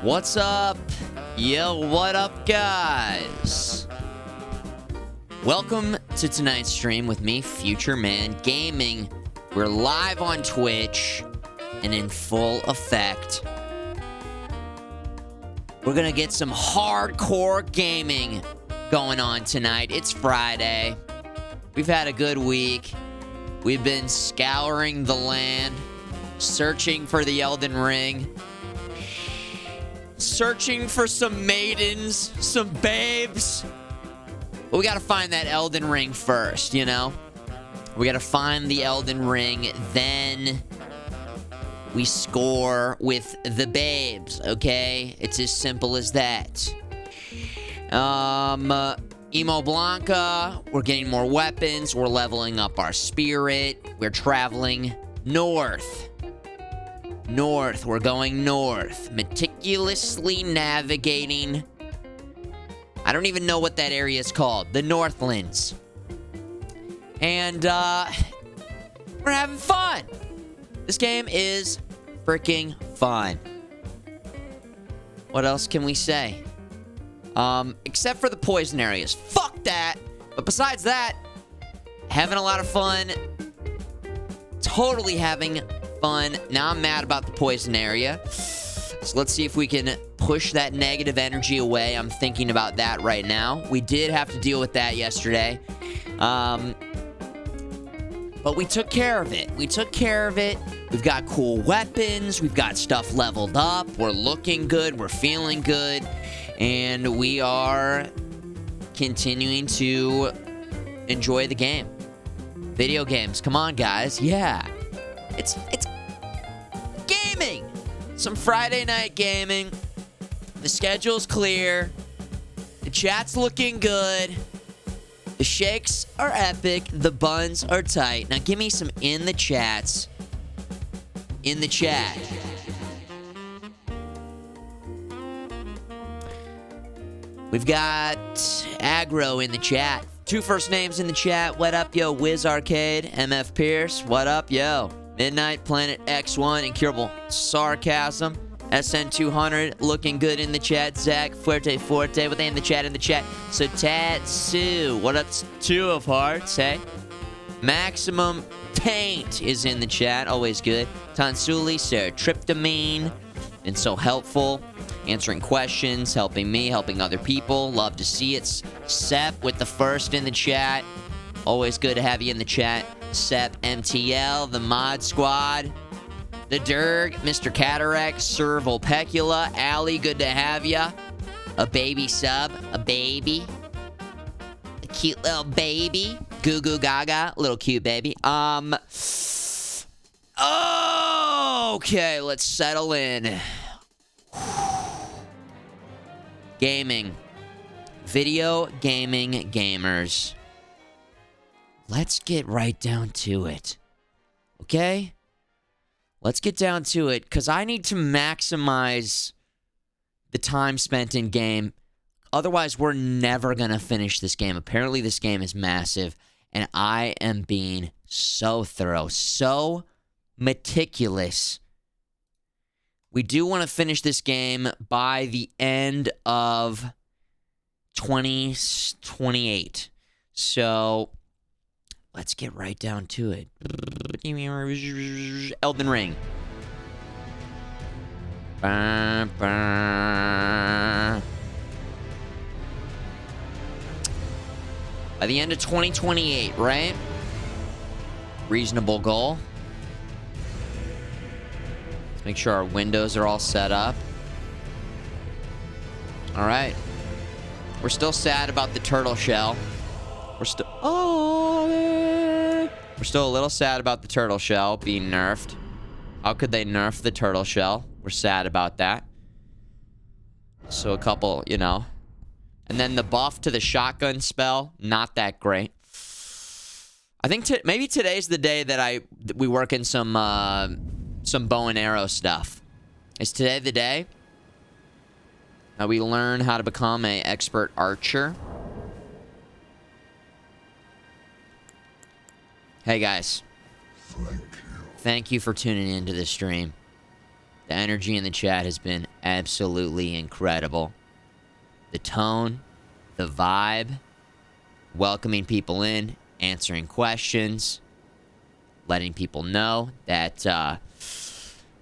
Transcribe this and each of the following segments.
What's up? Yo, what up, guys? Welcome to tonight's stream with me, Futureman Gaming. We're live on Twitch and in full effect. We're gonna get some hardcore gaming going on tonight. It's Friday. We've had a good week. We've been scouring the land, searching for the Elden Ring, searching for some maidens, some babes. But we gotta find that Elden Ring first, you know? We gotta find the Elden Ring, then we score with the babes, okay? It's as simple as that. Emo Blanca, we're getting more weapons, we're leveling up our spirit, we're traveling north. We're going north, meticulously navigating. I don't even know what that area is called. The Northlands. And, we're having fun. This game is freaking fun. What else can we say? Except for the poison areas. Fuck that. But besides that, having a lot of fun. Totally having fun. Now I'm mad about the poison area. So let's see if we can push that negative energy away. I'm thinking about that right now. We did have to deal with that yesterday. But we took care of it. We've got cool weapons. We've got stuff leveled up. We're looking good. We're feeling good. And we are continuing to enjoy the game. Video games. Come on, guys. Yeah. It's gaming. Some Friday night gaming. The schedule's clear. The chat's looking good. The shakes are epic. The buns are tight. Now give me some in the chats. In the chat. We've got Aggro in the chat. 2 first names in the chat. What up, yo? Wiz Arcade. MF Pierce. What up, yo? Midnight Planet X1. Incurable Sarcasm. SN200 looking good in the chat. Zach Fuerte. What they in the chat? So Tatsu. What up, 2 of hearts, hey? Maximum Taint is in the chat. Always good. Tansuli, Sarah Tryptamine. Been so helpful. Answering questions, helping me, helping other people. Love to see it. Sep with the first in the chat. Always good to have you in the chat. Sep MTL, the Mod Squad. The Durg, Mr. Cataract, Sir Volpecula, Allie, good to have ya. A baby sub, a baby. A cute little baby. Goo Goo Gaga, little cute baby. Okay, let's settle in. Gaming. Video gaming gamers. Let's get right down to it. Okay? Let's get down to it, because I need to maximize the time spent in game. Otherwise, we're never going to finish this game. Apparently, this game is massive, and I am being so thorough, so meticulous. We do want to finish this game by the end of 2028. So let's get right down to it. Elden Ring. By the end of 2028, right? Reasonable goal. Let's make sure our windows are all set up. All right. We're still sad about the turtle shell. We're still a little sad about the turtle shell being nerfed. How could they nerf the turtle shell? We're sad about that. So a couple, you know. And then the buff to the shotgun spell, not that great. I think maybe today's the day that we work in some bow and arrow stuff. Is today the day that we learn how to become an expert archer? Hey guys. Thank you for tuning into this stream. The energy in the chat has been absolutely incredible. The tone, the vibe, welcoming people in, answering questions, letting people know that,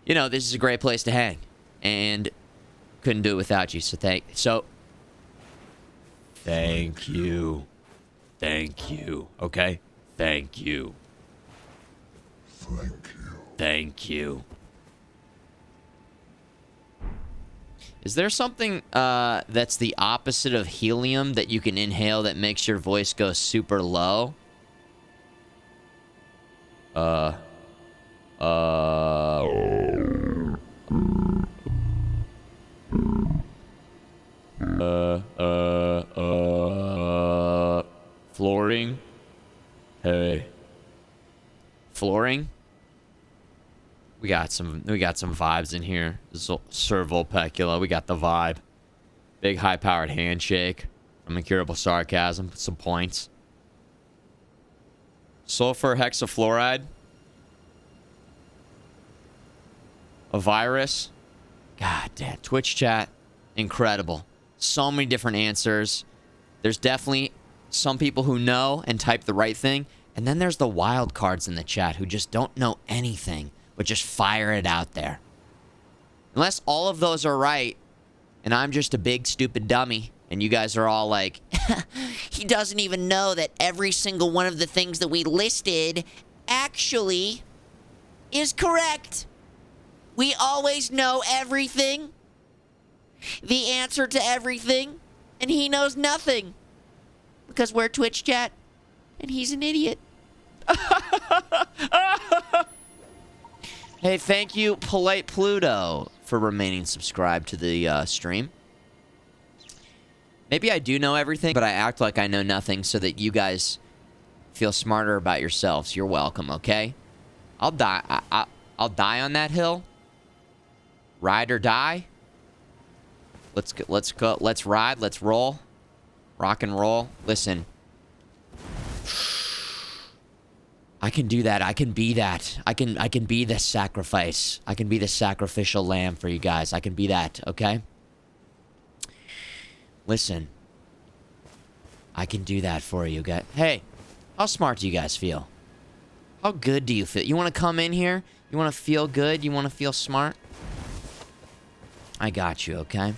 you know, this is a great place to hang. And couldn't do it without you. So thank you. Thank you. Okay? Thank you. Thank you. Is there something that's the opposite of helium that you can inhale that makes your voice go super low? Flooring? Hey. Flooring? We got some vibes in here. Servopecula, we got the vibe. Big high-powered handshake from Incurable Sarcasm. Some points. Sulfur hexafluoride. A virus. God damn. Twitch chat. Incredible. So many different answers. There's definitely some people who know and type the right thing. And then there's the wild cards in the chat who just don't know anything, but just fire it out there. Unless all of those are right, and I'm just a big stupid dummy, and you guys are all like, he doesn't even know that every single one of the things that we listed actually is correct. We always know everything, the answer to everything, and he knows nothing. Because we're Twitch chat, and he's an idiot. Hey, thank you, Polite Pluto, for remaining subscribed to the stream. Maybe I do know everything, but I act like I know nothing so that you guys feel smarter about yourselves. You're welcome, okay? I'll die. I'll die on that hill. Ride or die. Let's go. Let's ride. Let's roll. Rock and roll. Listen. I can do that. I can be that. I can be the sacrifice. I can be the sacrificial lamb for you guys. I can be that, okay? Listen. I can do that for you guys. Hey, how smart do you guys feel? How good do you feel? You want to come in here? You want to feel good? You want to feel smart? I got you, okay?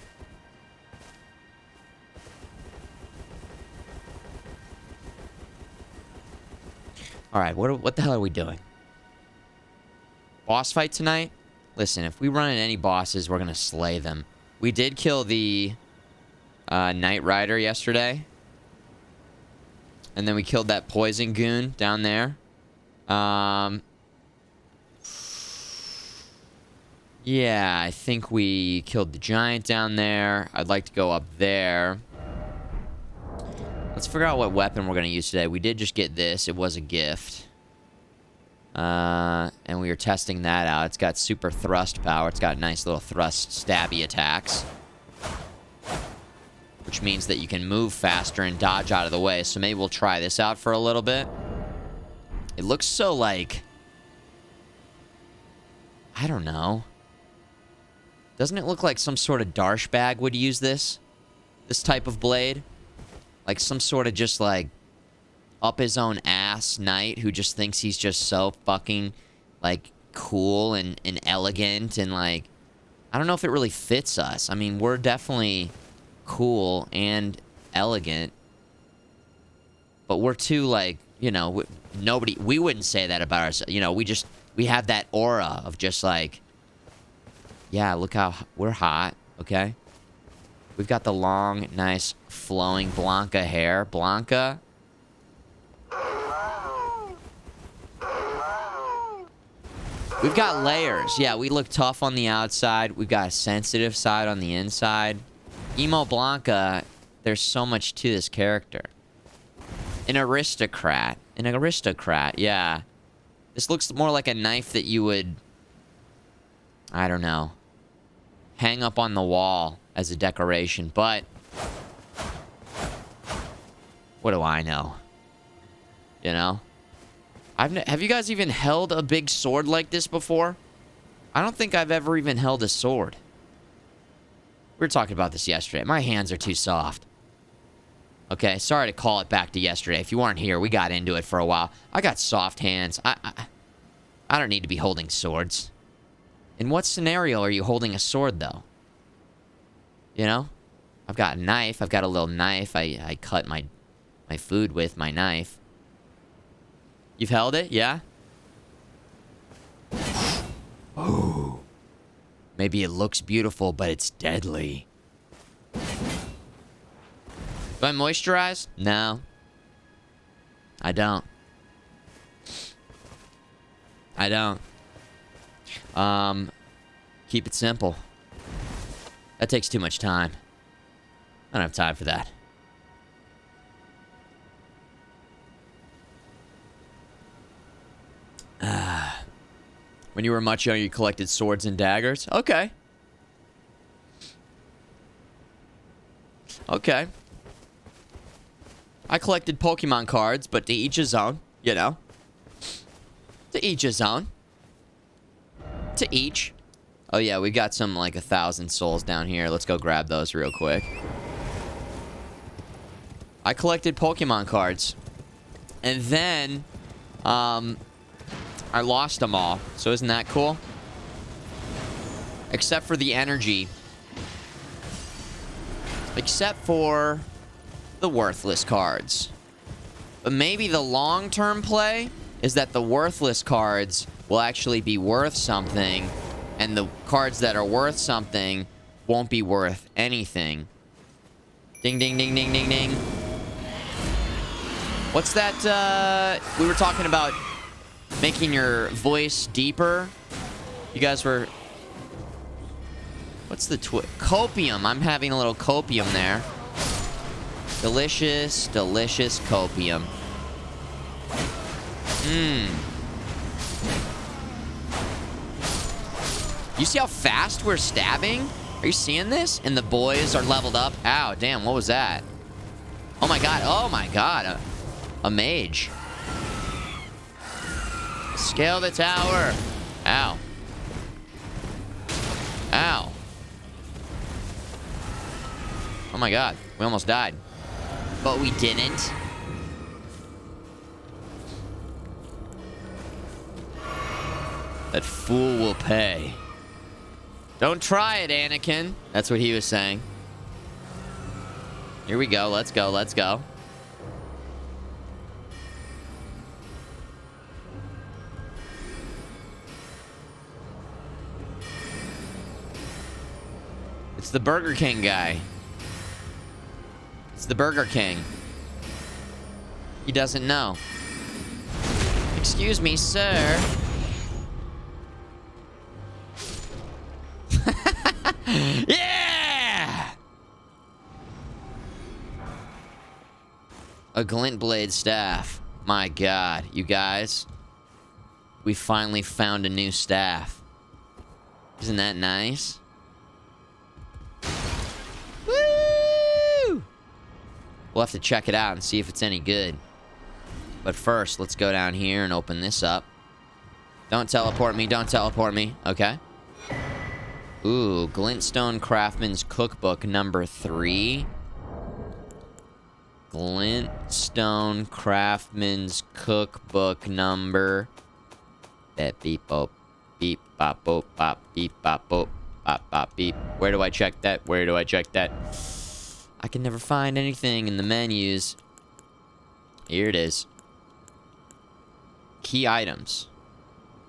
Alright, what the hell are we doing? Boss fight tonight? Listen, if we run into any bosses, we're gonna slay them. We did kill the Knight Rider yesterday. And then we killed that poison goon down there. Yeah, I think we killed the giant down there. I'd like to go up there. Let's figure out what weapon we're going to use today. We did just get this. It was a gift. And we were testing that out. It's got super thrust power. It's got nice little thrust stabby attacks. Which means that you can move faster and dodge out of the way. So maybe we'll try this out for a little bit. It looks so like... I don't know. Doesn't it look like some sort of Darsh bag would use this? This type of blade? Like some sort of just like up his own ass knight who just thinks he's just so fucking like cool and elegant and like... I don't know if it really fits us. I mean, we're definitely cool and elegant. But we're too like, you know, we wouldn't say that about ourselves. You know, we have that aura of just like... Yeah, look how... We're hot, okay? We've got the long, nice, flowing Blanca hair. Blanca? We've got layers. Yeah, we look tough on the outside. We've got a sensitive side on the inside. Emo Blanca, there's so much to this character. An aristocrat. An aristocrat, yeah. This looks more like a knife that you would... I don't know. Hang up on the wall as a decoration, but... What do I know? You know? Have you guys even held a big sword like this before? I don't think I've ever even held a sword. We were talking about this yesterday. My hands are too soft. Okay, sorry to call it back to yesterday. If you weren't here, we got into it for a while. I got soft hands. I don't need to be holding swords. In what scenario are you holding a sword, though? You know? I've got a knife. I've got a little knife. I cut my food with my knife. You've held it? Yeah? Oh. Maybe it looks beautiful, but it's deadly. Do I moisturize? No. I don't. I don't. Keep it simple. That takes too much time. I don't have time for that. When you were much younger, you collected swords and daggers? Okay. Okay. I collected Pokemon cards, but to each his own, you know? To each his own. To each. Oh yeah, we got some like 1,000 souls down here. Let's go grab those real quick. I collected Pokemon cards. And then, I lost them all. So isn't that cool? Except for the energy. Except for the worthless cards. But maybe the long-term play is that the worthless cards will actually be worth something, and the cards that are worth something won't be worth anything. Ding, ding, ding, ding, ding, ding. What's that, we were talking about making your voice deeper. You guys were... What's the copium? I'm having a little copium there. Delicious, delicious copium. Mmm. You see how fast we're stabbing? Are you seeing this? And the boys are leveled up. Ow, damn, what was that? Oh my god, oh my god. A mage. Scale the tower. Ow. Ow. Oh my god, we almost died. But we didn't. That fool will pay. Don't try it, Anakin. That's what he was saying. Here we go. Let's go. Let's go. It's the Burger King guy. It's the Burger King. He doesn't know. Excuse me, sir. Yeah! A glint blade staff. My god, you guys. We finally found a new staff. Isn't that nice? Woo! We'll have to check it out and see if it's any good. But first, let's go down here and open this up. Don't teleport me, don't teleport me. Okay. Ooh, Glintstone Craftsman's Cookbook number 3. Glintstone Craftsman's Cookbook number... Beep, bop, beep, bop, bop, bop, beep, bop, bop, bop, bop, beep. Where do I check that? Where do I check that? I can never find anything in the menus. Here it is. Key items.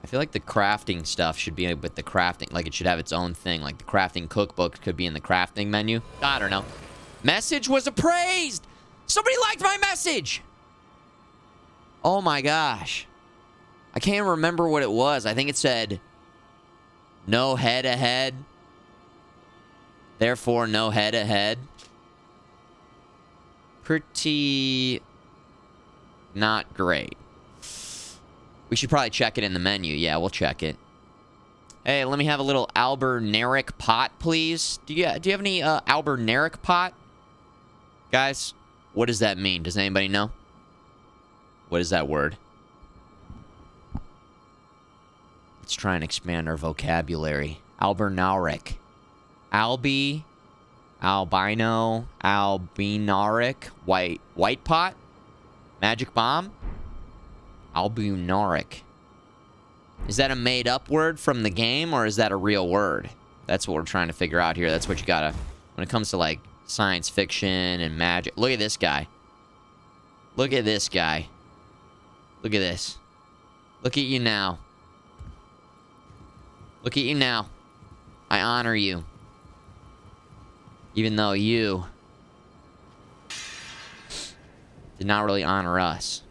I feel like the crafting stuff should be with the crafting. Like, it should have its own thing. Like, the crafting cookbook could be in the crafting menu. I don't know. Message was appraised! Somebody liked my message! Oh my gosh. I can't remember what it was. I think it said, no head ahead. Therefore, no head ahead. Pretty... not great. We should probably check it in the menu. Yeah, we'll check it. Hey, let me have a little alberneric pot, please. Do you have any alberneric pot? Guys, what does that mean? Does anybody know? What is that word? Let's try and expand our vocabulary. Albernaric. Albino, albinaric, white pot, magic bomb, albinaric. Is that a made-up word from the game, or is that a real word? That's what we're trying to figure out here. That's what you gotta, when it comes to, like, science fiction and magic. Look at this guy. Look at this guy. Look at this. Look at you now. Look at you now. I honor you. Even though you did not really honor us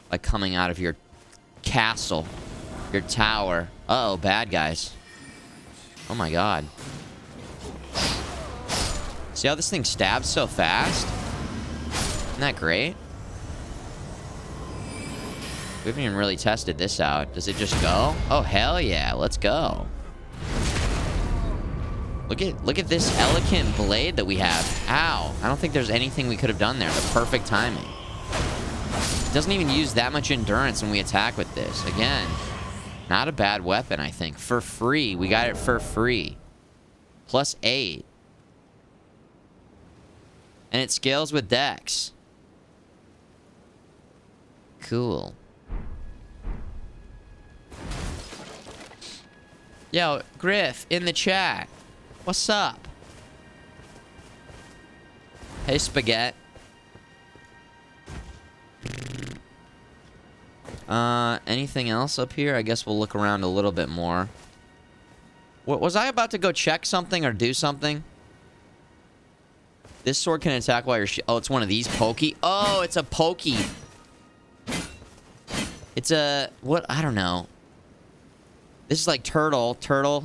by coming out of your castle, your tower. Uh-oh, bad guys. Oh my god. See how this thing stabs so fast? Isn't that great? We haven't even really tested this out. Does it just go? Oh, hell yeah. Let's go. Look at this elegant blade that we have. Ow. I don't think there's anything we could have done there. The perfect timing. It doesn't even use that much endurance when we attack with this. Again, not a bad weapon, I think. For free. We got it for free. Plus 8. And it scales with dex. Cool. Yo, Griff, in the chat. What's up? Hey, Spaghetti. Anything else up here? I guess we'll look around a little bit more. What, was I about to go check something or do something? This sword can attack while you're... Oh, it's one of these pokey. Oh, it's a pokey. It's a... What? I don't know. This is like turtle,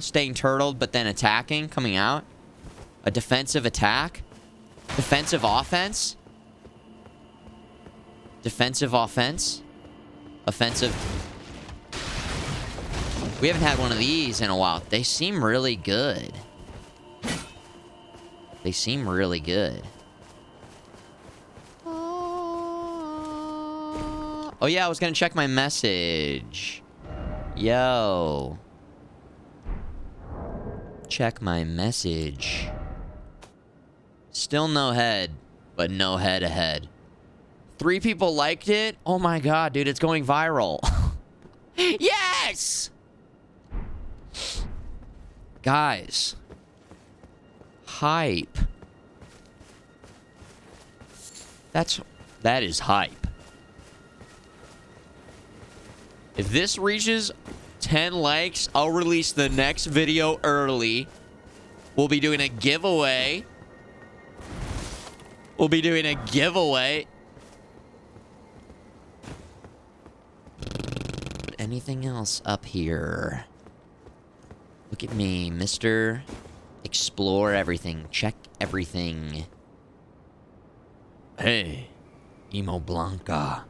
staying turtled, but then attacking, coming out. A defensive attack. Defensive offense. Defensive offense. Offensive. We haven't had one of these in a while. They seem really good. They seem really good. Oh yeah, I was gonna check my message. Yo. Check my message. Still no head, but no head ahead. 3 people liked it? Oh my god, dude, it's going viral. Yes! Guys. Hype. That is hype. If this reaches 10 likes, I'll release the next video early. We'll be doing a giveaway. Anything else up here? Look at me, Mr. Explore everything. Check everything. Hey, Emo Blanca.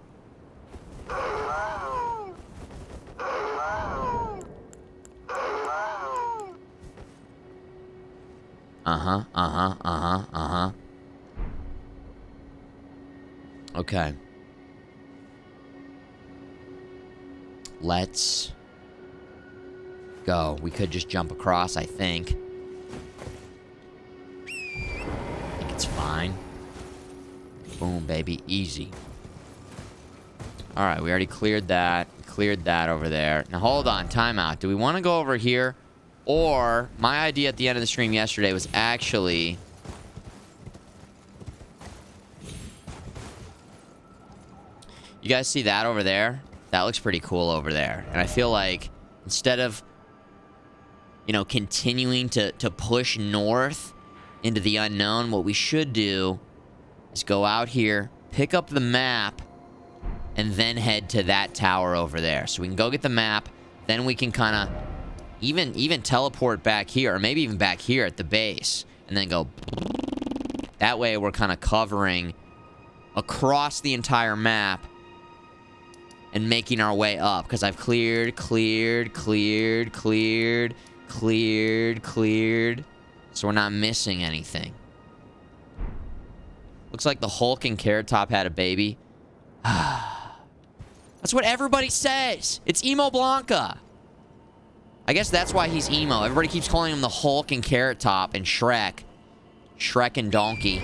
Okay. Let's go. We could just jump across, I think. I think it's fine. Boom, baby. Easy. Alright, we already cleared that. Cleared that over there. Now, hold on. Timeout. Do we want to go over here? Or, my idea at the end of the stream yesterday was actually... You guys see that over there? That looks pretty cool over there. And I feel like instead of, you know, continuing to push north into the unknown, what we should do is go out here, pick up the map, and then head to that tower over there. So we can go get the map, then we can kind of even teleport back here, or maybe even back here at the base, and then go... That way we're kind of covering across the entire map and making our way up, because I've cleared. So we're not missing anything. Looks like the Hulk and Carrot Top had a baby. That's what everybody says. It's Emo Blanca. I guess that's why he's emo. Everybody keeps calling him the Hulk and Carrot Top and Shrek. Shrek and Donkey.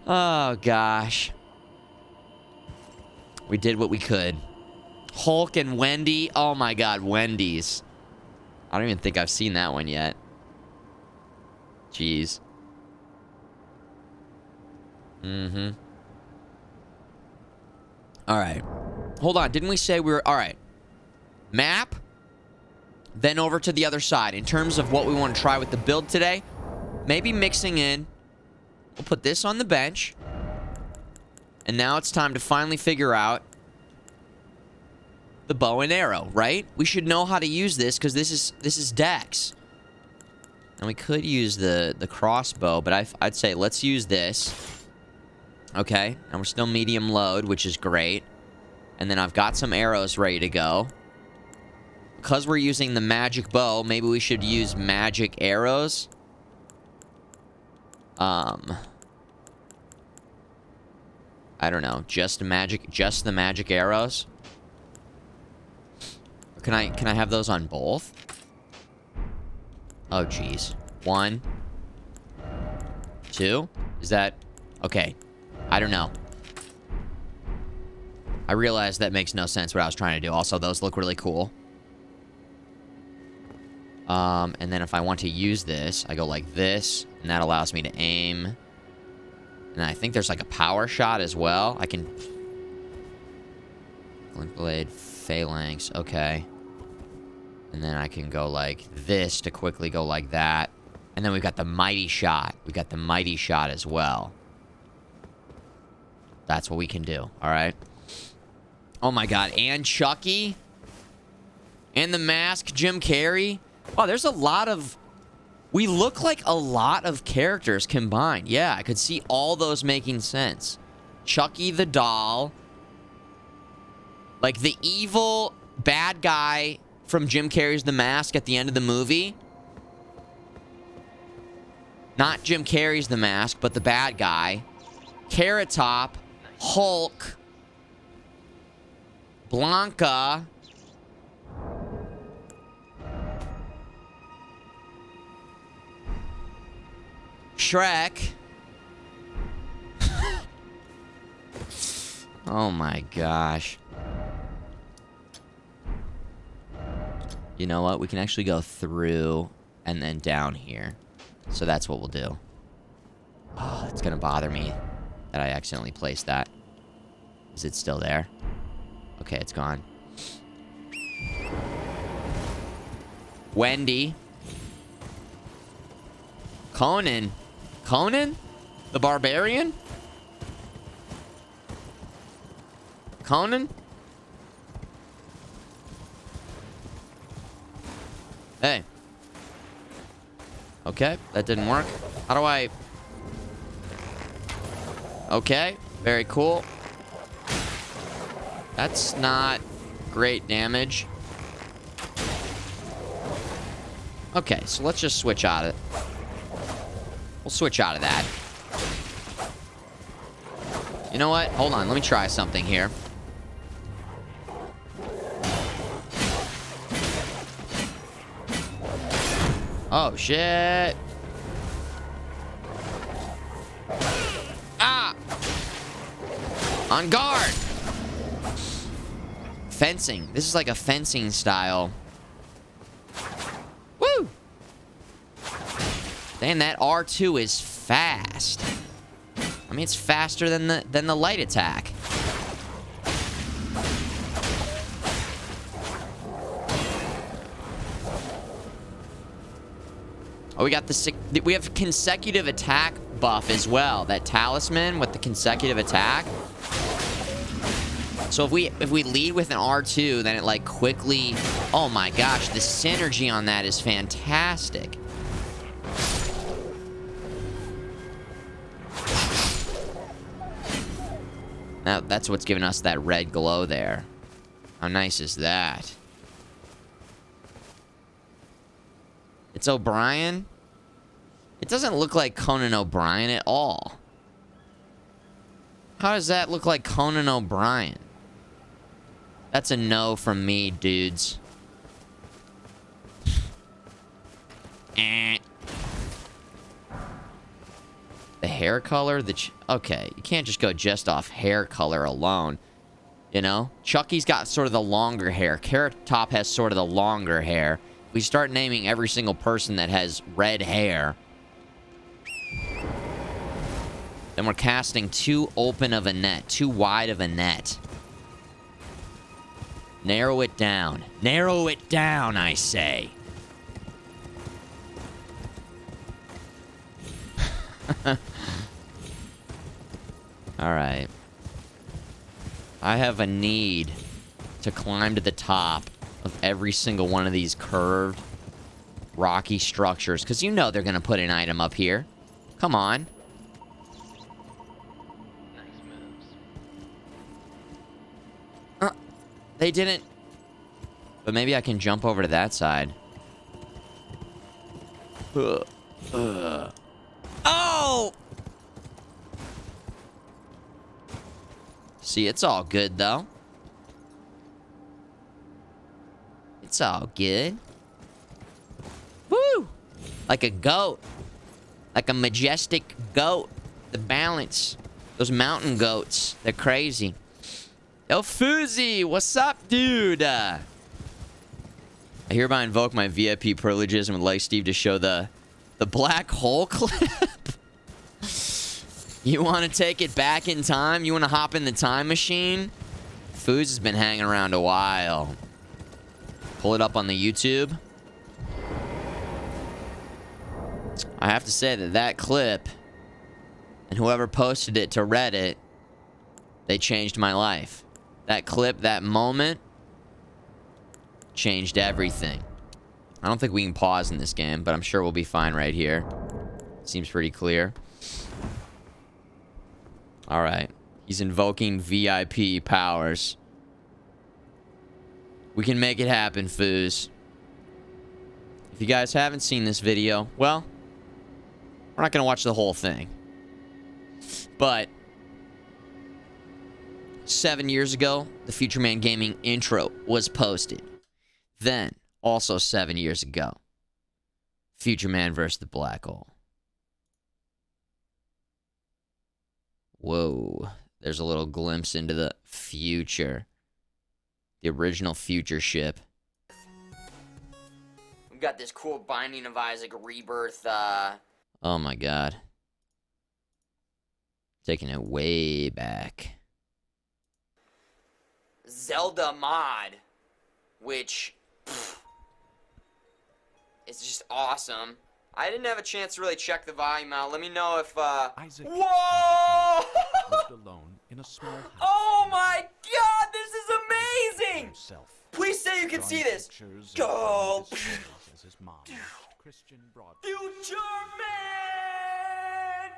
Oh, gosh. We did what we could. Hulk and Wendy. Oh, my God. Wendy's. I don't even think I've seen that one yet. Jeez. Mm-hmm. All right. Hold on. Didn't we say we were... All right. Map. Then over to the other side. In terms of what we want to try with the build today, maybe mixing in. We'll put this on the bench. And now it's time to finally figure out the bow and arrow, right? We should know how to use this because this is Dex. And we could use the crossbow, but I'd say let's use this. Okay, and we're still medium load, which is great. And then I've got some arrows ready to go. Because we're using the magic bow, maybe we should use magic arrows. I don't know, just the magic arrows. Or can I have those on both? Oh, jeez. 1, 2. Is that... Okay. I don't know. I realize that makes no sense what I was trying to do. Also, those look really cool. And then if I want to use this, I go like this. And that allows me to aim. And I think there's like a power shot as well. I can... Glint blade, phalanx. Okay. And then I can go like this to quickly go like that. And then we've got the mighty shot. We got the mighty shot as well. That's what we can do. All right. Oh my God. And Chucky. And the mask, Jim Carrey. Oh, there's a lot of... We look like a lot of characters combined. Yeah, I could see all those making sense. Chucky the doll. Like the evil bad guy from Jim Carrey's The Mask at the end of the movie. Not Jim Carrey's The Mask, but the bad guy. Carrot Top. Hulk. Blanca. Shrek. Oh my gosh. You know what? We can actually go through and then down here. So that's what we'll do. Oh, it's gonna bother me that I accidentally placed that. Is it still there? Okay, it's gone. Wendy. Conan. Conan? The Barbarian? Conan? Hey. Okay, that didn't work. How do I... Okay, very cool. That's not great damage. Okay, so let's just switch out of it. We'll switch out of that. You know what? Hold on, let me try something here. Oh, shit. Ah! On guard! Fencing. This is like a fencing style. Woo! Damn, that R2 is fast. I mean, it's faster than the light attack. Oh, we have consecutive attack buff as well. That talisman with the consecutive attack. So if we lead with an R2, then it like quickly... Oh my gosh, the synergy on that is fantastic. Now, that's what's giving us that red glow there. How nice is that? It's O'Brien? It doesn't look like Conan O'Brien at all. How does that look like Conan O'Brien? That's a no from me, dudes. The hair color? Okay, you can't just go just off hair color alone. You know? Chucky's got sort of the longer hair. Carrot Top has sort of the longer hair. We start naming every single person that has red hair. Then we're casting too open of a net. Too wide of a net. Narrow it down. Narrow it down, I say. Alright. I have a need to climb to the top of every single one of these curved, rocky structures. Because you know they're going to put an item up here. Come on. Nice moves. They didn't. But maybe I can jump over to that side. Oh! See, it's all good, though. It's all good. Woo! Like a goat. Like a majestic goat. The balance. Those mountain goats. They're crazy. Yo, Fuzzy! What's up, dude? I hereby invoke my VIP privileges and would like Steve to show the black hole clip. You want to take it back in time? You want to hop in the time machine? Foos has been hanging around a while. Pull it up on the YouTube. I have to say that clip and whoever posted it to Reddit, they changed my life. That clip, that moment, changed everything. I don't think we can pause in this game, but I'm sure we'll be fine right here. Seems pretty clear. Alright. He's invoking VIP powers. We can make it happen, foos. If you guys haven't seen this video, well, we're not going to watch the whole thing. But 7 years ago, the Futureman Gaming intro was posted. Then, also 7 years ago, Futureman versus the Black Hole. Whoa. There's a little glimpse into the future. The original future ship. We've got this cool Binding of Isaac rebirth, Oh my god. Taking it way back. Zelda mod. Which... it's just awesome. I didn't have a chance to really check the volume out. Let me know if, Isaac whoa! lived alone in a small house. Oh my god, this is amazing! Himself. Please say you can see this. Pictures Go! of his struggles as his mom, Christian Broad. Futureman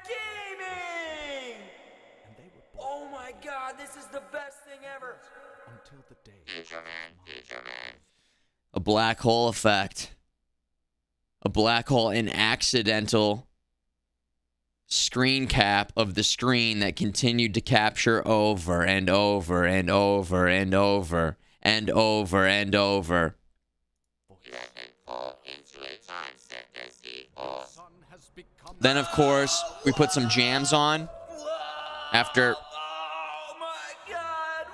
Gaming! And they were Oh my god, this is the best thing ever. until the day. A black hole effect. A black hole, an accidental screen cap of the screen that continued to capture over and over and over and over and over and over. Then, of course, we put some jams on after. Oh my god!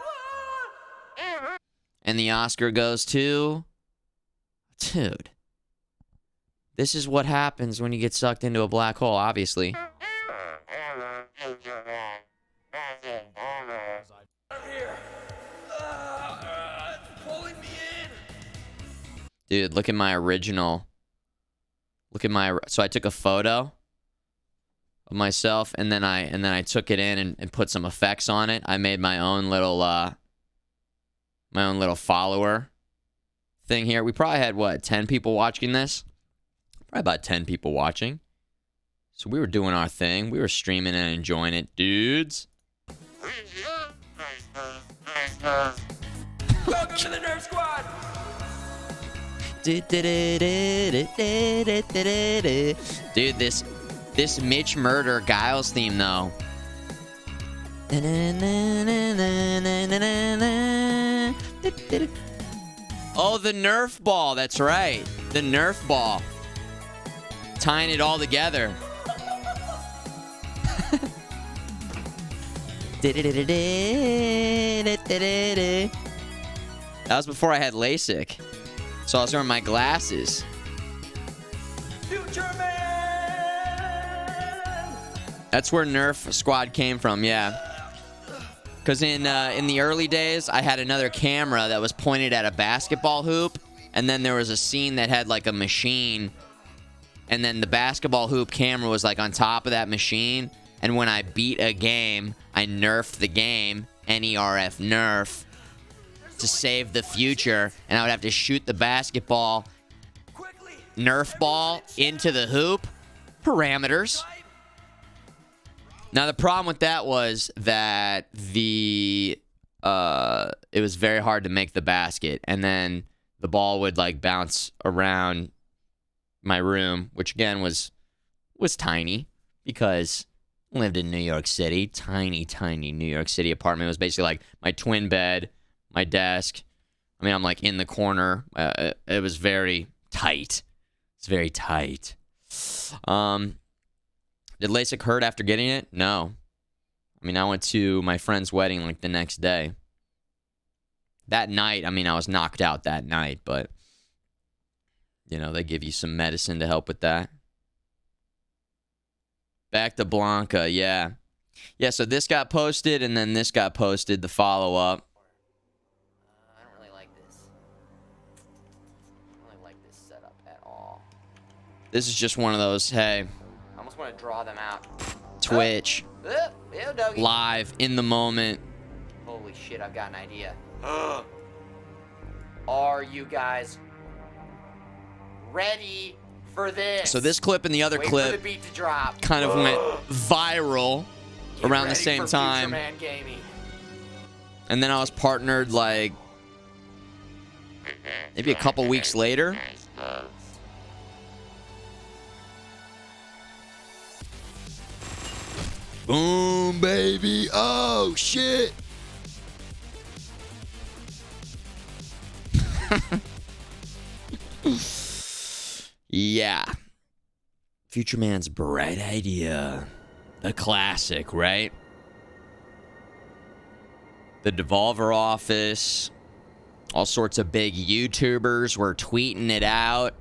And the Oscar goes to. Dude. This is what happens when you get sucked into a black hole, obviously. Pulling me in. Dude, look at my original. Look at my. So I took a photo of myself, and then I took it in and put some effects on it. I made my own little follower thing here. We probably had what, 10 people watching this. Probably about 10 people watching. So we were doing our thing. We were streaming and enjoying it, dudes. Welcome to the Nerf Squad! Dude, this Mitch Murder Giles theme, though. Oh, the Nerf ball. That's right. The Nerf ball. Tying it all together. That was before I had LASIK. So I was wearing my glasses. Futureman! That's where Nerf Squad came from, yeah. Because in the early days, I had another camera that was pointed at a basketball hoop, and then there was a scene that had like a machine, and then the basketball hoop camera was like on top of that machine, and when I beat a game, I nerfed the game, N-E-R-F, nerf, to save the future, and I would have to shoot the basketball Nerf ball into the hoop. Parameters. Now, the problem with that was that it was very hard to make the basket, and then the ball would like bounce around my room, which again was tiny because I lived in New York City. Tiny New York City apartment. It was basically like my twin bed, my desk. I mean, I'm like in the corner. It was very tight. It's very tight. Did LASIK hurt after getting it? No. I mean, I went to my friend's wedding like the next day. That night, I mean, I was knocked out that night, but, you know, they give you some medicine to help with that. Back to Blanca, yeah. Yeah, so this got posted, and then this got posted, the follow-up. I don't really like this. I don't really like this setup at all. This is just one of those, hey, I almost want to draw them out. Twitch, Ew, doggy. live, in the moment. Holy shit, I've got an idea. Are you guys ready for this? So this clip and the other Wait for clip the beat to drop. kind of went viral Get around the ready same for time. Futureman Gaming. And then I was partnered like maybe a couple weeks later. Boom, baby. Oh, shit. Yeah. Futureman's bright idea. The classic, right? The Devolver office. All sorts of big YouTubers were tweeting it out.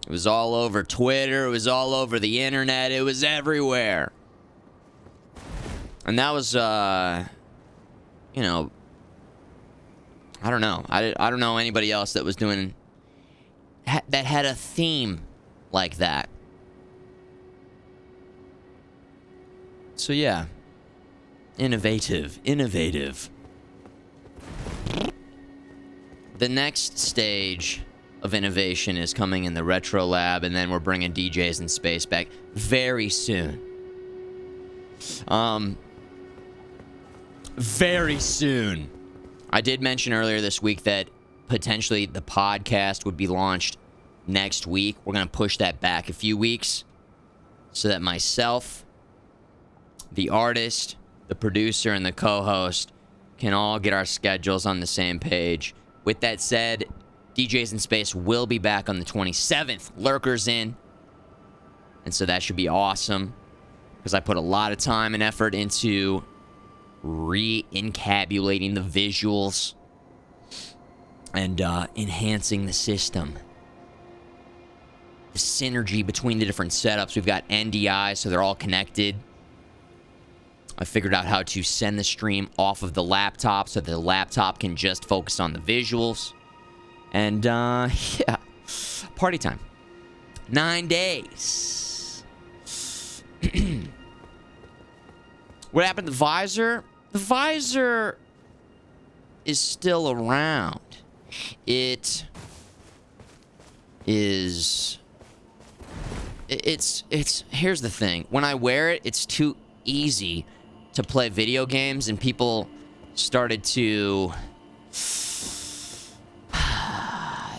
It was all over Twitter. It was all over the internet. It was everywhere. And that was, you know, I don't know. I don't know anybody else that was doing, that had a theme like that. So yeah, innovative. The next stage of innovation is coming in the Retro Lab, and then we're bringing DJs in space back very soon. Very soon. I did mention earlier this week that potentially the podcast would be launched next week. We're going to push that back a few weeks so that myself, the artist, the producer, and the co-host can all get our schedules on the same page. With that said, DJs in Space will be back on the 27th. Lurkers in. And so that should be awesome, because I put a lot of time and effort into re-encabulating the visuals and enhancing the system. The synergy between the different setups. We've got NDI, so they're all connected. I figured out how to send the stream off of the laptop so the laptop can just focus on the visuals. And, yeah. Party time. 9 days. What happened to the visor? The visor is still around. It is... It's here's the thing. When I wear it, it's too easy to play video games, and people started to...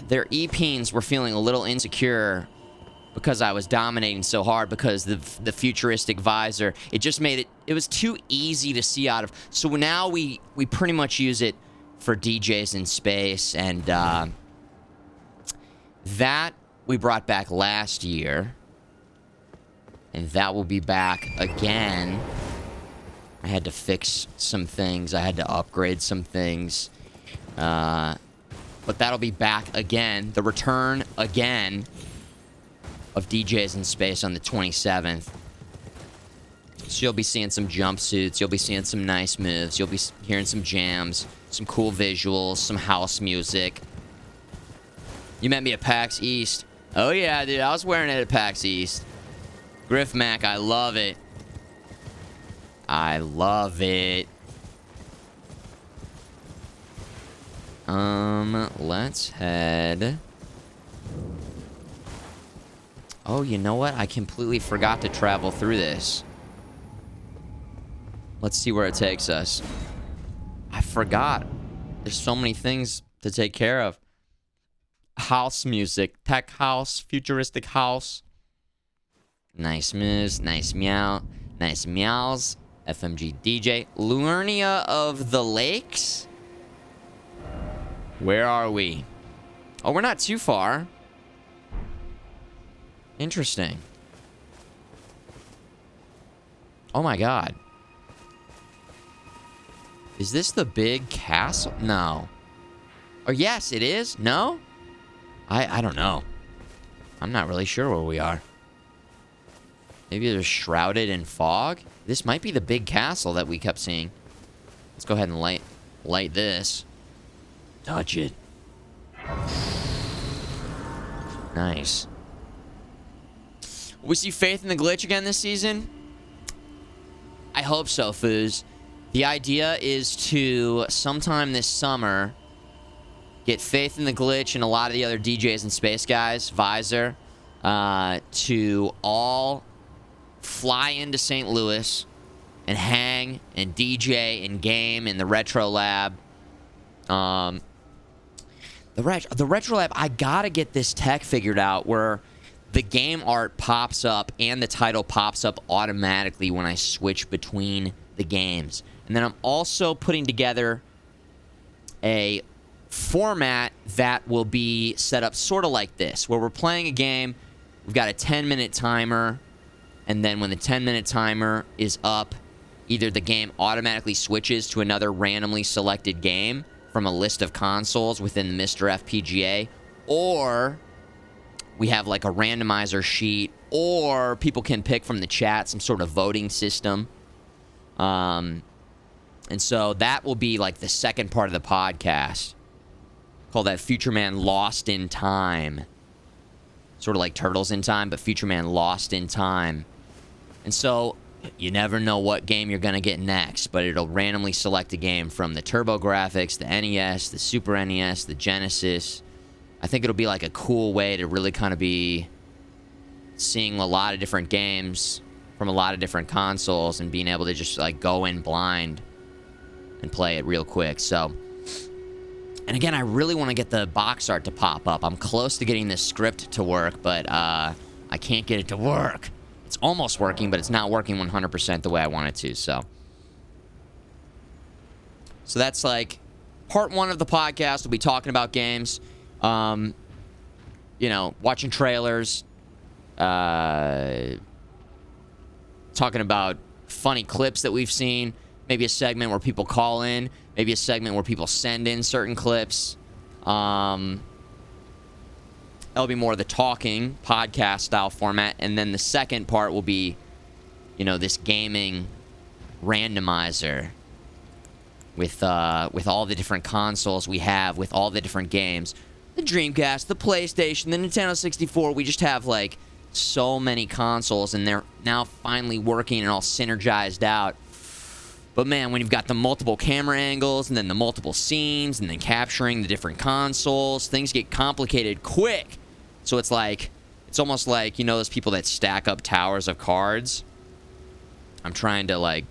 Their E-Peens were feeling a little insecure because I was dominating so hard, because the futuristic visor, it just made it was too easy to see out of. So now we pretty much use it for DJs in space, and that we brought back last year, and that will be back again. I had to fix some things. I had to upgrade some things. But that'll be back again. The return again of DJs in space on the 27th. So you'll be seeing some jumpsuits. You'll be seeing some nice moves. You'll be hearing some jams, some cool visuals, some house music. You met me at PAX East. Oh, yeah, dude. I was wearing it at PAX East. Griff Mac, I love it. I love it. Let's head. Oh, you know what? I completely forgot to travel through this. Let's see where it takes us. I forgot. There's so many things to take care of. House music, tech house, futuristic house. Nice moves, nice meow, nice meows. FMG DJ. Luernia of the Lakes? Where are we? Oh, we're not too far. Interesting. Oh my god. Is this the big castle? No. Or yes, it is? No? I don't know. I'm not really sure where we are. Maybe they're shrouded in fog? This might be the big castle that we kept seeing. Let's go ahead and light this. Touch it. Nice. Will we see Faith in the Glitch again this season? I hope so, Foos. The idea is to, sometime this summer, get Faith in the Glitch and a lot of the other DJs and space guys, Visor, to all fly into St. Louis and hang and DJ and game in the Retro Lab. The Retro Lab, I gotta get this tech figured out where the game art pops up and the title pops up automatically when I switch between the games. And then I'm also putting together a format that will be set up sort of like this, where we're playing a game, we've got a 10-minute timer, and then when the 10-minute timer is up, either the game automatically switches to another randomly selected game from a list of consoles within the Mr. FPGA, or we have like a randomizer sheet, or people can pick from the chat some sort of voting system. And so that will be like the second part of the podcast. Call that Futureman Lost in Time. Sort of like Turtles in Time, but Futureman Lost in Time. And so you never know what game you're going to get next, but it'll randomly select a game from the TurboGrafx, the NES, the Super NES, the Genesis. I think it'll be like a cool way to really kind of be seeing a lot of different games from a lot of different consoles and being able to just like go in blind and play it real quick. So, and again, I really want to get the box art to pop up. I'm close to getting this script to work, but I can't get it to work. It's almost working, but it's not working 100% the way I want it to. So that's like part one of the podcast. We'll be talking about games, you know, watching trailers, talking about funny clips that we've seen. Maybe a segment where people call in. Maybe a segment where people send in certain clips. That'll be more of the talking podcast style format. And then the second part will be, you know, this gaming randomizer with all the different consoles we have, with all the different games. The Dreamcast, the PlayStation, the Nintendo 64. We just have like so many consoles, and they're now finally working and all synergized out. But man, when you've got the multiple camera angles and then the multiple scenes and then capturing the different consoles, things get complicated quick. So it's like, it's almost like, you know, those people that stack up towers of cards. I'm trying to like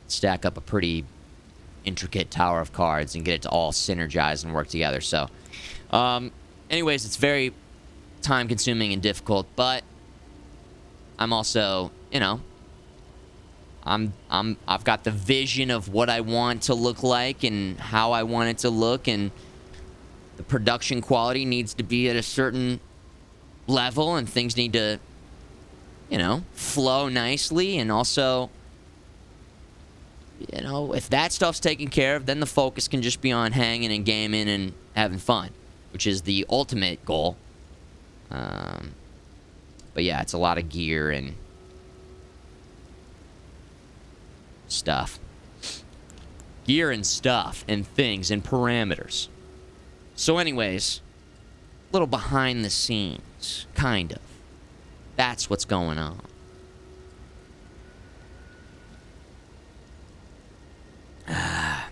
stack up a pretty intricate tower of cards and get it to all synergize and work together. So, anyways, it's very time consuming and difficult, but I'm also, you know, I've got the vision of what I want to look like and how I want it to look, and the production quality needs to be at a certain level, and things need to, you know, flow nicely. And also, you know, if that stuff's taken care of, then the focus can just be on hanging and gaming and having fun, which is the ultimate goal. But yeah, it's a lot of gear and stuff. Gear and stuff and things and parameters. So anyways, a little behind the scenes, kind of. That's what's going on. I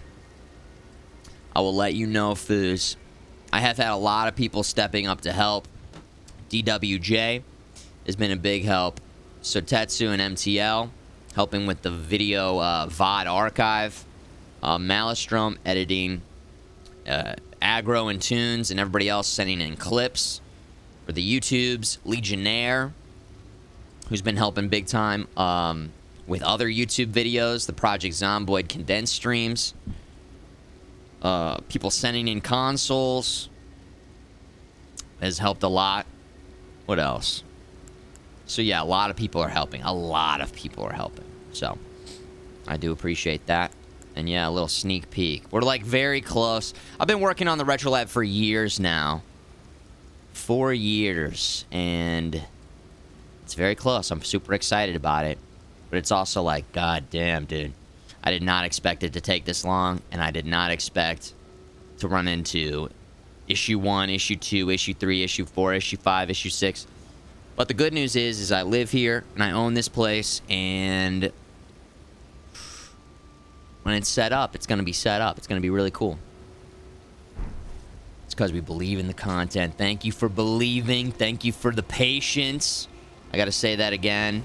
will let you know, Foos. I have had a lot of people stepping up to help. DWJ has been a big help. Sotetsu and MTL helping with the video VOD archive. Malistrom editing aggro and tunes, and everybody else sending in clips for the YouTubes. Legionnaire, who's been helping big time with other YouTube videos. The Project Zomboid condensed streams. People sending in consoles has helped a lot. What else? So yeah, a lot of people are helping. A lot of people are helping. So I do appreciate that. And yeah, a little sneak peek. We're like very close. I've been working on the Retro Lab for years now. 4 years. And it's very close. I'm super excited about it. But it's also like, god damn, dude. I did not expect it to take this long. And I did not expect to run into issue 1, issue 2, issue 3, issue 4, issue 5, issue 6. But the good news is I live here and I own this place, and when it's set up, it's going to be set up. It's going to be really cool. It's because we believe in the content. Thank you for believing. Thank you for the patience. I got to say that again.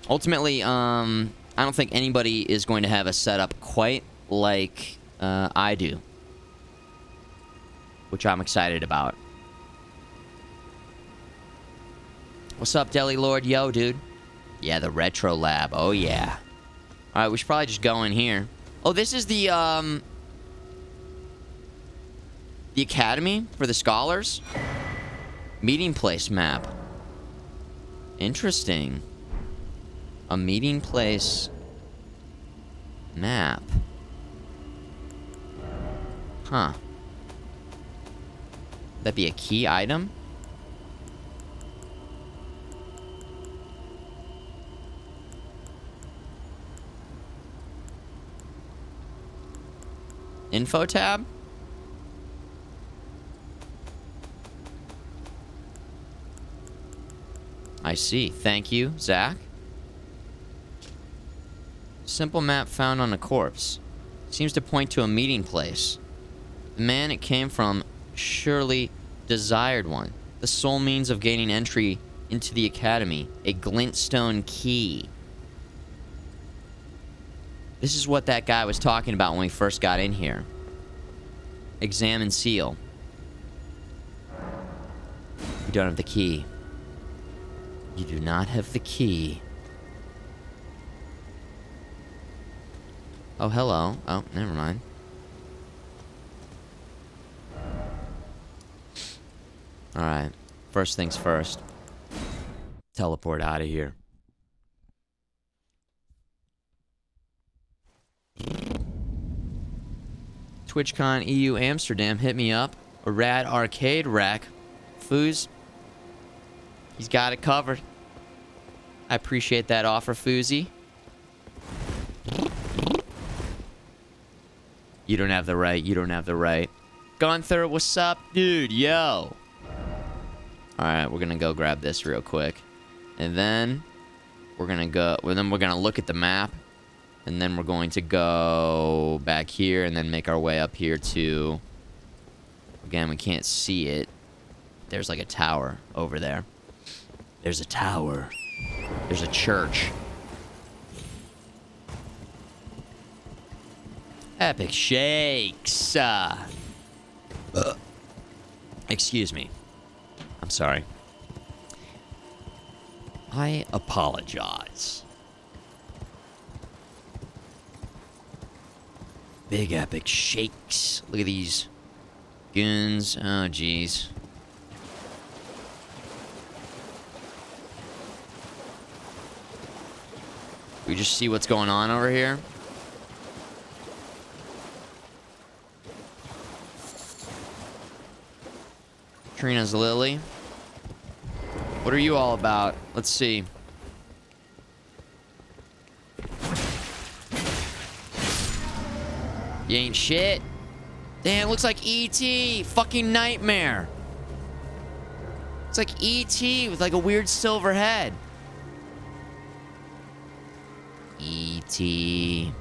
Ultimately, I don't think anybody is going to have a setup quite like I do, which I'm excited about. What's up, Deli Lord? Yo, dude. Yeah, the Retro Lab. Oh, yeah. Alright, we should probably just go in here. Oh, this is the academy for the scholars? Meeting place map. Interesting. A meeting place map. Huh. That'd be a key item? Info tab? I see. Thank you, Zach. Simple map found on a corpse. Seems to point to a meeting place. The man it came from surely desired one. The sole means of gaining entry into the academy. A glintstone key. This is what that guy was talking about when we first got in here. Examine seal. You don't have the key. You do not have the key. Oh, hello. Oh, never mind. Alright. First things first. Teleport out of here. TwitchCon EU Amsterdam, hit me up. A rad arcade rack. Foos. He's got it covered. I appreciate that offer, Foozy. You don't have the right. You don't have the right. Gunther, what's up, dude? Yo. Alright, we're gonna go grab this real quick. And then we're gonna go. Well, then we're gonna look at the map. And then we're going to go back here and then make our way up here to... Again, we can't see it. There's like a tower over there. There's a tower. There's a church. Epic shakes. Excuse me. I'm sorry. I apologize. Big epic shakes. Look at these goons. Oh, jeez. We just see what's going on over here. Trina's Lily. What are you all about? Let's see. You ain't shit. Damn, looks like E.T. Fucking nightmare. It's like E.T. with like a weird silver head. E.T.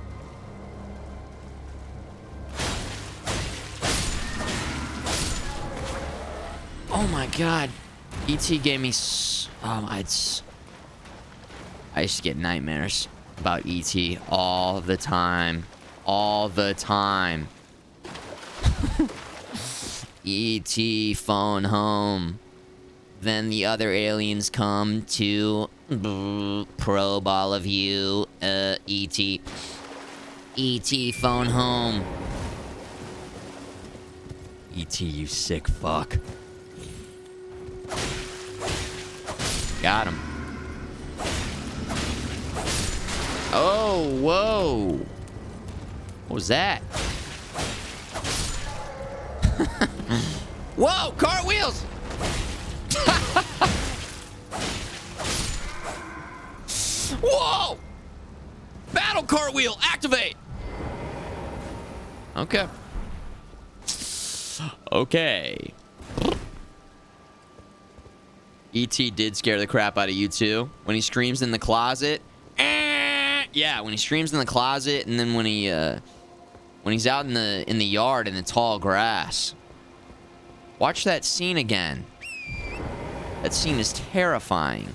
Oh my god. E.T. gave me I used to get nightmares about E.T. all the time. All the time. E.T. phone home. Then the other aliens come to probe all of you. E.T. E.T. phone home. E.T. you sick fuck. Got him. Oh, whoa. What was that? Whoa, cartwheels! Whoa! Battle cartwheel, activate! Okay. Okay. E.T. did scare the crap out of you too. When he screams in the closet. Yeah, when he screams in the closet, and then when he's out in the yard in the tall grass. Watch that scene again. That scene is terrifying.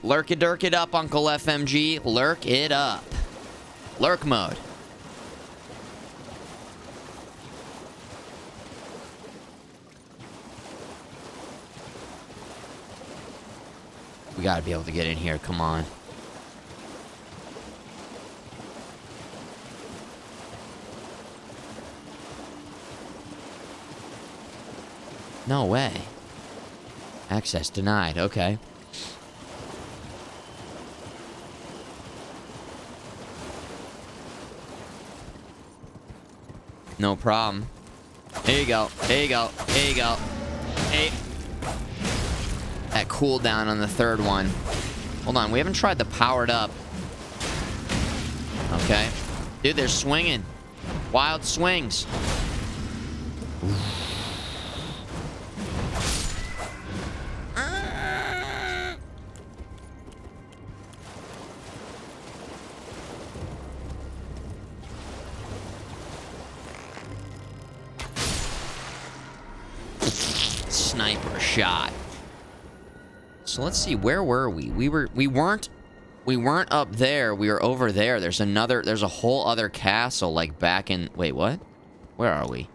Lurk it, dirk it up, Uncle FMG. Lurk it up. Lurk mode. We gotta be able to get in here. Come on. No way. Access denied. Okay. No problem. Here you go. Here you go. Here you go. Hey. That cooldown on the third one. Hold on. We haven't tried the powered up. Okay. Dude, they're swinging. Wild swings. Sniper shot. So let's see, where were we? We weren't up there. We were over there. There's a whole other castle like back in. Wait, what? Where are we?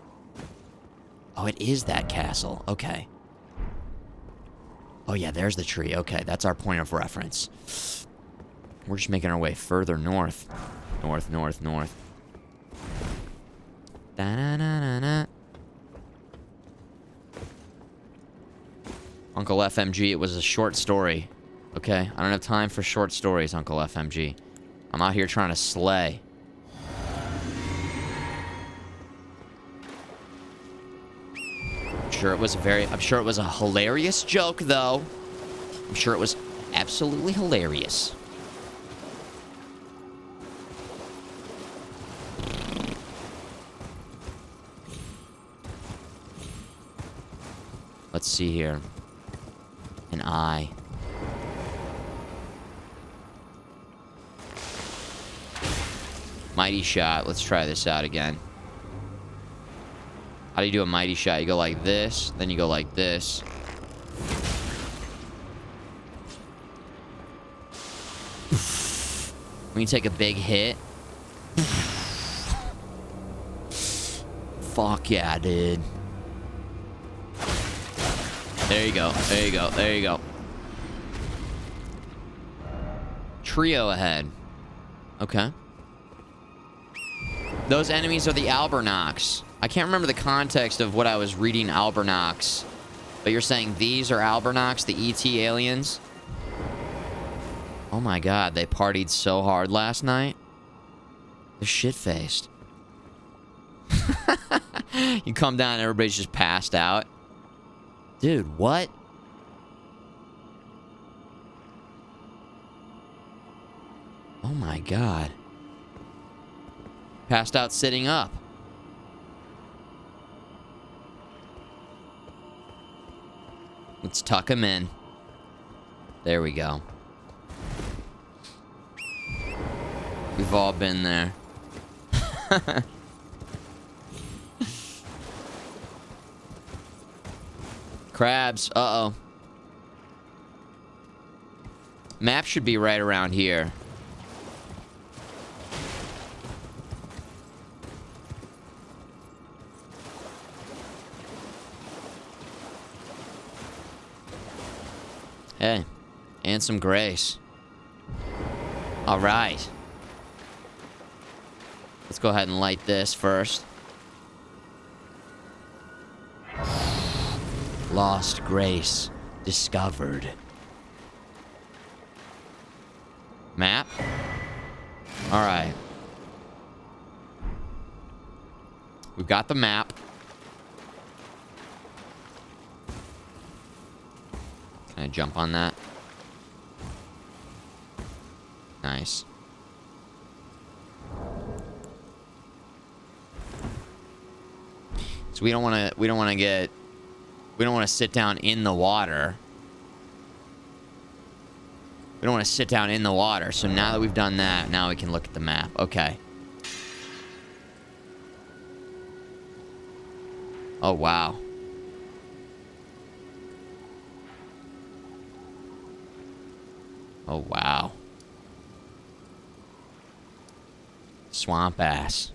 Oh, it is that castle. Okay. Oh yeah, there's the tree. Okay, that's our point of reference. We're just making our way further north. North. Da-na-na-na-na. Uncle FMG, it was a short story. Okay? I don't have time for short stories, Uncle FMG. I'm out here trying to slay. I'm sure it was a hilarious joke, though. I'm sure it was absolutely hilarious. Let's see here. An eye. Mighty shot. Let's try this out again. How do you do a mighty shot? You go like this, then you go like this. When you take a big hit. Fuck yeah, dude. There you go. There you go. There you go. Trio ahead. Okay. Those enemies are the Albernox. I can't remember the context of what I was reading Albernox. But you're saying these are Albernox, the ET aliens? Oh my god, they partied so hard last night. They're shit-faced. You come down and everybody's just passed out. Dude, what? Oh my god. Passed out sitting up. Let's tuck him in. There we go. We've all been there. Crabs. Uh-oh. Map should be right around here. Hey. And some grace. All right. Let's go ahead and light this first. Lost grace discovered. Map. All right. We've got the map. Can I jump on that? Nice. So we don't want to sit down in the water. We don't want to sit down in the water. So now that we've done that, now we can look at the map. Okay. Oh, wow. Oh, wow. Swamp ass.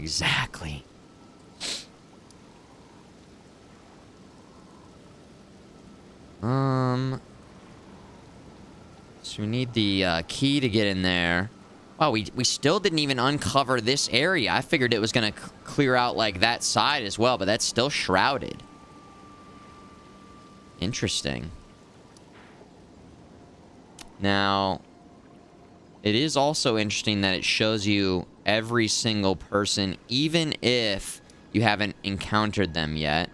Exactly. So we need the key to get in there. Wow, we still didn't even uncover this area. I figured it was gonna clear out like that side as well, but that's still shrouded. Interesting. Now, it is also interesting that it shows you every single person, even if you haven't encountered them yet.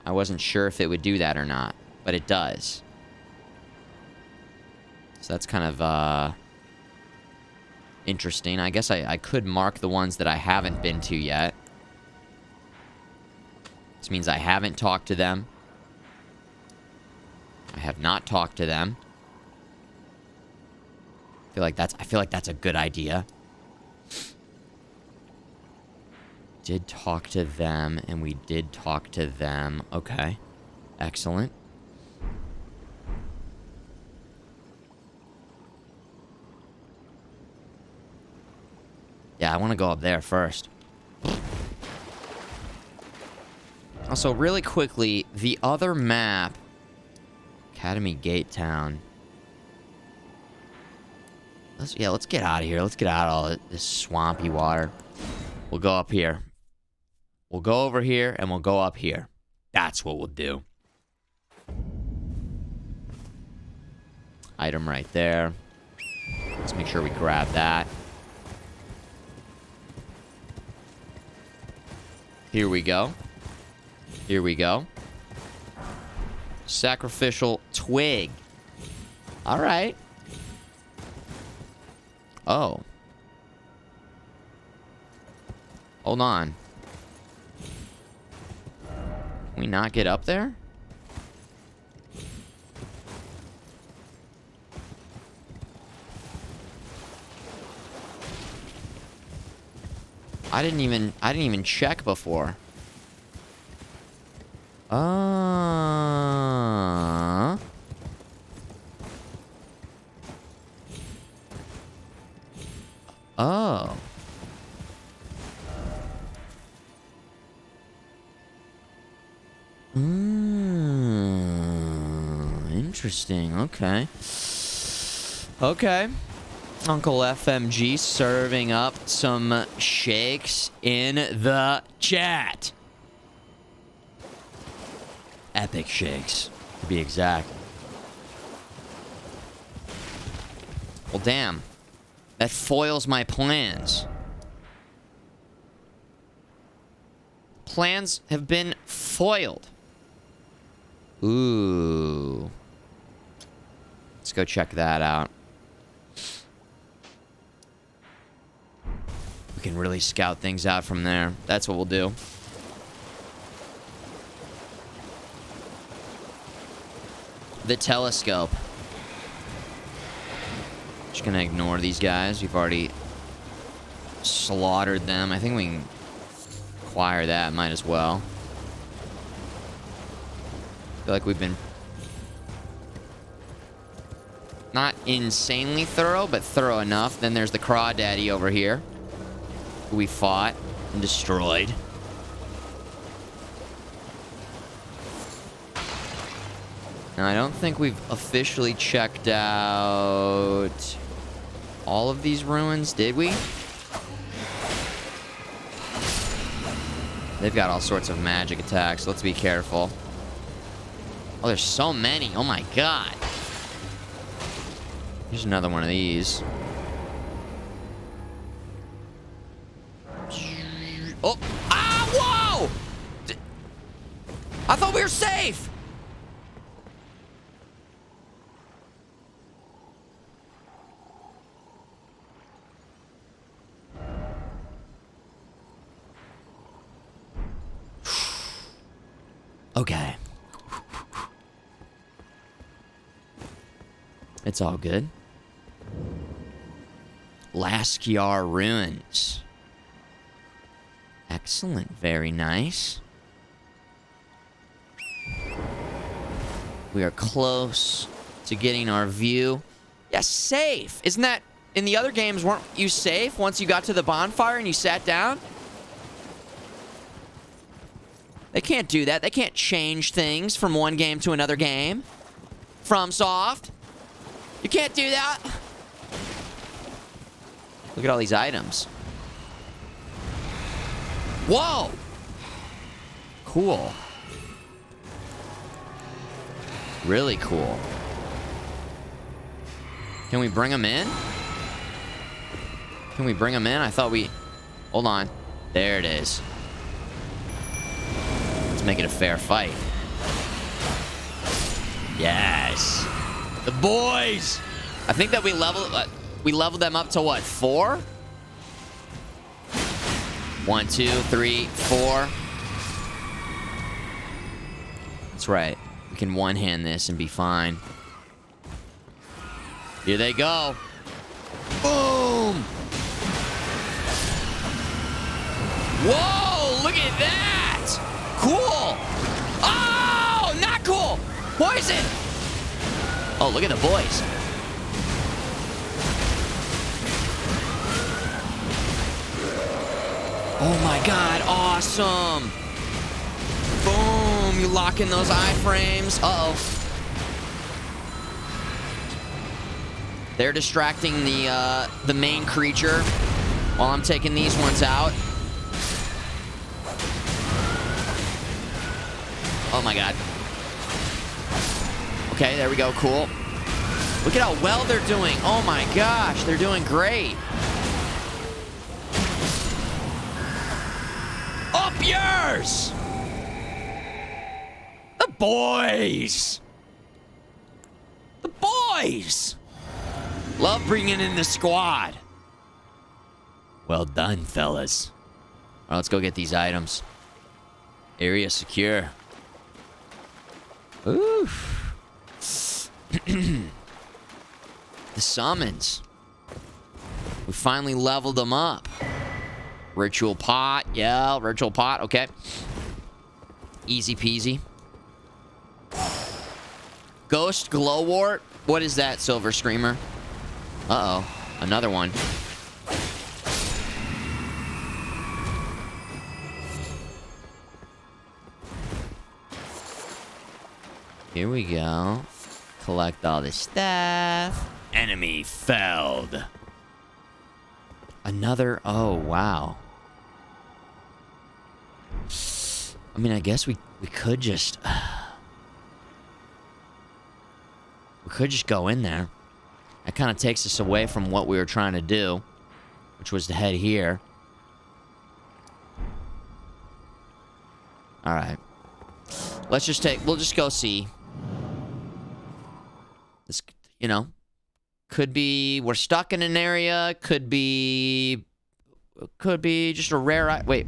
I wasn't sure if it would do that or not, but it does. So that's kind of, interesting. I guess I could mark the ones that I haven't been to yet. This means I haven't talked to them. I have not talked to them. I feel like that's a good idea. Did talk to them, and we did talk to them. Okay. Excellent. Yeah, I want to go up there first. Also, really quickly, the other map... Academy Gate Town. Let's get out of here. Let's get out of all this swampy water. We'll go up here. We'll go over here, and we'll go up here. That's what we'll do. Item right there. Let's make sure we grab that. Here we go. Here we go. Sacrificial twig. All right. Oh. Hold on. Can we not get up there? I didn't even check before. Oh. Interesting. Okay. Okay. Uncle FMG serving up some shakes in the chat. Epic shakes, to be exact. Well, damn. That foils my plans. Plans have been foiled. Ooh. Let's go check that out. We can really scout things out from there. That's what we'll do. The telescope. Just gonna ignore these guys. We've already slaughtered them. I think we can acquire that. Might as well. I feel like we've been not insanely thorough, but thorough enough. Then there's the Crawdaddy over here, who we fought and destroyed. Now, I don't think we've officially checked out all of these ruins, did we? They've got all sorts of magic attacks. Let's be careful. Oh, there's so many. Oh my god. Here's another one of these. Oh! Ah! Whoa! I thought we were safe! Okay. It's all good. Laskiar Ruins. Excellent. Very nice. We are close to getting our view. Yeah, safe. Isn't that... In the other games, weren't you safe once you got to the bonfire and you sat down? They can't do that. They can't change things from one game to another game. FromSoft. You can't do that. Look at all these items. Whoa! Cool. Really cool. Can we bring them in? Can we bring them in? I thought we... Hold on. There it is. Let's make it a fair fight. Yes. The boys! I think that we leveled them up to what, 4? 1, 2, 3, 4. That's right. We can one-hand this and be fine. Here they go. Boom! Whoa! Look at that! Cool! Oh! Not cool! Poison! Oh, look at the boys. Oh my god, awesome! Boom! You lock in those iframes. Uh-oh. They're distracting the main creature while I'm taking these ones out. Oh my god. Okay, there we go. Cool. Look at how well they're doing. Oh my gosh, they're doing great. Up yours! The boys! The boys! Love bringing in the squad. Well done, fellas. All right, let's go get these items. Area secure. Oof. The summons. We finally leveled them up. Ritual pot. Yeah, ritual pot. Okay. Easy peasy. Ghost glowwort. What is that, Silver Screamer? Uh-oh. Another one. Here we go. Collect all this stuff. Enemy felled. Another... Oh, wow. I mean, I guess we could just... we could just go in there. That kind of takes us away from what we were trying to do, which was to head here. Alright. Let's just take... We'll just go see. This, you know, could be... We're stuck in an area. Could be just a rare... Wait.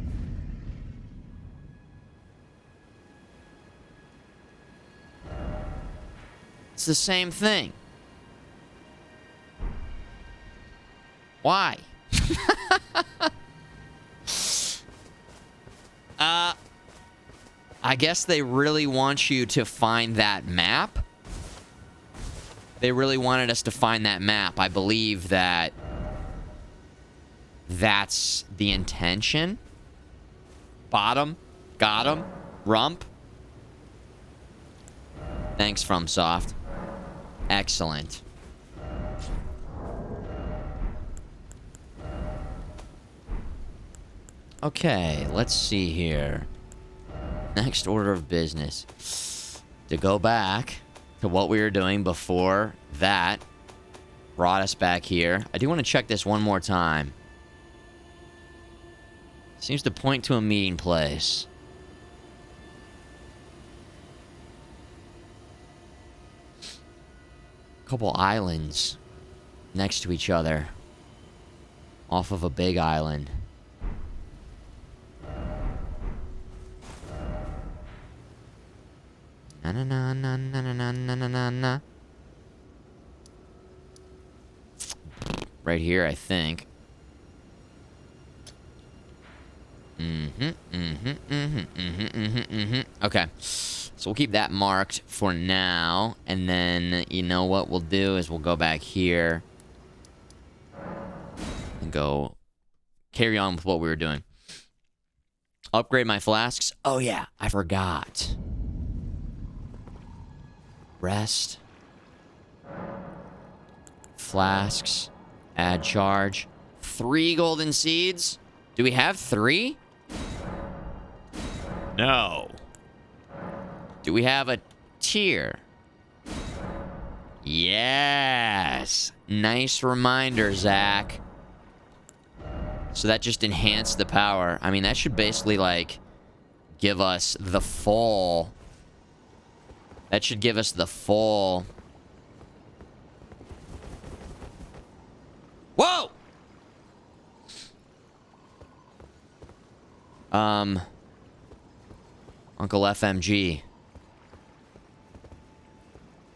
It's the same thing. Why? I guess they really want you to find that map. They really wanted us to find that map. I believe that that's the intention. Bottom. Got him. Rump. Thanks, FromSoft. Excellent. Okay, let's see here. Next order of business. To go back to what we were doing before that brought us back here. I do want to check this one more time. Seems to point to a meeting place. Couple islands next to each other off of a big island. Na na na na na na na na na na. Right here, I think. Okay. So we'll keep that marked for now. And then, you know what we'll do is we'll go back here. And go carry on with what we were doing. Upgrade my flasks. Oh, yeah. I forgot. Rest. Flasks. Add charge. 3 golden seeds. Do we have 3? No. Do we have a tier? Yes. Nice reminder, Zach. So that just enhanced the power. I mean, that should basically, like, give us the full... That should give us the full... Whoa! Uncle FMG.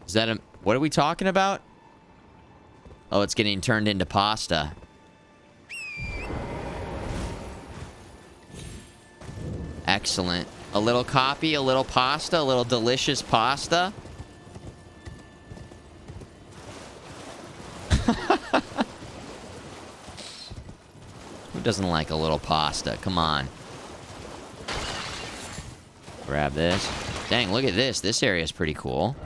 Is that a... What are we talking about? Oh, it's getting turned into pasta. Excellent. A little copy, a little pasta, a little delicious pasta. Who doesn't like a little pasta? Come on. Grab this. Dang, look at this. This area is pretty cool.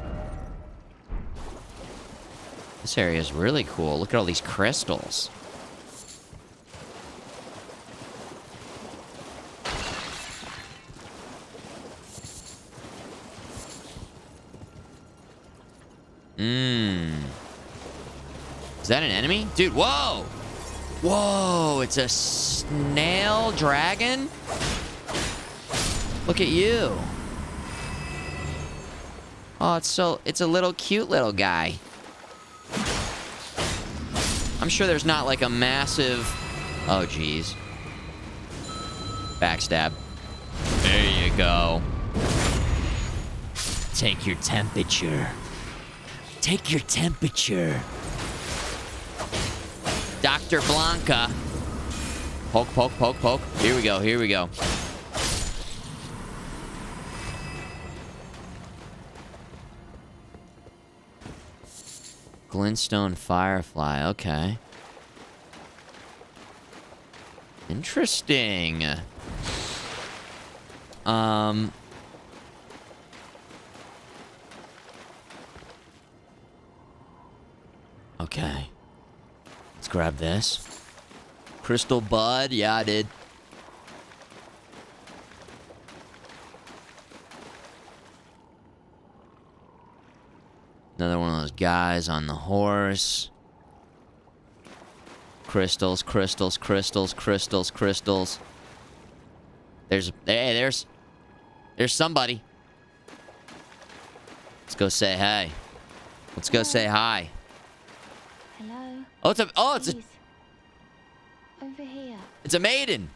This area is really cool. Look at all these crystals. Is that an enemy? Dude, whoa! Whoa, it's a Snail Dragon? Look at you. Oh, it's a little cute little guy. I'm sure there's not like a massive... Oh, geez. Backstab. There you go. Take your temperature. Take your temperature. Dr. Blanca. Poke, poke, poke, poke. Here we go, here we go. Glintstone Firefly, okay. Interesting. Okay. Let's grab this. Crystal bud. Yeah, I did. Another one of those guys on the horse. Crystals, crystals, crystals, crystals, crystals. There's somebody. Let's go say hey. Let's go say hi. Hello. It's Please. Over here. a maiden.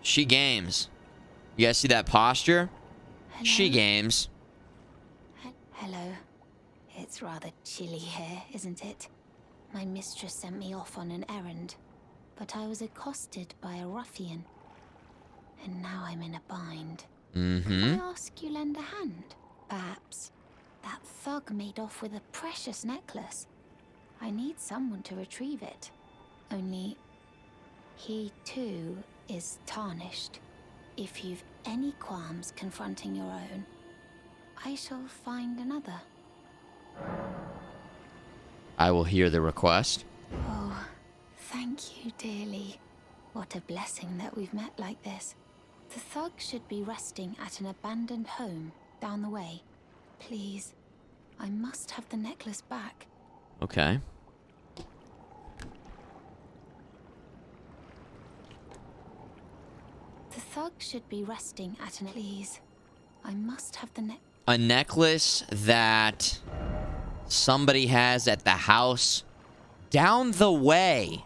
She games. You guys see that posture? Hello. She games. Hello. It's rather chilly here, isn't it? My mistress sent me off on an errand, but I was accosted by a ruffian. And now I'm in a bind. Mm-hmm. Could I ask you lend a hand? Perhaps. That thug made off with a precious necklace. I need someone to retrieve it. Only, he too is tarnished. If you've any qualms confronting your own, I shall find another. I will hear the request. Oh, thank you dearly. What a blessing that we've met like this. The thug should be resting at an abandoned home down the way. Please, I must have the necklace back. Okay. The thug should be resting at an... Please, I must have the A necklace that somebody has at the house down the way.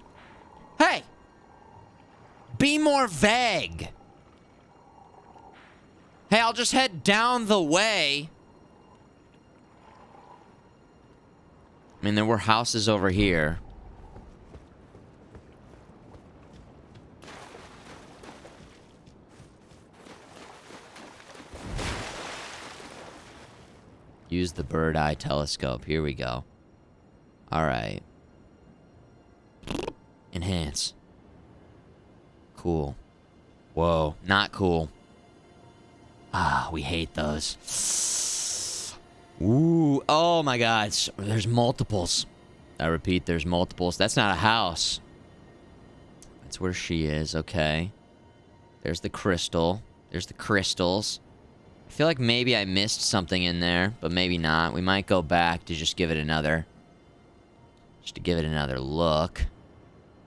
Hey! Be more vague. Hey, I'll just head down the way. I mean, there were houses over here. Use the bird eye telescope. Here we go. Alright. Enhance. Cool. Whoa, not cool. Ah, we hate those. Ooh, oh my god. There's multiples. I repeat, there's multiples. That's not a house. That's where she is, okay. There's the crystal. There's the crystals. I feel like maybe I missed something in there, but maybe not. We might go back to just give it another... Just to give it another look.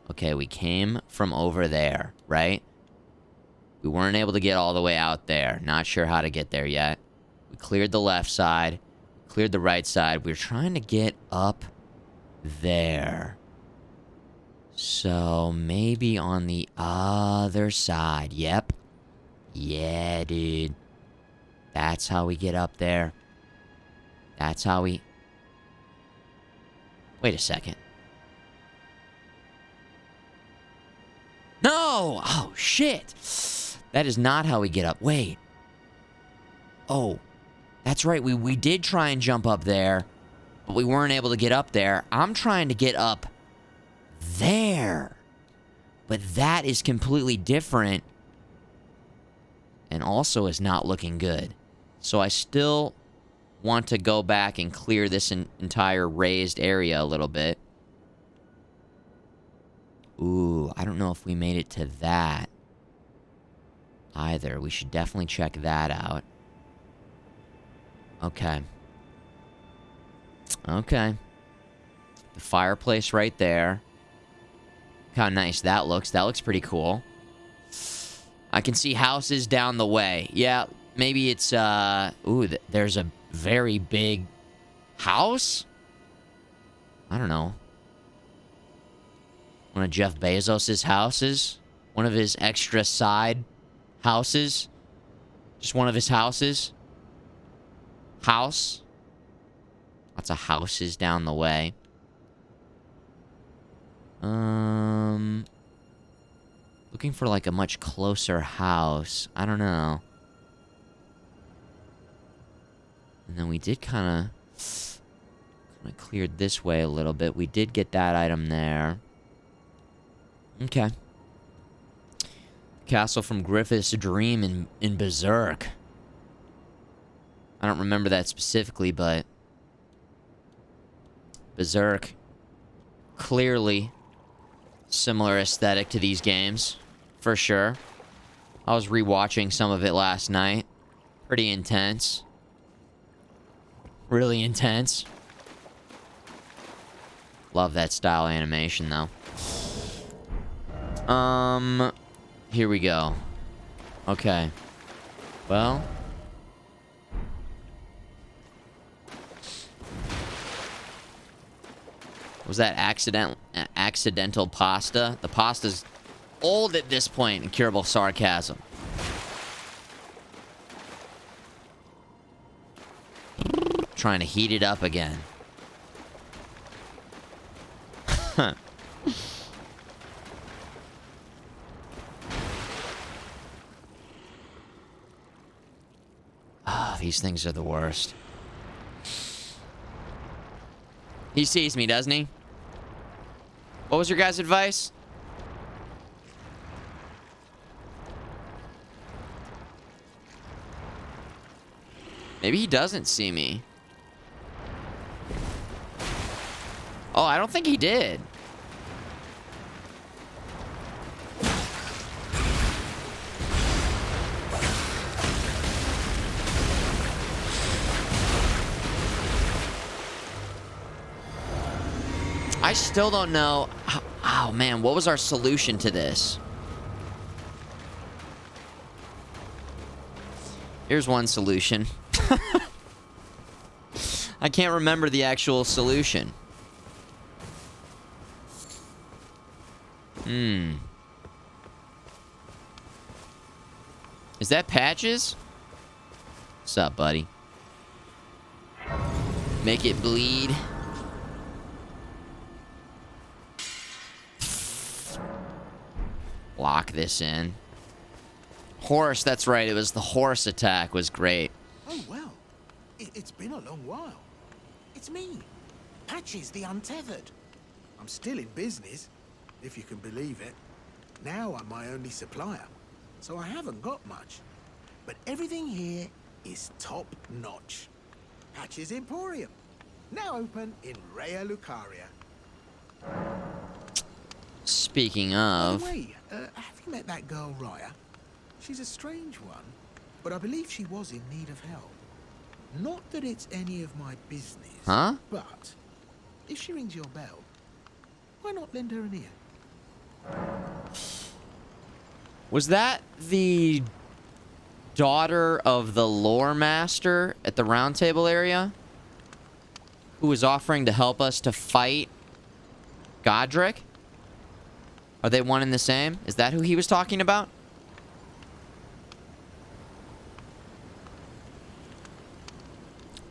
Okay, we came from over there, right? We weren't able to get all the way out there. Not sure how to get there yet. We cleared the left side. Cleared the right side. We're trying to get up there. So, maybe on the other side. Yep. Yeah, dude. That's how we get up there. That's how we... Wait a second. No! Oh, shit! That is not how we get up. Wait. Oh. That's right. We did try and jump up there, but we weren't able to get up there. I'm trying to get up there. But that is completely different. And also is not looking good. So I still want to go back and clear this entire raised area a little bit. Ooh, I don't know if we made it to that either. We should definitely check that out. Okay. Okay. The fireplace right there. Look how nice that looks. That looks pretty cool. I can see houses down the way. Yeah, maybe it's, ooh, there's a very big house? I don't know. One of Jeff Bezos' houses? One of his extra side houses? Just one of his houses? House? Lots of houses down the way. Looking for like a much closer house. I don't know. And then we did kind of cleared this way a little bit. We did get that item there. Okay. Castle from Griffith's dream in Berserk. I don't remember that specifically, but Berserk, clearly similar aesthetic to these games, for sure. I was rewatching some of it last night. Pretty intense. Really intense. Love that style animation, though. Here we go. Okay. Well. Was that accidental pasta? The pasta's old at this point. Incurable sarcasm. Trying to heat it up again. Huh. Ah, these things are the worst. He sees me, doesn't he? What was your guys' advice? Maybe he doesn't see me. Oh, I don't think he did. I still don't know. Oh, man, what was our solution to this? Here's one solution. I can't remember the actual solution. Is that Patches? What's up, buddy? Make it bleed. Lock this in. Horse, that's right. It was the horse attack was great. Oh, well. It's been a long while. It's me, Patches the Untethered. I'm still in business, if you can believe it. Now I'm my only supplier, so I haven't got much. But everything here is top-notch. Patches Emporium, now open in Raya Lucaria. Speaking By of... the way, have you met that girl, Raya? She's a strange one, but I believe she was in need of help. Not that it's any of my business, Huh? but if she rings your bell, why not lend her an ear? Was that the daughter of the lore master at the round table area? Who was offering to help us to fight Godric? Are they one and the same? Is that who he was talking about?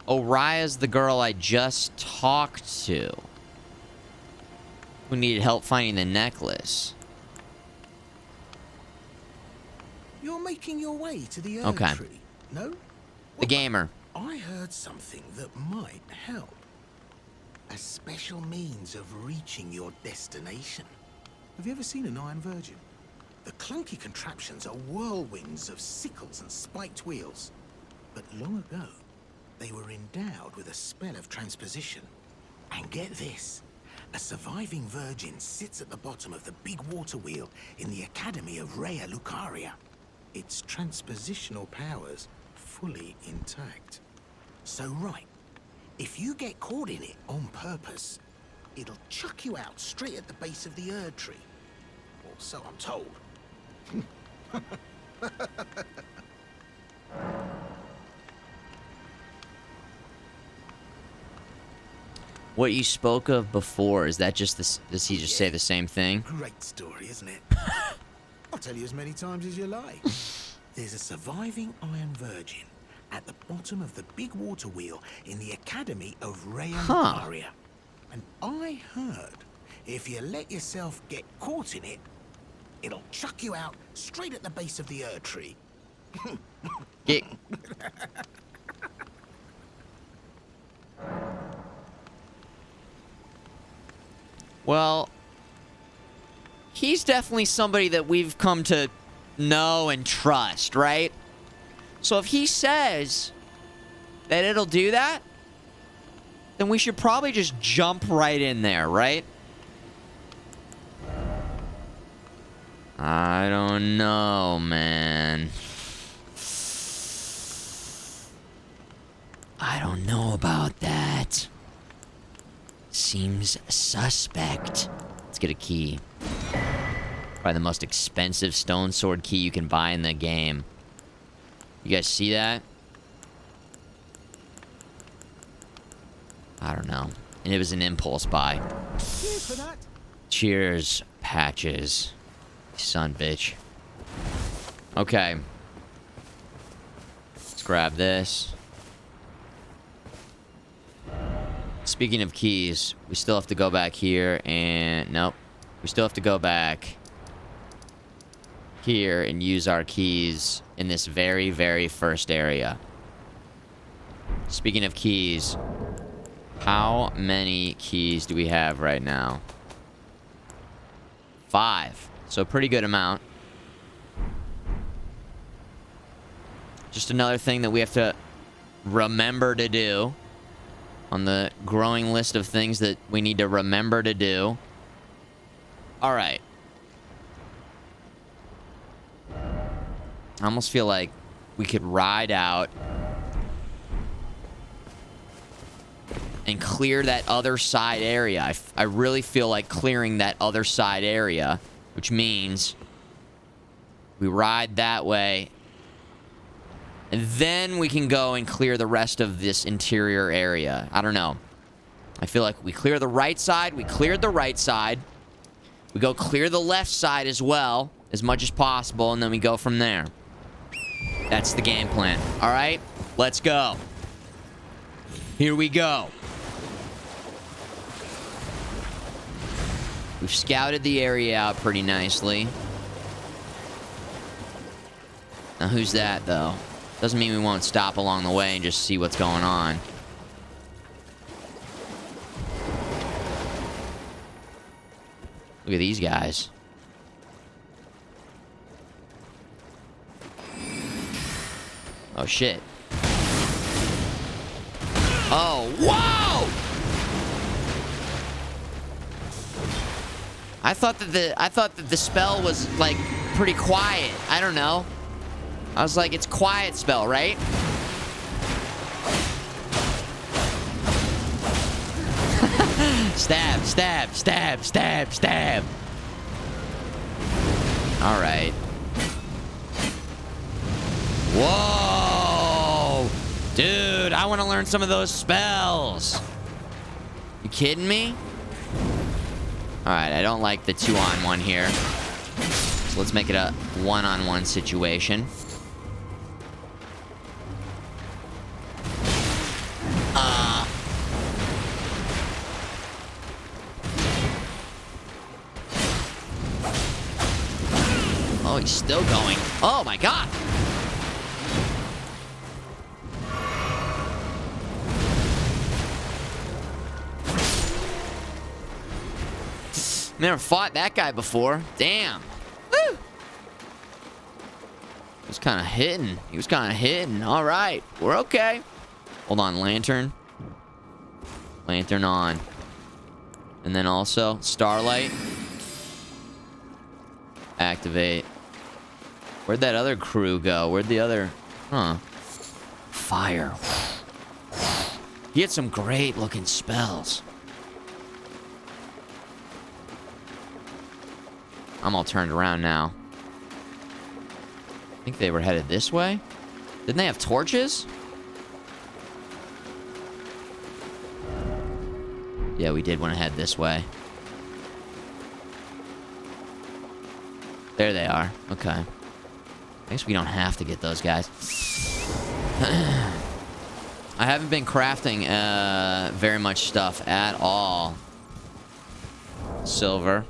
Oria's the girl I just talked to, who needed help finding the necklace. You're making your way to the Okay. tree, no? The gamer. I heard something that might help. A special means of reaching your destination. Have you ever seen an Iron Virgin? The clunky contraptions are whirlwinds of sickles and spiked wheels. But long ago, they were endowed with a spell of transposition. And get this, a surviving virgin sits at the bottom of the big water wheel in the Academy of Raya Lucaria. Its transpositional powers fully intact. So right, if you get caught in it on purpose, it'll chuck you out straight at the base of the Erd tree. Or so I'm told. What you spoke of before, is that just this? Does he just say the same thing? Great story, isn't it? I'll tell you as many times as you like. There's a surviving Iron Virgin at the bottom of the big water wheel in the Academy of Raya Lucaria. And I heard if you let yourself get caught in it, it'll chuck you out straight at the base of the Erd tree. Get... Well, he's definitely somebody that we've come to know and trust, right? So if he says that it'll do that, then we should probably just jump right in there, right? I don't know, man. I don't know about that. Seems suspect. Let's get a key. Probably the most expensive stone sword key you can buy in the game. You guys see that? I don't know. And it was an impulse buy. Cheers for that. Cheers, Patches. Son bitch. Okay. Let's grab this. Speaking of keys, we still have to go back here and... Nope. We still have to go back here and use our keys in this very, very first area. Speaking of keys, how many keys do we have right now? 5. So a pretty good amount. Just another thing that we have to remember to do on the growing list of things that we need to remember to do. All right. I almost feel like we could ride out and clear that other side area. I really feel like clearing that other side area, which means we ride that way, and then we can go and clear the rest of this interior area. I don't know. I feel like we clear the right side. We cleared the right side. We go clear the left side as well, as much as possible, and then we go from there. That's the game plan. All right? Let's go. Here we go. We've scouted the area out pretty nicely. Now, who's that, though? Doesn't mean we won't stop along the way and just see what's going on. Look at these guys. Oh, shit. Oh, whoa! I thought that the spell was, like, pretty quiet. I don't know. I was like, it's quiet spell, right? Stab, stab, stab, stab, stab. All right. Whoa! Dude, I want to learn some of those spells. You kidding me? All right, I don't like the 2-on-1 here. So let's make it a 1-on-1 situation. Oh, he's still going. Oh, my God. Never fought that guy before. Damn. Woo! He was kind of hitting. He was kind of hitting. All right. We're okay. Hold on. Lantern. Lantern on. And then also Starlight. Activate. Where'd that other crew go? Where'd the other... Huh. Fire. He had some great looking spells. I'm all turned around now. I think they were headed this way. Didn't they have torches? Yeah, we did want to head this way. There they are. Okay. I guess we don't have to get those guys. I haven't been crafting very much stuff at all. Silver.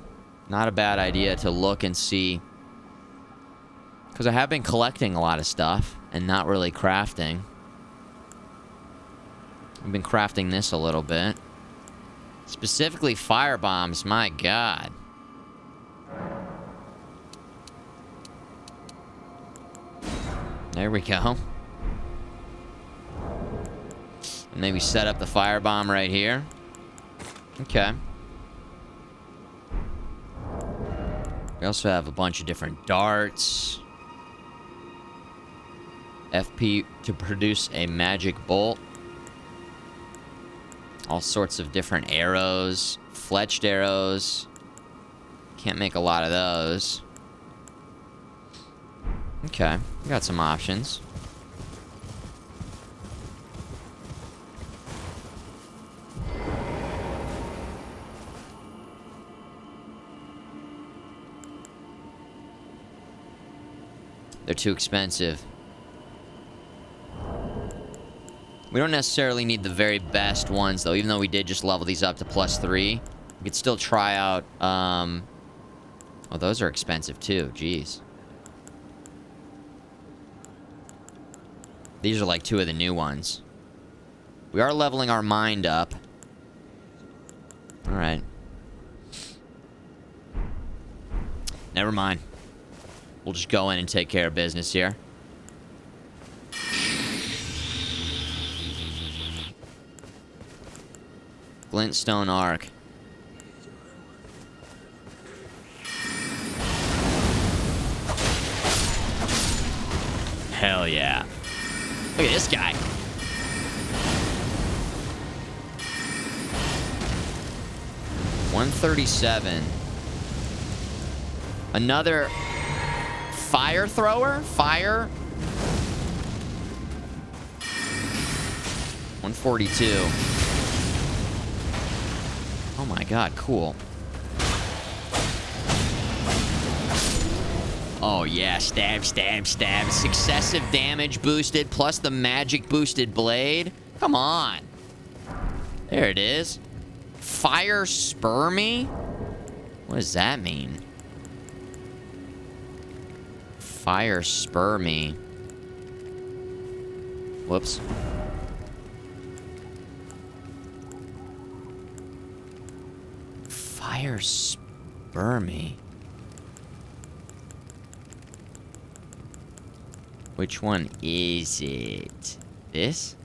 Not a bad idea to look and see. Because I have been collecting a lot of stuff and not really crafting. I've been crafting this a little bit. Specifically fire bombs, my God. There we go. And maybe set up the firebomb right here. Okay. We also have a bunch of different darts. FP to produce a magic bolt. All sorts of different arrows. Fletched arrows. Can't make a lot of those. Okay, we got some options. They're too expensive. We don't necessarily need the very best ones, though. Even though we did just level these up to +3, we could still try out, oh, those are expensive, too. Jeez. These are like 2 of the new ones. We are leveling our mind up. Alright. Never mind. We'll just go in and take care of business here. Glintstone Arc. Hell yeah. Look at this guy. $137. Another fire thrower? Fire? 142. Oh my god, cool. Oh yeah, stab, stab, stab. Successive damage boosted plus the magic boosted blade. Come on. There it is. Fire Spermy? What does that mean? Fire Spermy. Whoops. Fire Spermy. Which one is it? This?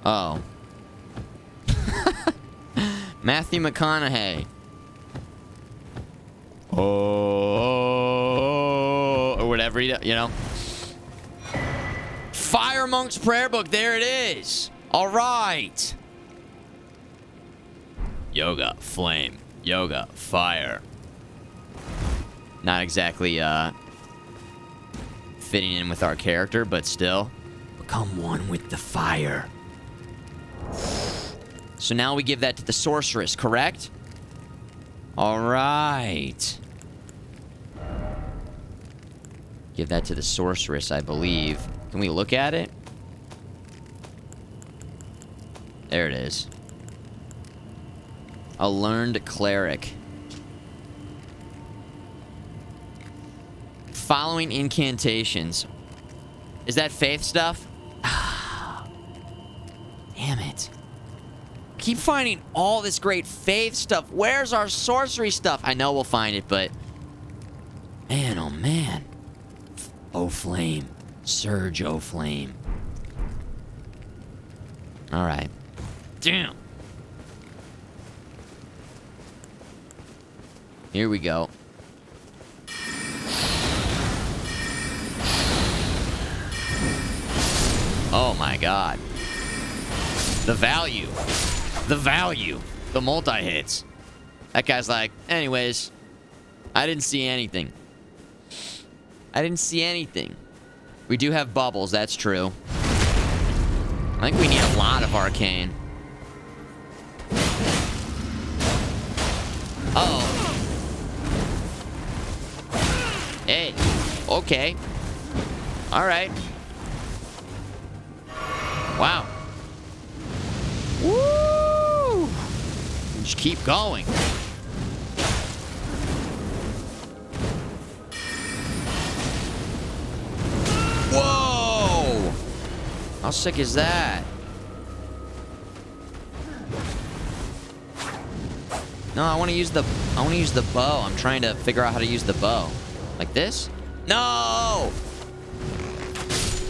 Oh. Matthew McConaughey. Oh, or whatever, you know. Fire Monk's Prayer Book. There it is. All right. Yoga, flame. Yoga, fire. Not exactly, fitting in with our character, but still. Become one with the fire. So now we give that to the sorceress, correct? All right. Give that to the sorceress, I believe. Can we look at it? There it is. A learned cleric. Following incantations. Is that faith stuff? Damn it. Keep finding all this great faith stuff. Where's our sorcery stuff? I know we'll find it, but... Man, oh man. Oh, flame. Surge, oh, flame. Alright. Damn. Here we go. Oh my god. The value. The value. The multi-hits. That guy's like, anyways, I didn't see anything. I didn't see anything. We do have bubbles, that's true. I think we need a lot of arcane. Uh-oh. Hey. Okay. Alright. Wow. Woo! Just keep going. Whoa! How sick is that? No, I want to use the bow. I'm trying to figure out how to use the bow. Like this? No!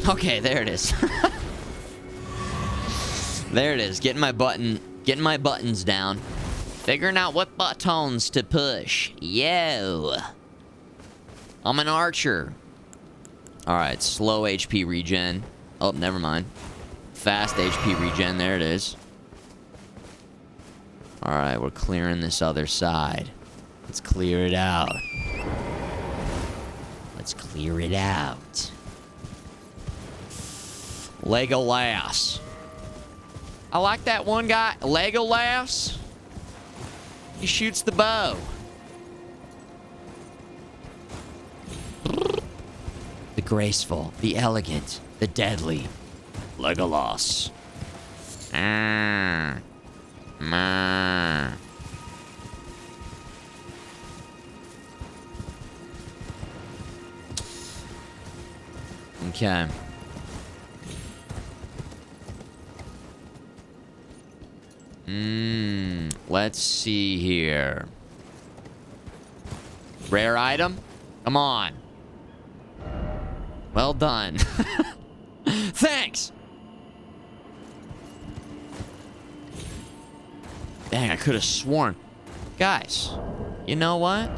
Okay, there it is. There it is. Getting my buttons down. Figuring out what buttons to push. Yo. I'm an archer. Alright, slow HP regen. Oh, never mind. Fast HP regen. There it is. Alright, we're clearing this other side. Let's clear it out. Let's clear it out. Legolas. I like that one guy, Legolas. He shoots the bow. The graceful, the elegant, the deadly Legolas. Okay. Let's see here. Rare item? Come on. Well done. Thanks! Dang, I could have sworn. Guys, you know what?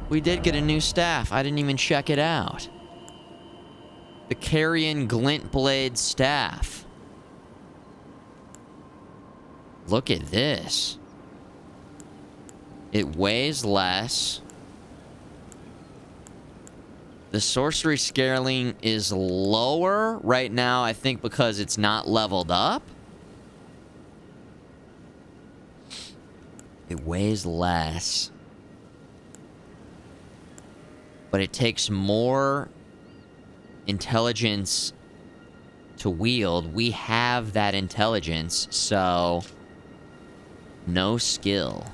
We did get a new staff. I didn't even check it out. The Carrion Glint Blade Staff. Look at this. It weighs less. The sorcery scaling is lower right now, I think, because it's not leveled up. It weighs less. But it takes more intelligence to wield. We have that intelligence, so no skill.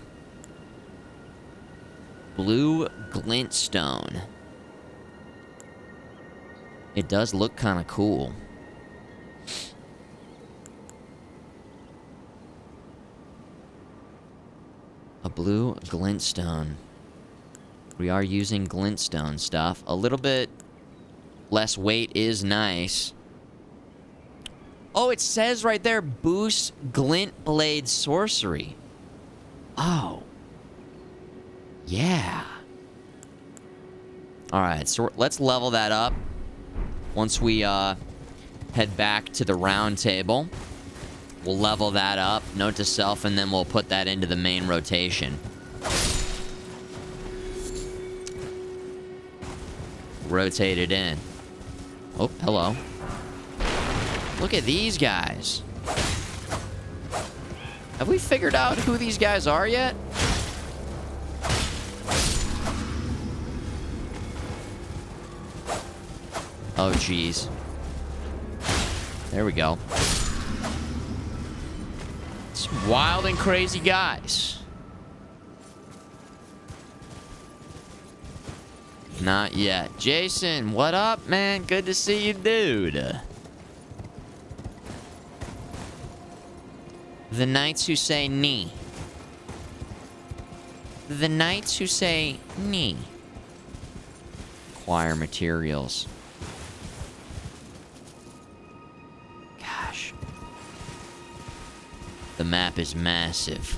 Blue glintstone. It does look kind of cool. A blue glintstone. We are using glintstone stuff. A little bit less weight is nice. Oh, it says right there, boost glint blade sorcery. Oh. Yeah. Alright, so let's level that up. Once we head back to the round table, we'll level that up, note to self, and then we'll put that into the main rotation. Rotate it in. Oh, hello. Look at these guys. Have we figured out who these guys are yet? Oh, jeez. There we go. Some wild and crazy guys. Not yet. Jason, what up, man? Good to see you, dude. The knights who say knee. The knights who say knee. Acquire materials. Gosh. The map is massive.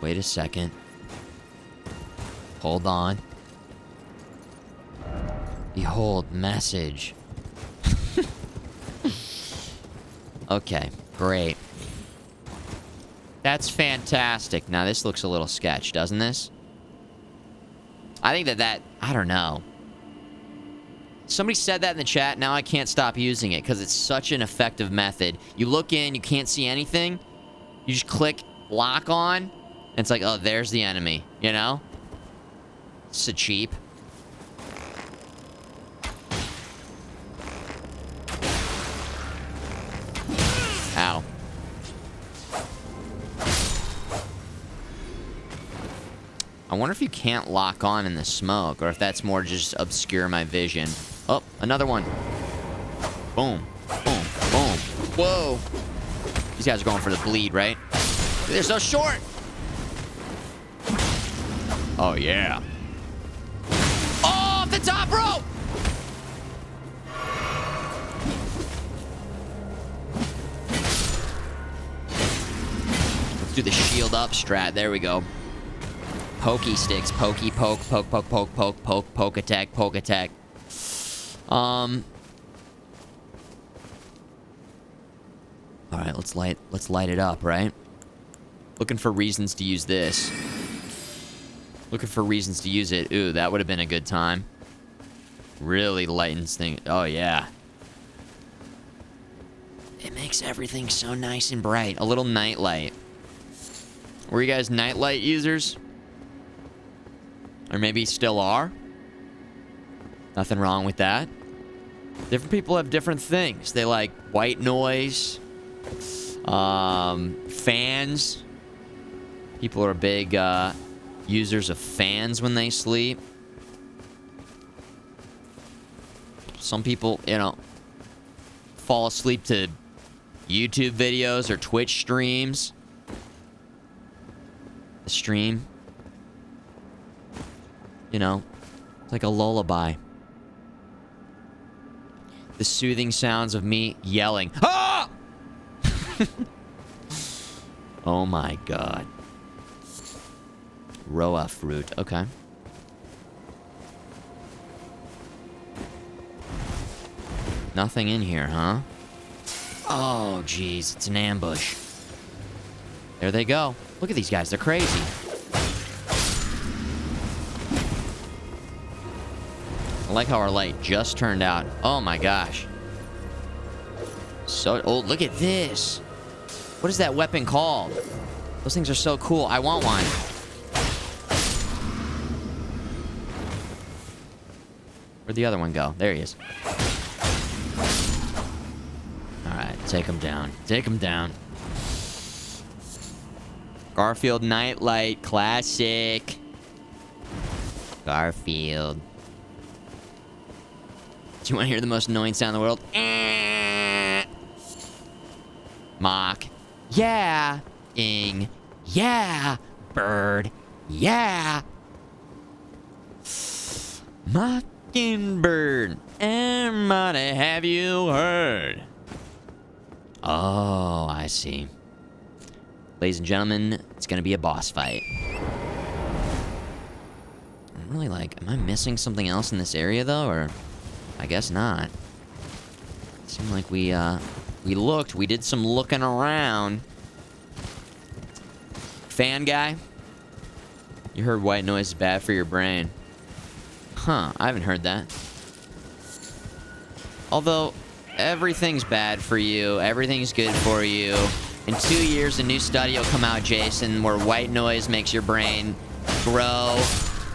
Wait a second. Hold on. Behold, message. Okay, great. That's fantastic. Now, this looks a little sketch, doesn't this? I think that... I don't know. Somebody said that in the chat. Now I can't stop using it because it's such an effective method. You look in, you can't see anything. You just click lock on, and it's like, oh, there's the enemy, you know? It's so cheap. Ow. I wonder if you can't lock on in the smoke, or if that's more just obscure my vision. Oh, another one. Boom. Boom. Boom. Whoa. These guys are going for the bleed, right? They're so short. Oh, yeah. Oh, off the top rope! Let's do the shield up strat. There we go. Pokey sticks. Pokey, poke, poke, poke, poke, poke, poke, poke attack, poke attack. All right, let's light it up, right? Looking for reasons to use this. Looking for reasons to use it. Ooh, that would have been a good time. Really lightens things. Oh, yeah. It makes everything so nice and bright. A little nightlight. Were you guys nightlight users? Or maybe still are? Nothing wrong with that. Different people have different things. They like white noise. Fans. People are big users of fans when they sleep. Some people, you know, fall asleep to YouTube videos or Twitch streams. The stream, you know, it's like a lullaby. The soothing sounds of me yelling. Ah! Oh my god. Roa fruit. Okay. Nothing in here, huh? Oh, jeez. It's an ambush. There they go. Look at these guys. They're crazy. I like how our light just turned out. Oh, my gosh. So... Oh, look at this. What is that weapon called? Those things are so cool. I want one. Where'd the other one go? There he is. Alright, take him down. Take him down. Garfield Nightlight. Classic. Garfield. Do you want to hear the most annoying sound in the world? Mock. Yeah. Ing. Yeah. Bird. Yeah. Mockingbird. Everybody, have you heard? Oh, I see. Ladies and gentlemen, it's gonna be a boss fight. I'm really like, am I missing something else in this area though, or I guess not. Seemed like we looked, we did some looking around. Fan guy? You heard white noise is bad for your brain. Huh, I haven't heard that. Although, everything's bad for you, everything's good for you. In 2 years, a new study will come out, Jason, where white noise makes your brain grow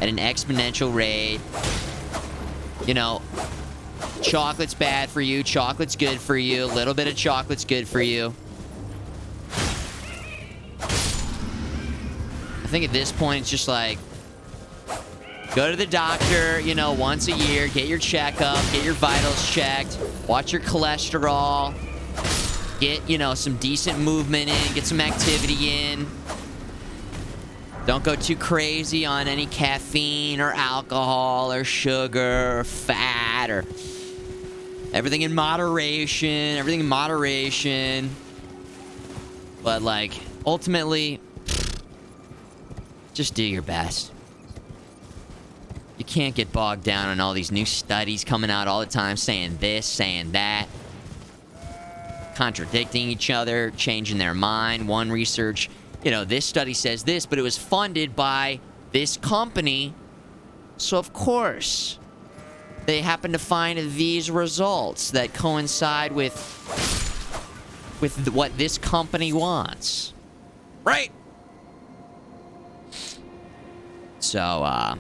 at an exponential rate. You know, chocolate's bad for you, chocolate's good for you, a little bit of chocolate's good for you. I think at this point, it's just like, go to the doctor, you know, once a year, get your checkup, get your vitals checked, watch your cholesterol, get, you know, some decent movement in, get some activity in. Don't go too crazy on any caffeine or alcohol or sugar or fat or everything in moderation, But, like, ultimately, just do your best. You can't get bogged down on all these new studies coming out all the time, saying this, saying that, contradicting each other, changing their mind. One research, you know, this study says this, but it was funded by this company. So, of course, they happen to find these results that coincide with what this company wants. Right? So,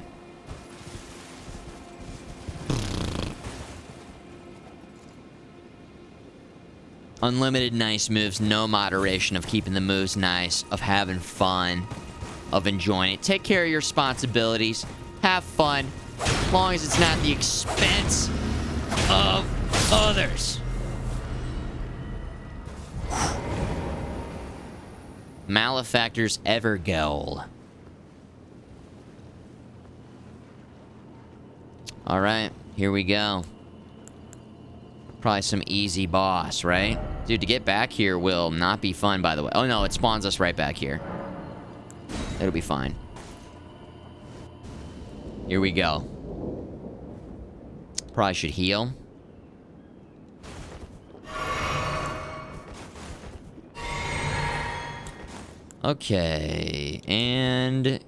unlimited nice moves, no moderation of keeping the moves nice, of having fun, of enjoying it. Take care of your responsibilities. Have fun, as long as it's not at the expense of others. Malefactor's Evergoal. Alright, here we go. Probably some easy boss, right? Dude, to get back here will not be fun, by the way. Oh, no, it spawns us right back here. It'll be fine. Here we go. Probably should heal. Okay, and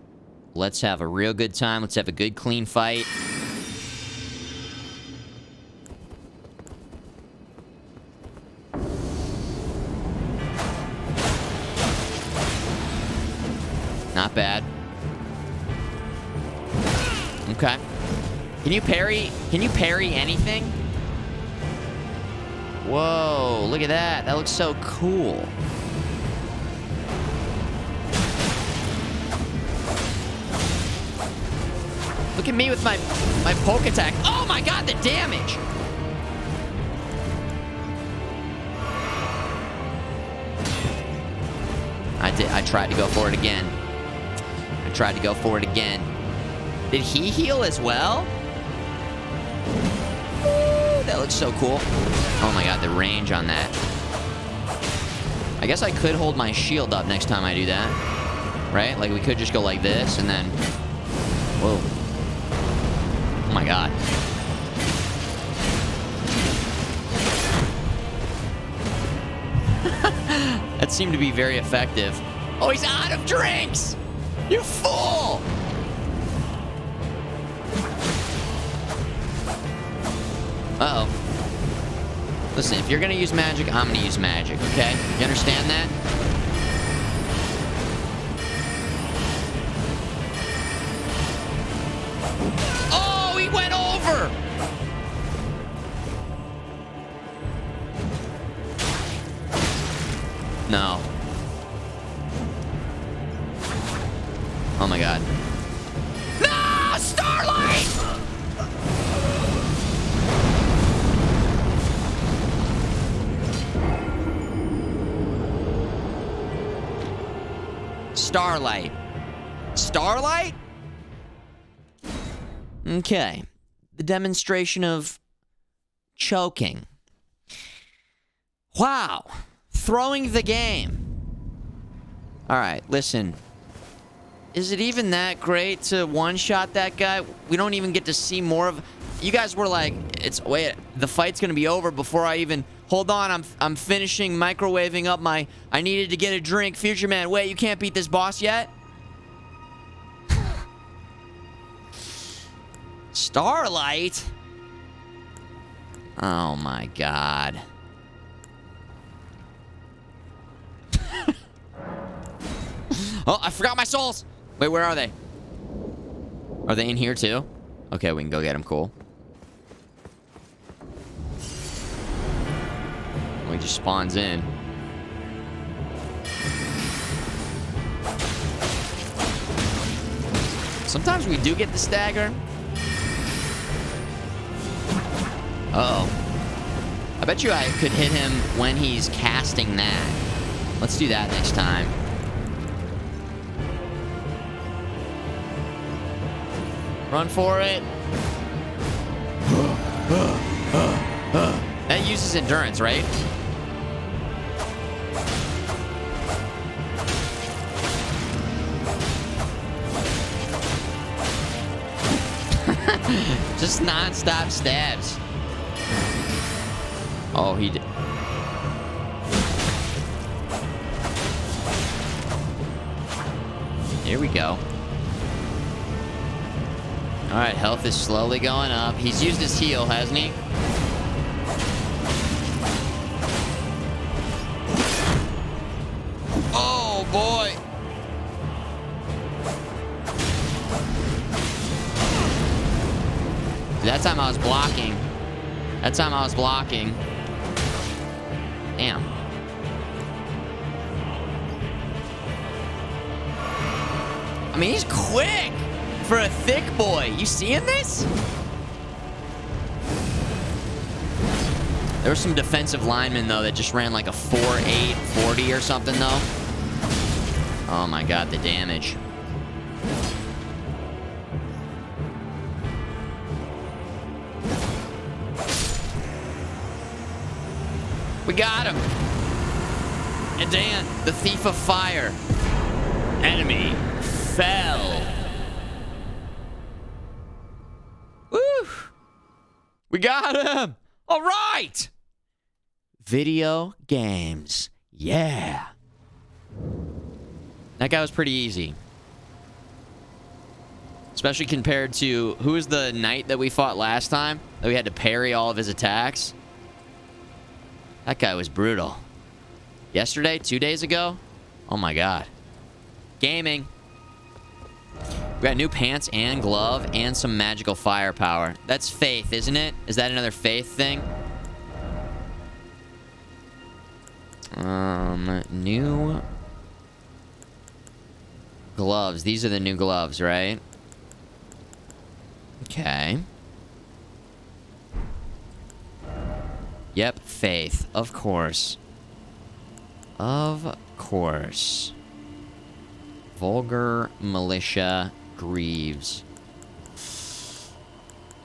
let's have a real good time. Let's have a good, clean fight. Not bad. Okay. Can you parry anything? Whoa, look at that. That looks so cool. Look at me with my poke attack. Oh my god, the damage! I tried to go for it again. Did he heal as well? Ooh, that looks so cool. Oh my god, the range on that. I guess I could hold my shield up next time I do that. Right? Like, we could just go like this, and then... Whoa. Oh my god. That seemed to be very effective. Oh, he's out of drinks! You fool! Uh-oh. Listen, if you're gonna use magic, I'm gonna use magic, okay? You understand that? Oh, he went over! No. Oh my god. No! Starlight! Starlight. Starlight? Okay. The demonstration of choking. Wow. Throwing the game. Alright, listen. Is it even that great to one-shot that guy? We don't even get to see more of... You guys were like, wait, the fight's gonna be over before I even... Hold on, I'm finishing microwaving up my... I needed to get a drink. Futureman, wait, you can't beat this boss yet? Starlight? Oh my god. Oh, I forgot my souls! Wait, where are they? Are they in here too? Okay, we can go get them. Cool. He just spawns in. Sometimes we do get the stagger. Uh-oh. I bet you I could hit him when he's casting that. Let's do that next time. Run for it. That uses endurance, right? Just non-stop stabs. Oh, he did. Here we go. Alright, health is slowly going up. He's used his heal, hasn't he? Oh, boy! That time I was blocking. Damn. I mean, he's quick for a thick boy. You seeing this? There were some defensive linemen, though, that just ran like a 4.8 40 or something, though. Oh my god, the damage. We got him. And Dan, the thief of fire. Enemy fell. Woo! We got him. All right. Video games. Yeah. That guy was pretty easy. Especially compared to... Who was the knight that we fought last time? That we had to parry all of his attacks? That guy was brutal. Yesterday? 2 days ago? Oh my god. Gaming. We got new pants and glove and some magical firepower. That's faith, isn't it? Is that another faith thing? New gloves. These are the new gloves, right? Okay. Yep, faith. Of course. Of course. Vulgar militia greaves.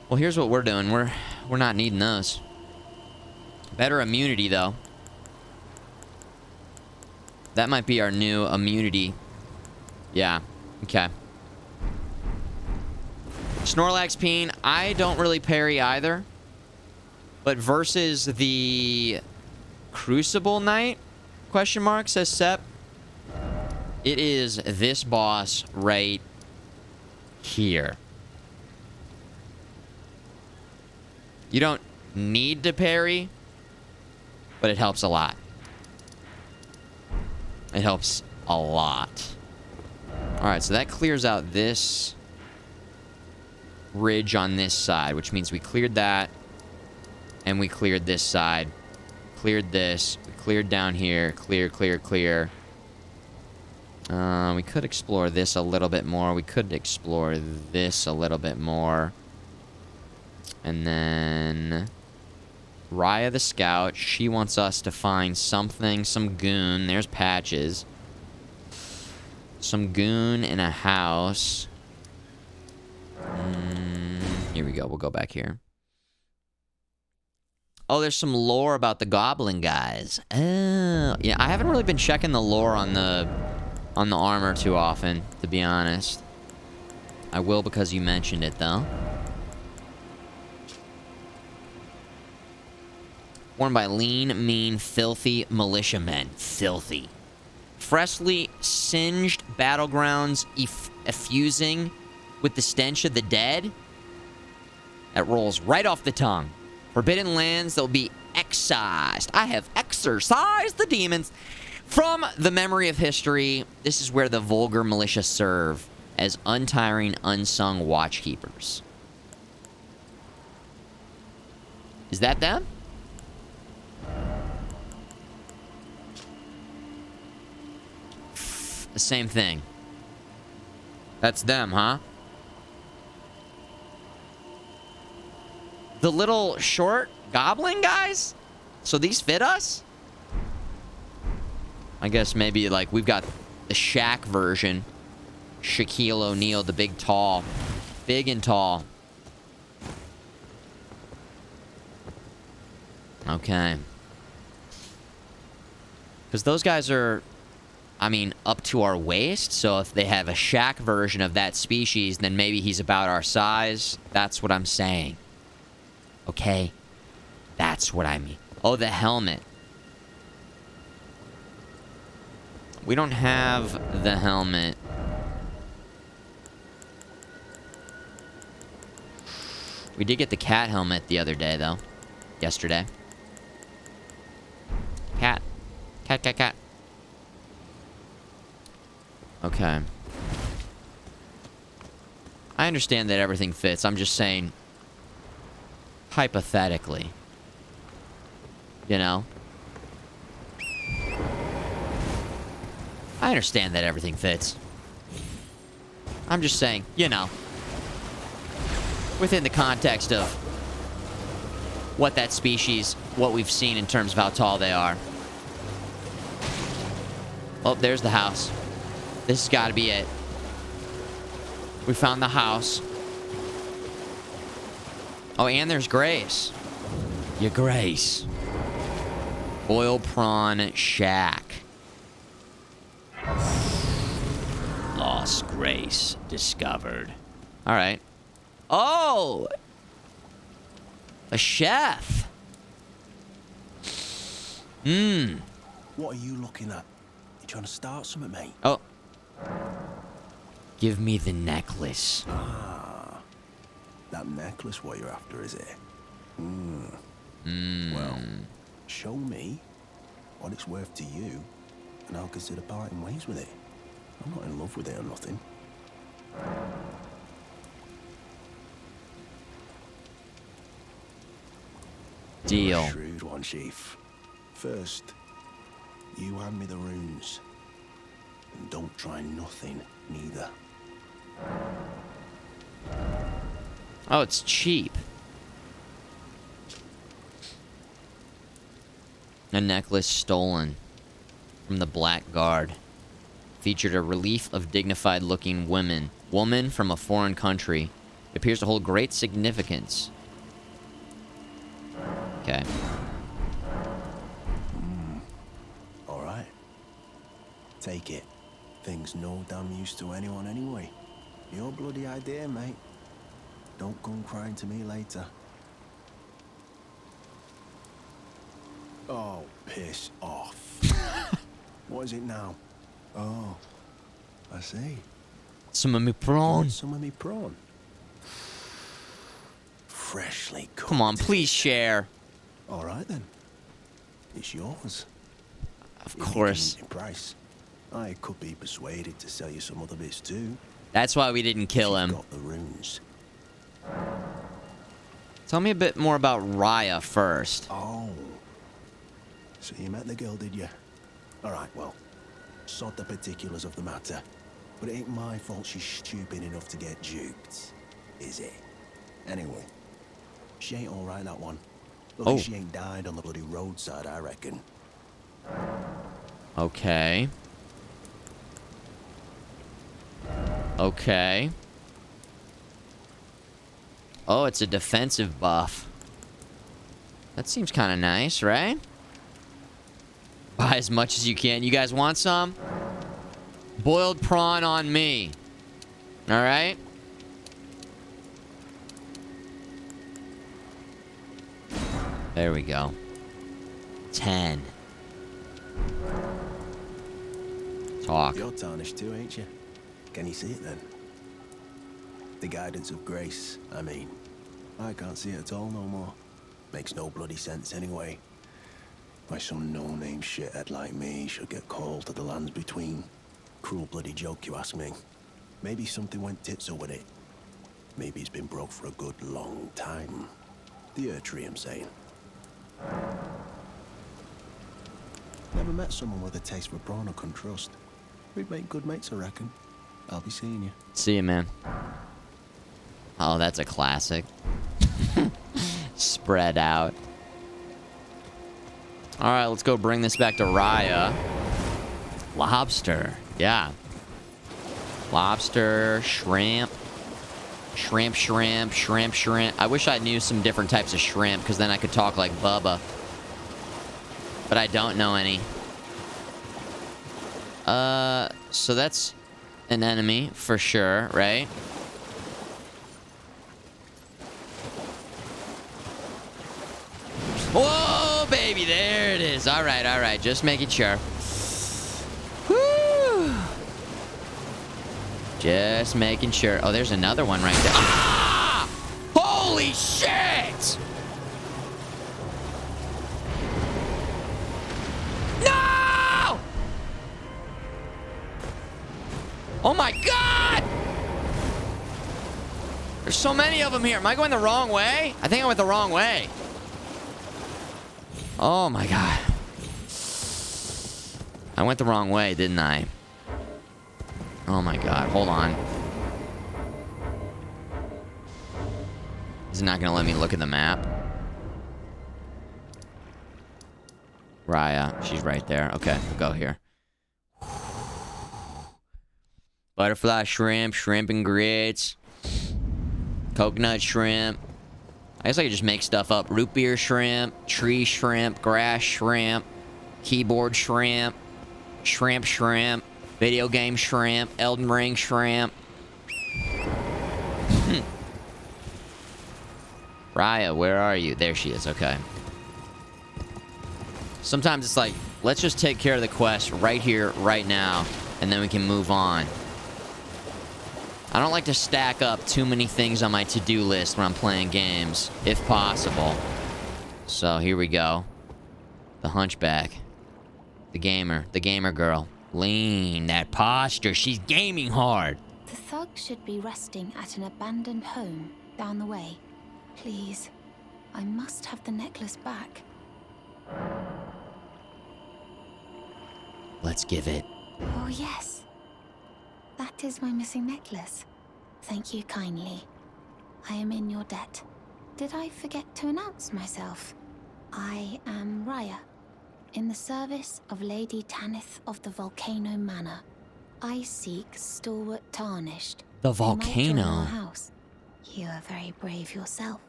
Well, here's what we're doing. We're not needing those. Better immunity, though. That might be our new immunity. Yeah. Okay. Snorlax Peen, I don't really parry either. But versus the Crucible Knight, question mark, says Sep. It is this boss right here. You don't need to parry, but it helps a lot. It helps a lot. Alright, so that clears out this ridge on this side, which means we cleared that. And we cleared this side. Cleared this. We cleared down here. Clear, clear, clear. We could explore this a little bit more. We could explore this a little bit more. And then... Raya the Scout. She wants us to find something. Some goon. There's Patches. Some goon in a house. Here we go. We'll go back here. Oh, there's some lore about the goblin guys. Oh, yeah. I haven't really been checking the lore on the armor too often, to be honest. I will because you mentioned it, though. Worn by lean, mean, filthy militiamen. Filthy. Freshly singed battlegrounds effusing with the stench of the dead. That rolls right off the tongue. Forbidden lands that will be excised. I have exorcised the demons. From the memory of history, this is where the vulgar militia serve as untiring, unsung watchkeepers. Is that them? The same thing. That's them, huh? The little short goblin guys? So these fit us? I guess maybe, like, we've got the Shaq version. Shaquille O'Neal, the big, tall. Big and tall. Okay. Because those guys are, I mean, up to our waist. So if they have a Shaq version of that species, then maybe he's about our size. That's what I'm saying. Okay? That's what I mean. Oh, the helmet. We don't have the helmet. We did get the cat helmet the other day, though. Yesterday. Cat. Cat, cat, cat. Okay. I understand that everything fits. I'm just saying... hypothetically. You know? I understand that everything fits. I'm just saying, you know. Within the context of what that species, what we've seen in terms of how tall they are. Oh, there's the house. This has got to be it. We found the house. Oh, and there's Grace. Your Grace. Boiled prawn shack. Lost Grace discovered. All right. Oh! A chef. Mmm. What are you looking at? You trying to start something, mate? Oh. Give me the necklace. That necklace what you're after, is it? Well, show me what it's worth to you, and I'll consider parting ways with it. I'm not in love with it or nothing. Deal. Shrewd one, Chief. First, you hand me the runes. And don't try nothing, neither. Oh, it's cheap. A necklace stolen from the Black Guard. Featured a relief of dignified-looking woman from a foreign country. It appears to hold great significance. Okay. All right. Take it. Thing's no damn use to anyone anyway. Your bloody idea, mate. Don't come crying to me later. Oh, piss off. What is it now? Oh, I see. Some of me prawn. Some of me prawn. Freshly cooked. Come on, please share. All right then. It's yours. Of If you course. give me the price, I could be persuaded to sell you some other bits too. That's why we didn't kill You've him. got the runes. Tell me a bit more about Raya first. Oh. So you met the girl, did you? All right, well, sod the particulars of the matter. But it ain't my fault she's stupid enough to get duped, is it? Anyway, she ain't all right, that one. Lucky she ain't died on the bloody roadside, I reckon. Okay. Okay. Oh, it's a defensive buff. That seems kind of nice, right? Buy as much as you can. You guys want some? Boiled prawn on me. All right? There we go. 10. Talk. You're tarnished too, ain't you? Can you see it then? The guidance of grace, I mean. I can't see it at all no more. Makes no bloody sense anyway. Why some no-name shithead like me should get called to the lands between. Cruel bloody joke, you ask me. Maybe something went tits-o with it. Maybe it's been broke for a good long time. The Earth Tree, I'm saying. Never met someone with a taste for prawn I couldn't trust. We'd make good mates, I reckon. I'll be seeing you. See you, man. Oh, that's a classic. Spread out. All right, let's go bring this back to Raya. Lobster. Yeah. Lobster, shrimp. Shrimp, shrimp, shrimp, shrimp. I wish I knew some different types of shrimp, because then I could talk like Bubba. But I don't know any. So that's an enemy for sure, right? Whoa, baby, there it is. All right, just making sure. Woo! Just making sure. Oh, there's another one right there. Ah! Holy shit! No! Oh my god! There's so many of them here. Am I going the wrong way? I think I went the wrong way. Oh my god. I went the wrong way, didn't I? Oh my god, hold on. Is it not gonna let me look at the map? Raya, she's right there. Okay, we'll go here. Butterfly shrimp, shrimp and grits, coconut shrimp. I guess I could just make stuff up. Root beer shrimp, tree shrimp, grass shrimp, keyboard shrimp, shrimp, video game shrimp, Elden Ring shrimp. Raya, where are you? There she is, okay. Sometimes it's like, let's just take care of the quest right here, right now, and then we can move on. I don't like to stack up too many things on my to-do list when I'm playing games, if possible. So, here we go. The hunchback. The gamer girl. Lean, that posture, she's gaming hard. The thug should be resting at an abandoned home down the way. Please, I must have the necklace back. Let's give it. Oh, yes. That is my missing necklace. Thank you kindly. I am in your debt. Did I forget to announce myself? I am Raya, in the service of Lady Tanith of the Volcano Manor. I seek Stalwart Tarnished. The who might join volcano? our house. You are very brave yourself.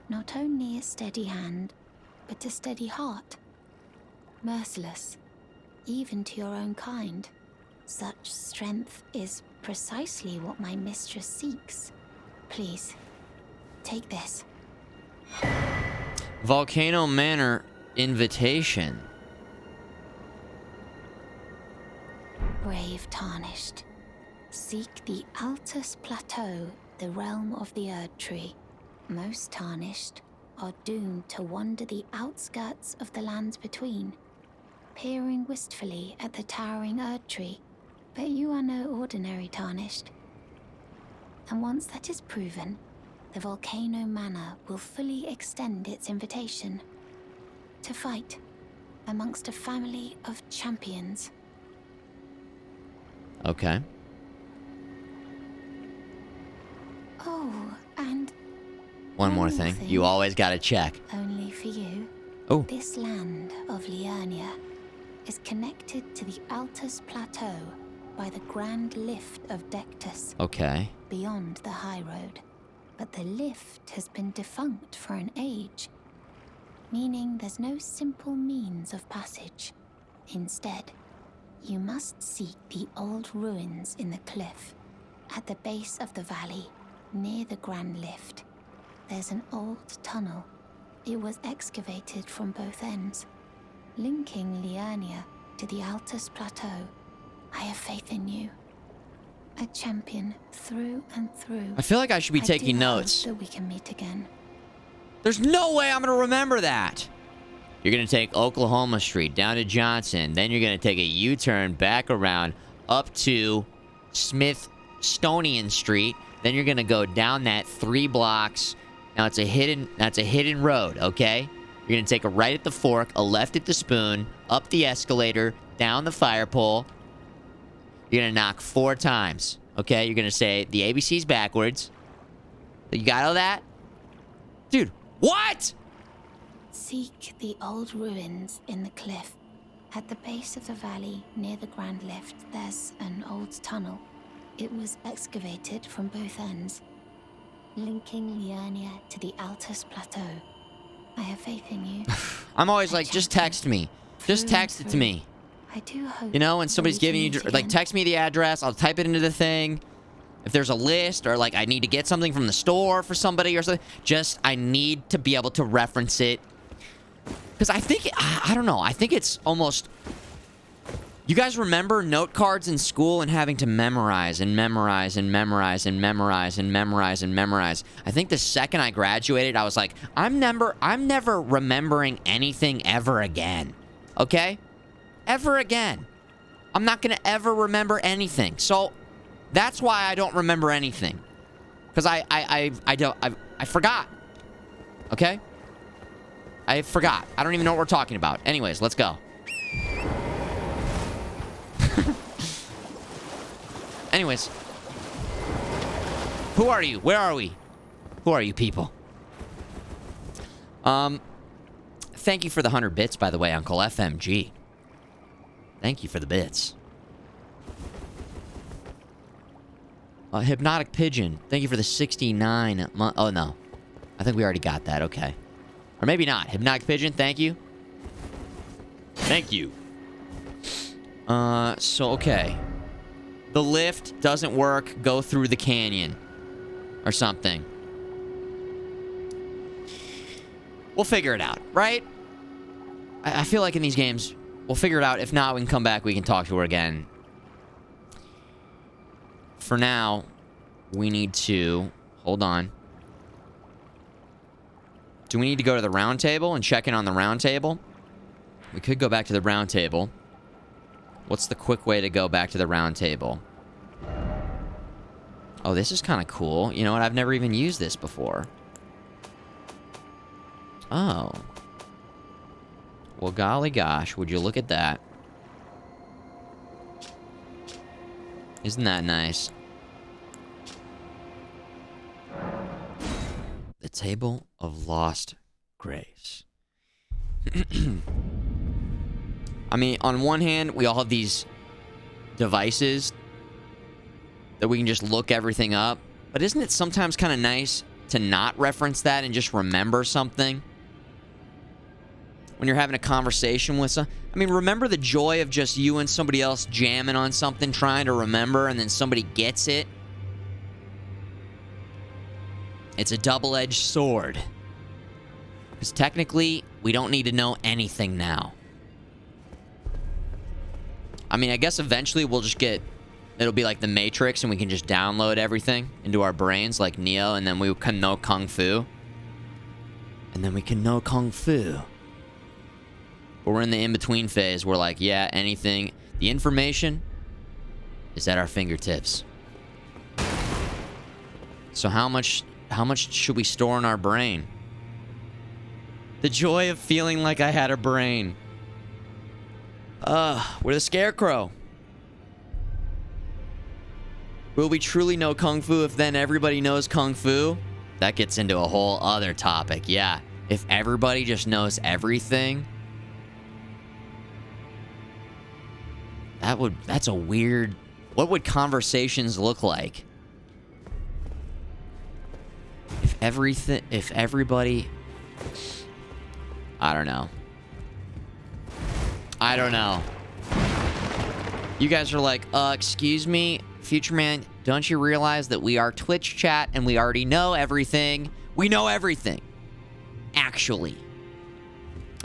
Not only a steady hand, but a steady heart. Merciless, even to your own kind. Such strength is precisely what my mistress seeks. Please, take this. Volcano Manor invitation. Brave Tarnished. Seek the Altus Plateau, the realm of the Erd Tree. Most Tarnished are doomed to wander the outskirts of the lands between, peering wistfully at the towering Erd Tree. But you are no ordinary Tarnished. And once that is proven, the Volcano Manor will fully extend its invitation to fight amongst a family of champions. Okay. Oh, and One more thing. You always gotta check. only for you. Oh. This land of Liurnia is connected to the Altus Plateau by the Grand Lift of Dectus, Okay. beyond the high road. But the lift has been defunct for an age, meaning there's no simple means of passage. Instead, you must seek the old ruins in the cliff. At the base of the valley, near the Grand Lift, there's an old tunnel. It was excavated from both ends, linking Liurnia to the Altus Plateau. I have faith in you. A champion through and through. I feel like I should be I taking do hope notes. that we can meet again. There's no way I'm gonna remember that. You're gonna take Oklahoma Street down to Johnson. Then you're gonna take a U-turn back around up to Smithsonian Street. Then you're gonna go down that 3 blocks. Now that's a hidden road, okay? You're gonna take a right at the fork, a left at the spoon, up the escalator, down the fire pole. You're gonna knock 4 times, okay? You're gonna say the ABCs backwards. You got all that? Dude, what? Seek the old ruins in the cliff. At the base of the valley, near the Grand Lift, there's an old tunnel. It was excavated from both ends, linking Liurnia to the Altus Plateau. I have faith in you. I'm always A like, just champion. text me. Just Through and text it to through. me. I do hope. You know, when that somebody's we can giving you, meet like, again. text me the address, I'll type it into the thing. If there's a list or, like, I need to get something from the store for somebody or something, just, I need to be able to reference it. Because I think, I don't know, I think it's almost... You guys remember note cards in school and having to memorize and memorize and memorize and memorize and memorize and memorize? I think the second I graduated, I was like, I'm never remembering anything ever again. Okay? Ever again. I'm not gonna ever remember anything. So that's why I don't remember anything. Because I forgot. Okay? I forgot. I don't even know what we're talking about. Anyways, let's go. Anyways. Who are you? Where are we? Who are you people? Thank you for the 100 bits, by the way, Uncle FMG. Thank you for the bits. Hypnotic Pigeon. Thank you for the 69 month. Oh, no. I think we already got that. Okay. Or maybe not. Hypnotic Pigeon, thank you. Thank you. So, okay. The lift doesn't work. Go through the canyon. Or something. We'll figure it out, right? I feel like in these games, we'll figure it out. If not, we can come back. We can talk to her again. For now, we need to... Hold on. Do we need to go to the round table and check in on the round table? We could go back to the round table. What's the quick way to go back to the round table? Oh, this is kind of cool. You know what? I've never even used this before. Oh. Well, golly gosh, would you look at that? Isn't that nice? The Table of Lost Grace. I mean, on one hand, we all have these devices that we can just look everything up. But isn't it sometimes kind of nice to not reference that and just remember something? When you're having a conversation with some... I mean, remember the joy of just you and somebody else jamming on something, trying to remember, and then somebody gets it? It's a double-edged sword. Because technically, we don't need to know anything now. I mean, I guess eventually we'll just get... It'll be like the Matrix, and we can just download everything into our brains like Neo, and then we can know Kung Fu. And then we can know Kung Fu. But we're in the in-between phase. We're like, yeah, anything. The information is at our fingertips. So how much should we store in our brain? The joy of feeling like I had a brain. We're the Scarecrow. Will we truly know Kung Fu if then everybody knows Kung Fu? That gets into a whole other topic. Yeah, if everybody just knows everything... That's a weird... What would conversations look like? If everybody... I don't know. I don't know. You guys are like, excuse me, Futureman, don't you realize that we are Twitch chat and we already know everything? We know everything. Actually.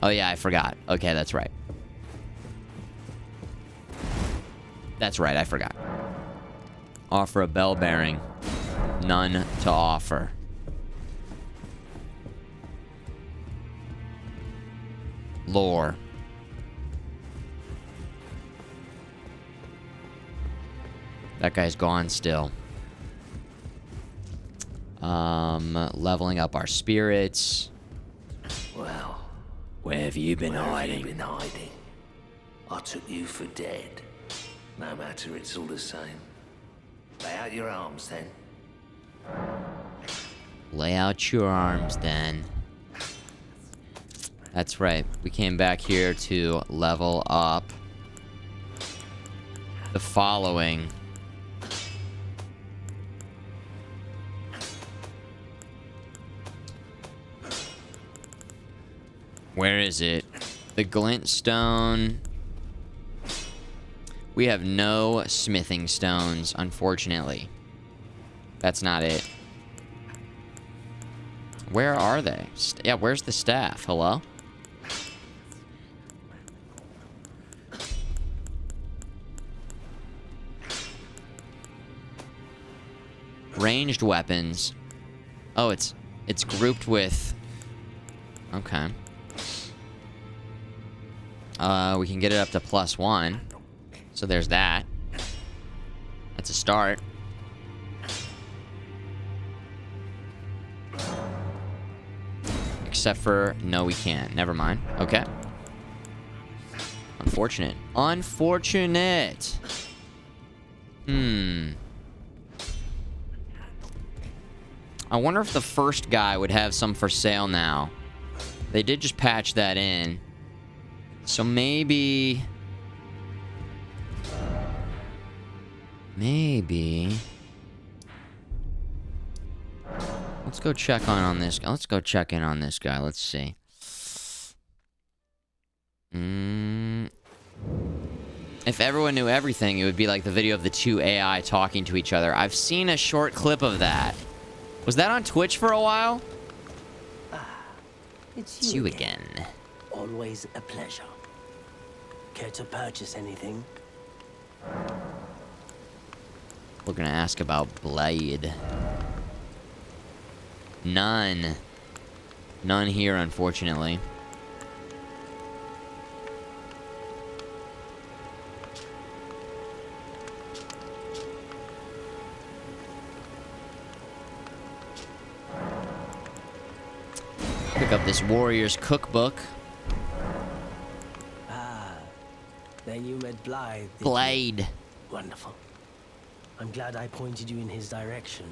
Oh yeah, I forgot. Okay, that's right. That's right, I forgot. Offer a bell bearing. None to offer. Lore. That guy's gone still. Leveling up our spirits. Well, Where have you been where have hiding? you been hiding? I took you for dead. No matter, it's all the same. Lay out your arms, then. Lay out your arms, then. That's right. We came back here to level up the following. Where is it? The Glint stone. We have no smithing stones, unfortunately. That's not it. Where are they? Yeah, where's the staff? Hello? Ranged weapons. Oh, it's grouped with... Okay. We can get it up to +1. So there's that. That's a start. Except for... No, we can't. Never mind. Okay. Unfortunate. Unfortunate! I wonder if the first guy would have some for sale now. They did just patch that in. So maybe... Maybe... Let's go check on this guy. Let's go check in on this guy. Let's see. If everyone knew everything, it would be like the video of the two AI talking to each other. I've seen a short clip of that. Was that on Twitch for a while? It's you again. Always a pleasure. Care to purchase anything? We're gonna ask about Blade. None. None here, unfortunately. Pick up this Warrior's Cookbook. Ah, then you met Blythe. did you? Blade. Wonderful. I'm glad I pointed you in his direction.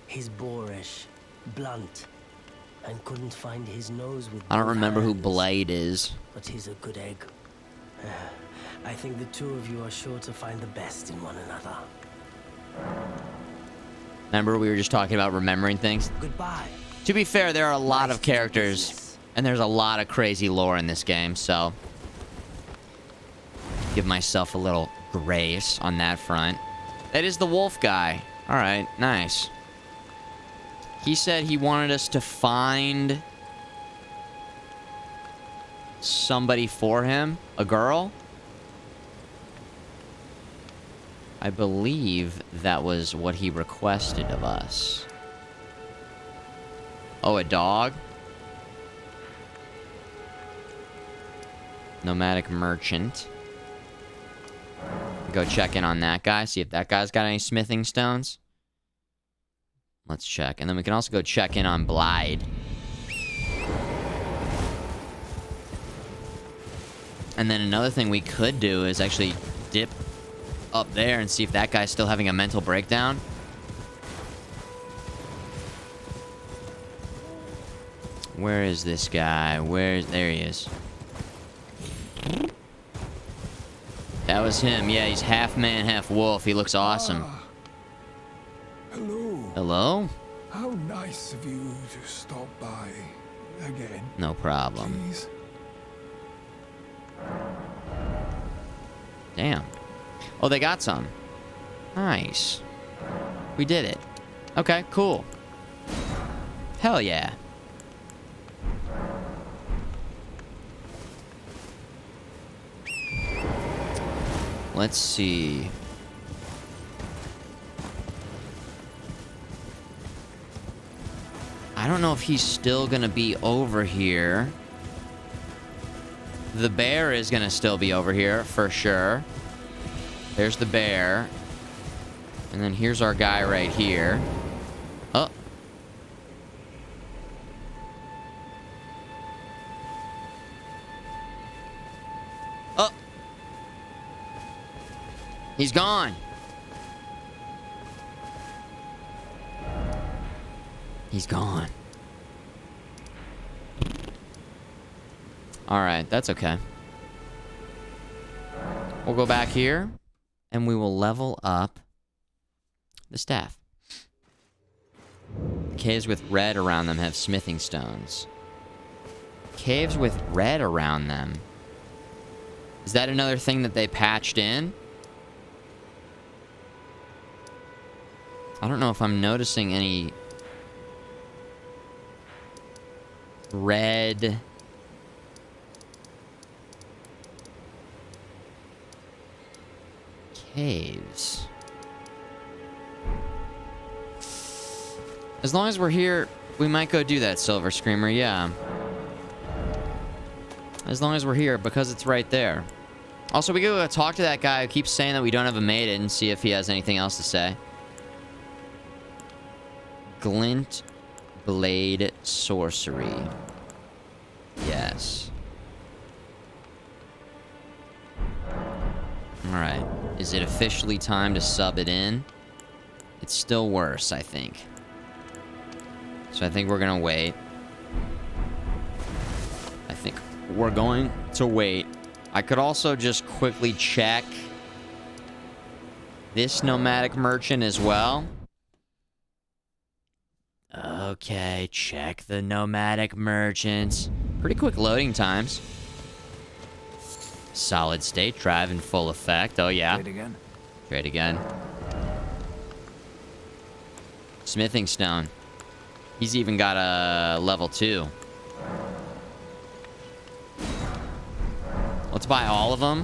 He's boorish, blunt, and couldn't find his nose with I don't both remember who hands. Blade is. But he's a good egg. I think the two of you are sure to find the best in one another. Remember we were just talking about remembering things? Goodbye. To be fair, there are a lot Nice of to do characters, business. and there's a lot of crazy lore in this game, so give myself a little grace on that front. That is the wolf guy. Alright, nice. He said he wanted us to find somebody for him. A girl? I believe that was what he requested of us. Oh, a dog? Nomadic merchant. Go check in on that guy, see if that guy's got any smithing stones. Let's check. And then we can also go check in on Blythe. And then another thing we could do is actually dip up there and see if that guy's still having a mental breakdown. Where is this guy? There he is. That was him. Yeah, he's half man, half wolf. He looks awesome. Hello. Hello? How nice of you to stop by again. No problem. Please. Damn. Oh, they got some. Nice. We did it. Okay, cool. Hell yeah. Let's see. I don't know if he's still gonna be over here. The bear is gonna still be over here, for sure. There's the bear. And then here's our guy right here. Oh. Oh. He's gone. He's gone. Alright, that's okay. We'll go back here, and we will level up the staff. Caves with red around them have smithing stones. Caves with red around them. Is that another thing that they patched in? I don't know if I'm noticing any red caves. As long as we're here, we might go do that, Silver Screamer, yeah. As long as we're here, because it's right there. Also, we go talk to that guy who keeps saying that we don't have a maiden and see if he has anything else to say. Glint Blade Sorcery. Yes. Alright. Is it officially time to sub it in? It's still worse, I think. So I think we're gonna wait. I think we're going to wait. I could also just quickly check this nomadic merchant as well. Okay, check the nomadic merchants. Pretty quick loading times. Solid state drive in full effect. Oh, yeah. Trade again. Trade again. Smithing stone. He's even got a level 2. Let's buy all of them.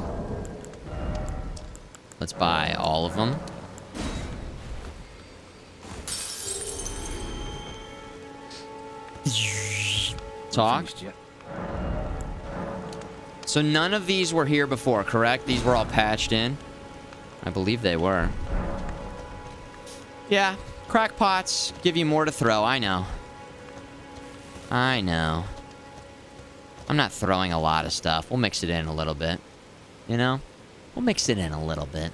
Let's buy all of them. Talk. So none of these were here before, correct? These were all patched in. I believe they were. Yeah, crackpots give you more to throw. I know. I know. I'm not throwing a lot of stuff. We'll mix it in a little bit. You know? We'll mix it in a little bit.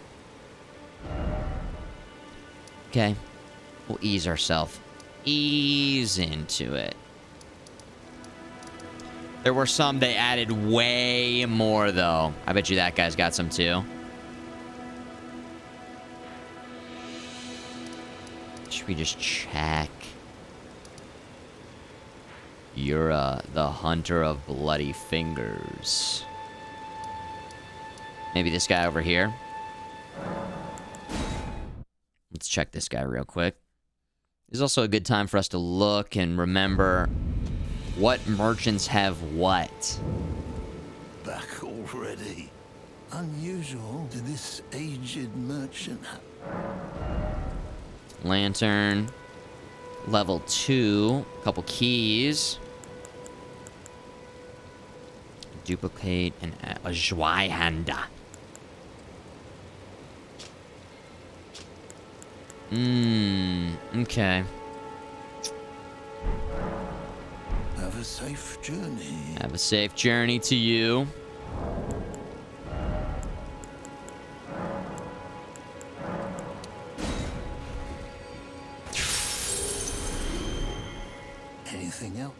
Okay. We'll ease ourselves. Ease into it. There were some they added way more, though. I bet you that guy's got some, too. Should we just check? You're, the hunter of bloody fingers. Maybe this guy over here? Let's check this guy real quick. This is also a good time for us to look and remember what merchants have what. Back already. Unusual to this aged merchant. Lantern. Level 2. Couple keys. Duplicate and a Zweihander. Okay. Have a safe journey. Have a safe journey to you. Anything else?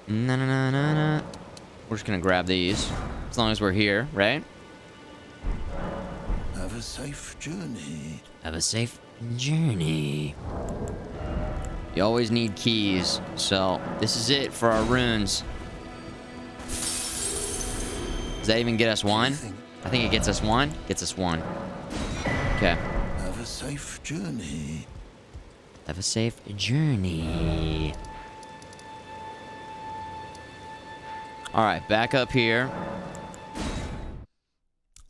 No. We're just gonna grab these. As long as we're here, right? Have a safe journey. Have a safe journey. You always need keys, so this is it for our runes. Does that even get us one? I think it gets us one. Gets us one. Okay. Have a safe journey. Have a safe journey. Alright, back up here.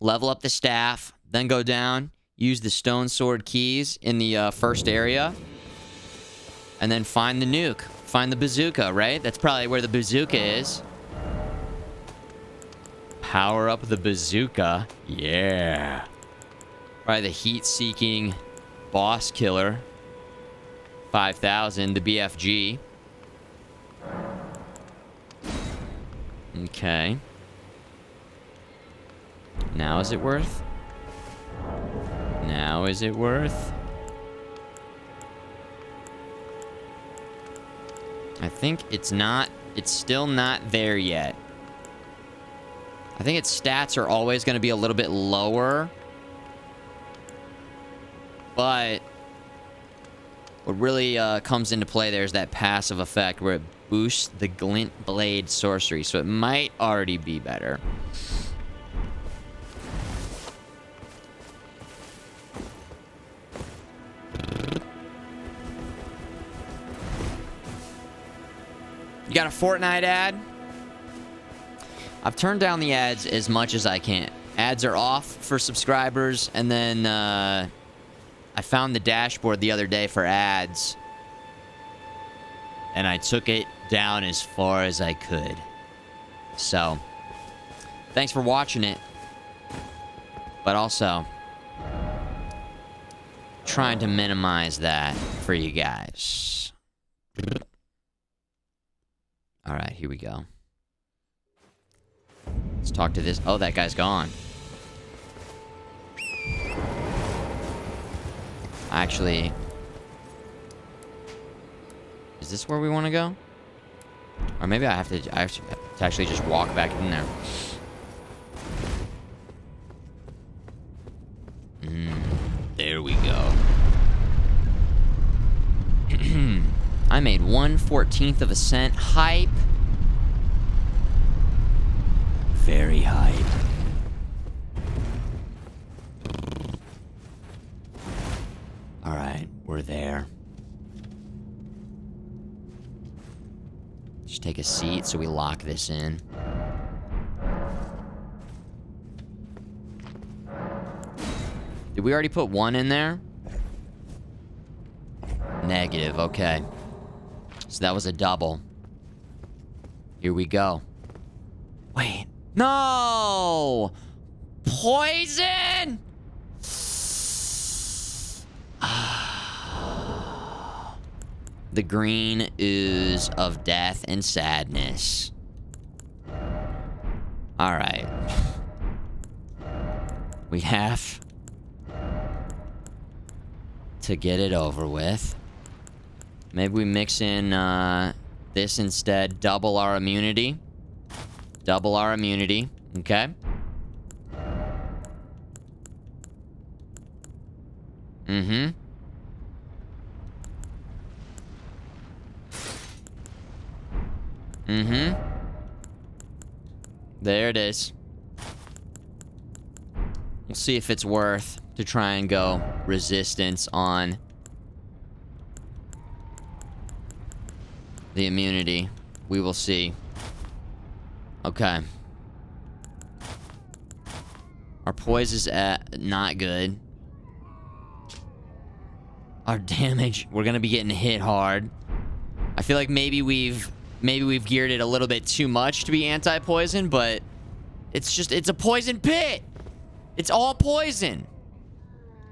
Level up the staff, then go down. Use the stone sword keys in the first area. And then find the nuke. Find the bazooka, right? That's probably where the bazooka is. Power up the bazooka. Yeah. Probably the heat-seeking boss killer. 5,000, the BFG. Okay. Now is it worth? Now is it worth? I think it's not. It's still not there yet. I think its stats are always going to be a little bit lower. But what really comes into play there is that passive effect where it boosts the Glint Blade sorcery. So it might already be better. You got a Fortnite ad? I've turned down the ads as much as I can. Ads are off for subscribers, and then I found the dashboard the other day for ads, and I took it down as far as I could. So, thanks for watching it, but also trying to minimize that for you guys. All right, here we go. Let's talk to this. Oh, that guy's gone. Actually, is this where we want to go? Or maybe I have to actually just walk back in there. There we go. I made 1/14 of a cent. Hype. Very hype. All right, we're there. Just take a seat so we lock this in. Did we already put one in there? Negative, okay. So that was a double. Here we go. Wait. No! Poison! The green ooze of death and sadness. Alright. We have to get it over with. Maybe we mix in this instead. Double our immunity. Double our immunity. Okay. Mm-hmm. Mm-hmm. There it is. We'll see if it's worth to try and go resistance on the immunity. We will see. Okay. Our poise is not good. Our damage, we're gonna be getting hit hard. I feel like maybe we've geared it a little bit too much to be anti-poison, but it's a poison pit. It's all poison.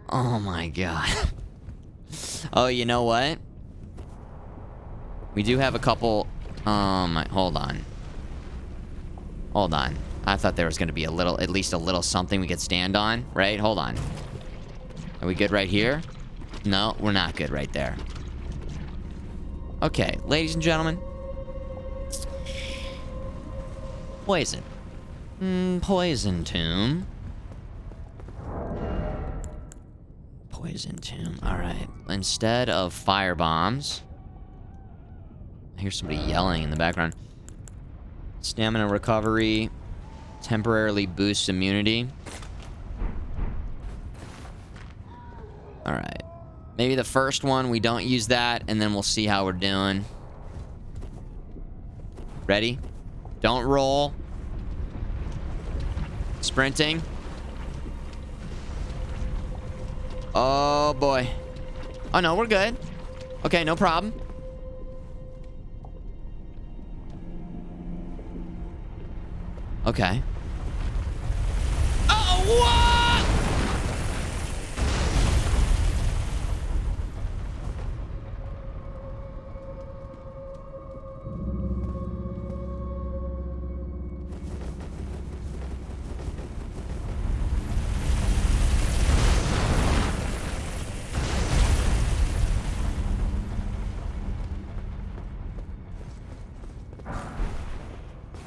Oh my god. Oh, you know what? We do have a couple, hold on. Hold on. I thought there was gonna be at least a little something we could stand on, right? Hold on. Are we good right here? No, we're not good right there. Okay, ladies and gentlemen. Poison. Poison tomb. Poison tomb. Alright. Instead of fire bombs. I hear somebody yelling in the background. Stamina recovery. Temporarily boosts immunity. Alright. Maybe the first one, we don't use that, and then we'll see how we're doing. Ready? Don't roll. Sprinting. Oh, boy. Oh, no, we're good. Okay, no problem. Okay. Oh, what?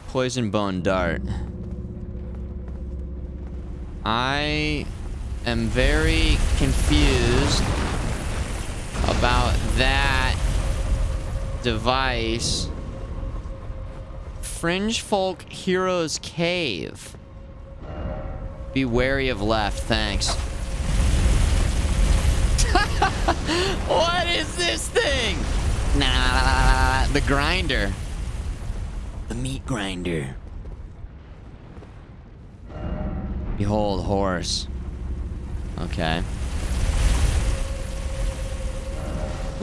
Poison bone dart. I am very confused about that device. Fringe Folk Heroes Cave. Be wary of left, thanks. What is this thing? Nah, the grinder. The meat grinder. Behold, horse. Okay.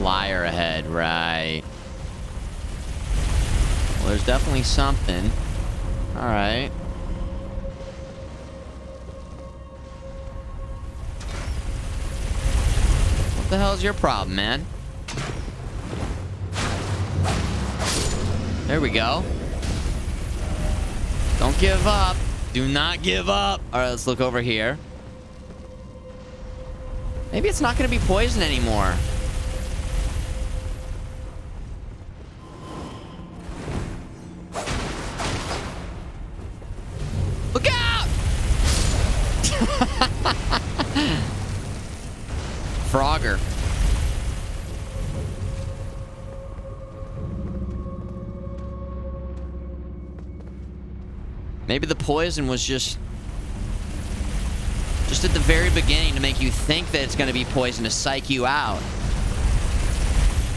Liar ahead, right. Well, there's definitely something. Alright. What the hell's your problem, man? There we go. Don't give up. Do not give up. All right, let's look over here. Maybe it's not going to be poison anymore. Look out! Frogger. Maybe the poison was just at the very beginning to make you think that it's going to be poison to psych you out.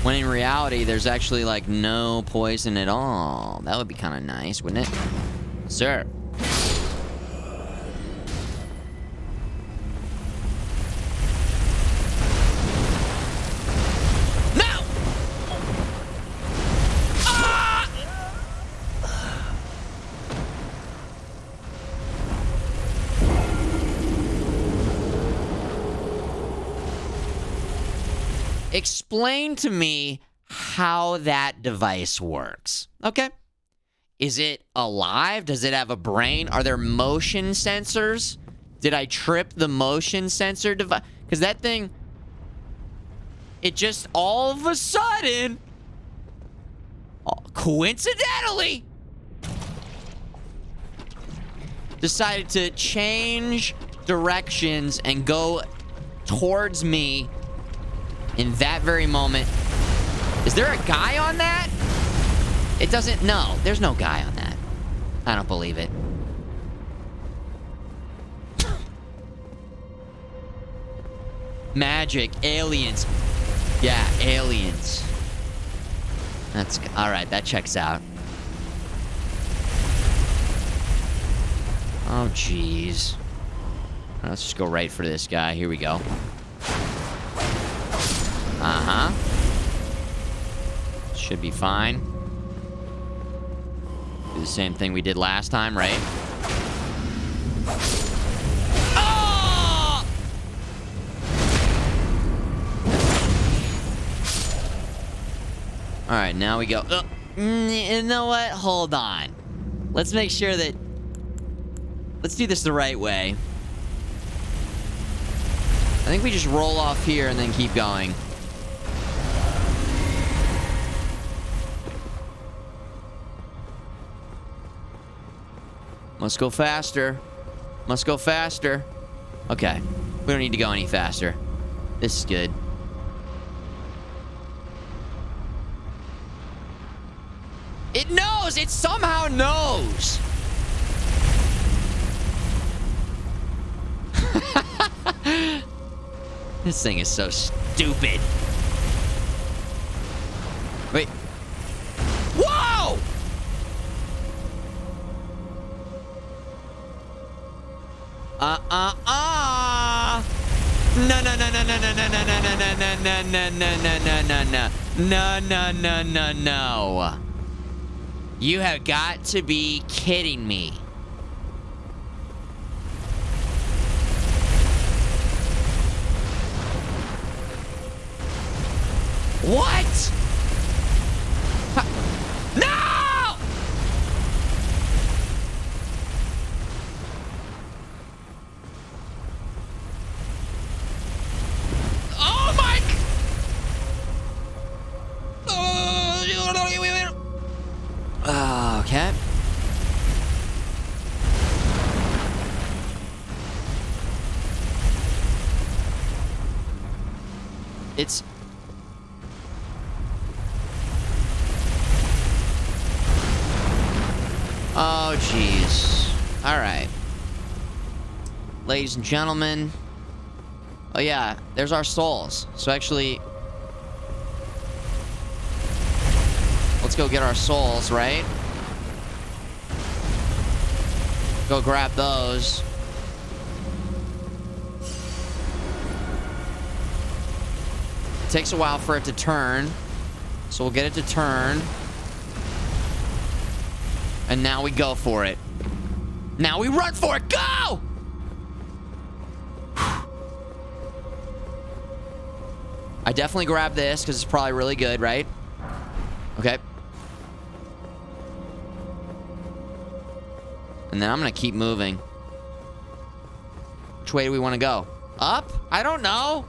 When in reality, there's actually, like, no poison at all. That would be kind of nice, wouldn't it? Sir. No! Ah! Explain to me how that device works, okay? Is it alive? Does it have a brain? Are there motion sensors? Did I trip the motion sensor device? Because that thing, it just all of a sudden, coincidentally, decided to change directions and go towards me in that very moment. Is there a guy on that? It doesn't... No, there's no guy on that. I don't believe it. Magic. Aliens. Yeah, aliens. That's... Alright, that checks out. Oh, jeez. Let's just go right for this guy. Here we go. Uh-huh. Should be fine. Do the same thing we did last time, right? Oh! Alright, now we go. You know what? Hold on. Let's make sure that... Let's do this the right way. I think we just roll off here and then keep going. Must go faster. Must go faster. Okay. We don't need to go any faster. This is good. It knows! It somehow knows! This thing is so stupid. Wait. Whoa! No, no, no, no, no, no, no, no, no, no, no, no, no, no, no, no, no, no. No, no, no, no, no. You have got to be kidding me. What? No! Oh my! Okay. It's... Oh, jeez. All right. Ladies and gentlemen. Oh, yeah. There's our souls. So, actually... Let's go get our souls, right? Go grab those. It takes a while for it to turn. So, we'll get it to turn. And now we go for it. Now we run for it. Go! I definitely grab this because it's probably really good, right? Okay. And then I'm going to keep moving. Which way do we want to go? Up? I don't know.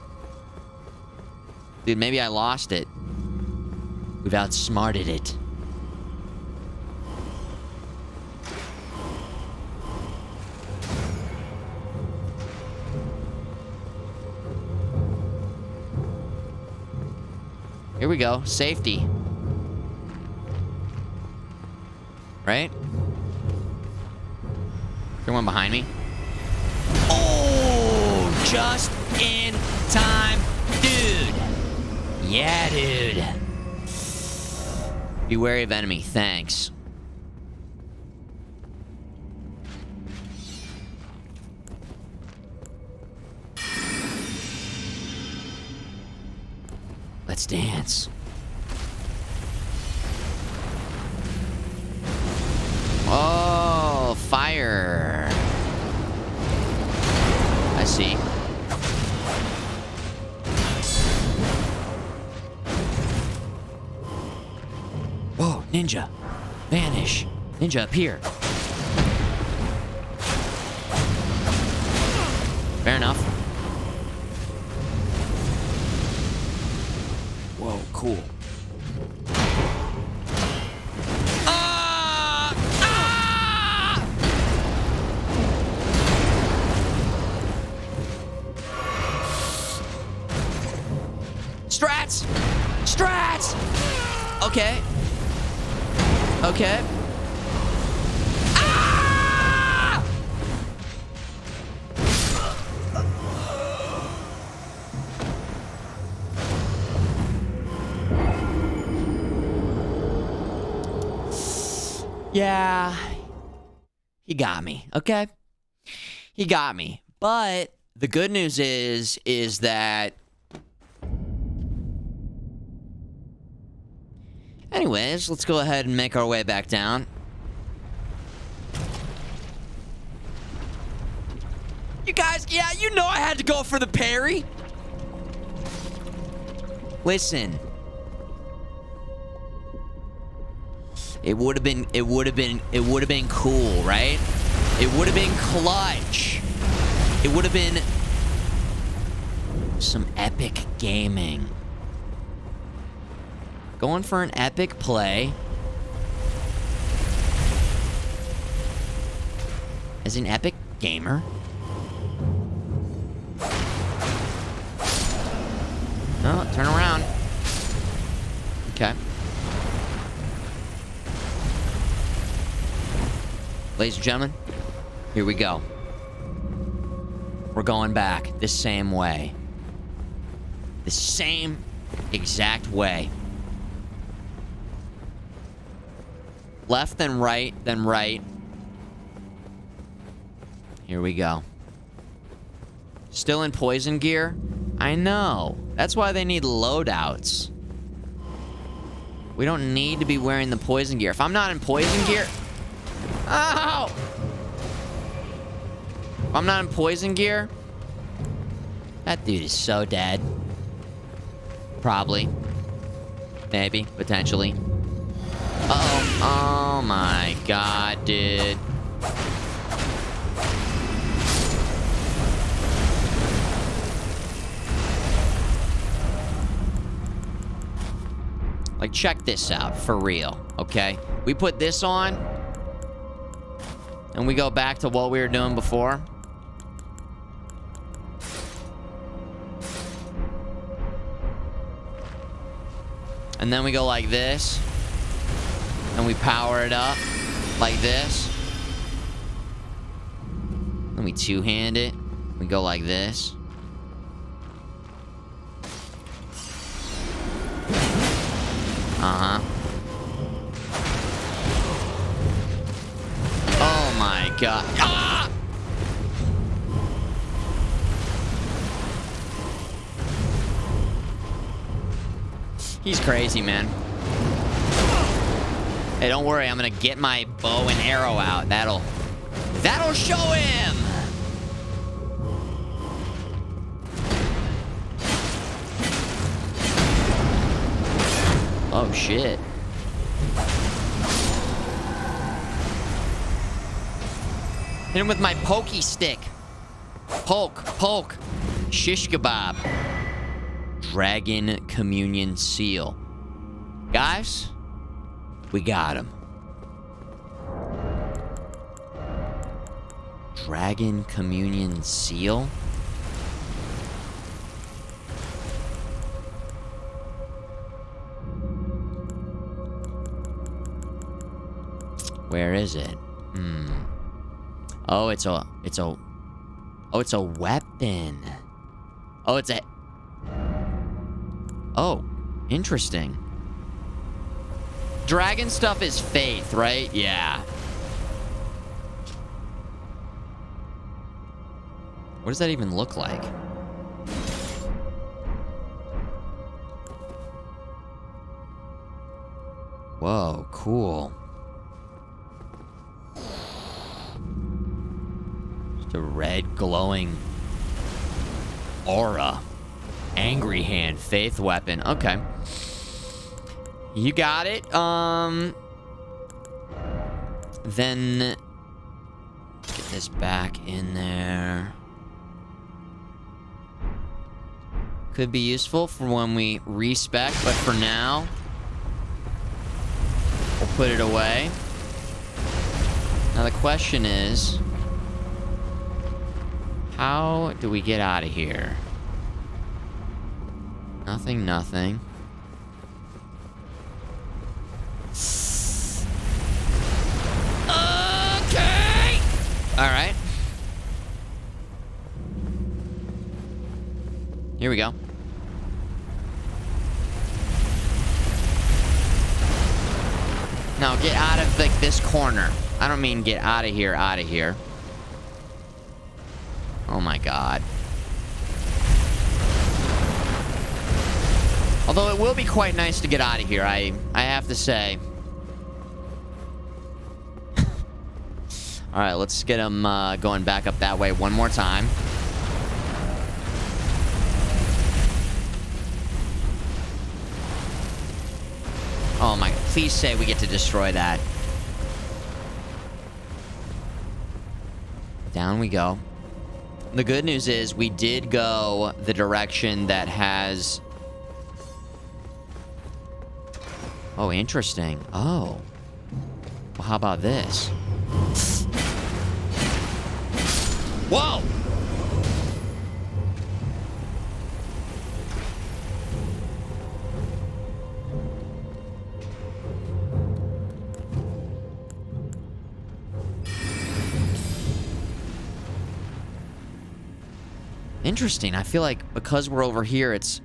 Dude, maybe I lost it. We've outsmarted it. Here we go. Safety. There one behind me. Oh, just in time, dude. Yeah, dude. Be wary of enemy. Thanks. Let's dance. Oh, fire. I see. Whoa, ninja. Vanish. Ninja, appear. Fair enough. Whoa, cool. Strats! Strats! Okay. Okay. Ah! Yeah. He got me, okay? He got me. But the good news is that... Anyways, let's go ahead and make our way back down. You guys, yeah, you know I had to go for the parry. Listen. It would have been cool, right? It would have been clutch. It would have been some epic gaming. Going for an epic play. As an epic gamer. Oh, turn around. Okay. Ladies and gentlemen, here we go. We're going back the same way. The same exact way. Left, then right, then right. Here we go. Still in poison gear? I know. That's why they need loadouts. We don't need to be wearing the poison gear. If I'm not in poison gear... Ow! If I'm not in poison gear... That dude is so dead. Probably. Maybe. Potentially. Uh-oh. Oh my god, dude. Like, check this out, for real, okay? We put this on, and we go back to what we were doing before. And then we go like this. And we power it up like this. Then we two-hand it. We go like this. Uh-huh. Oh my god. Ah! He's crazy, man. Hey, don't worry. I'm gonna get my bow and arrow out. That'll show him! Oh, shit. Hit him with my pokey stick. Poke. Shish kebab. Dragon communion seal. Guys, we got him. Dragon communion seal? Where is it? Oh, it's a weapon. Oh, it's a... Oh, interesting. Dragon stuff is faith, right? Yeah. What does that even look like? Whoa, cool. Just a red glowing aura. Angry hand, faith weapon. Okay. You got it. Then get this back in there. Could be useful for when we respec, but for now, we'll put it away. Now the question is, how do we get out of here? Nothing, nothing. Okay! Alright. Here we go. Now get out of like this corner. I don't mean get out of here, out of here. Oh my god. Although it will be quite nice to get out of here, I have to say. Alright, let's get him going back up that way one more time. Oh my, please say we get to destroy that. Down we go. The good news is we did go the direction that has... Oh, interesting. Oh. Well, how about this? Whoa! Interesting. I feel like because we're over here, it's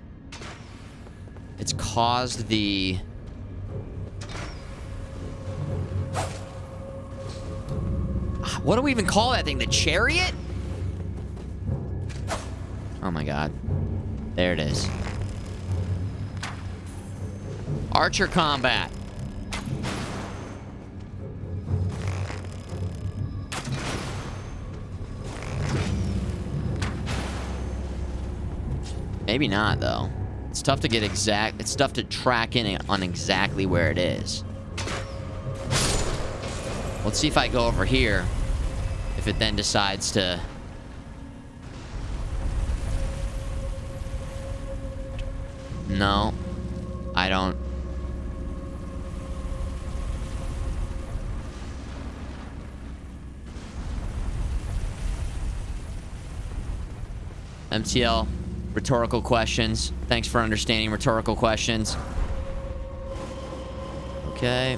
caused the... What do we even call that thing? The chariot? Oh my god. There it is. Archer combat. Maybe not, though. It's tough to get exact... It's tough to track in on exactly where it is. Let's see if I go over here. If it then decides to... No. I don't... MTL, rhetorical questions. Thanks for understanding rhetorical questions. Okay.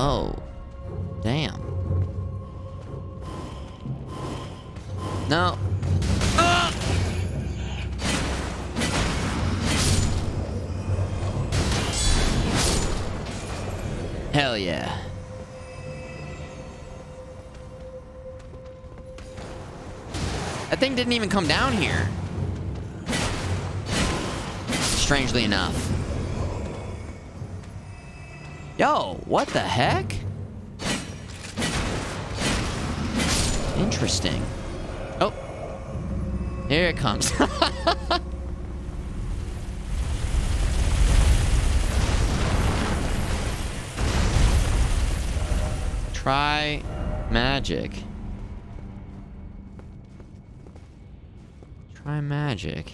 Oh. Damn. No. Ah! Hell yeah. That thing didn't even come down here. Strangely enough. Yo, what the heck? Interesting. Oh. Here it comes. Try magic. Try magic.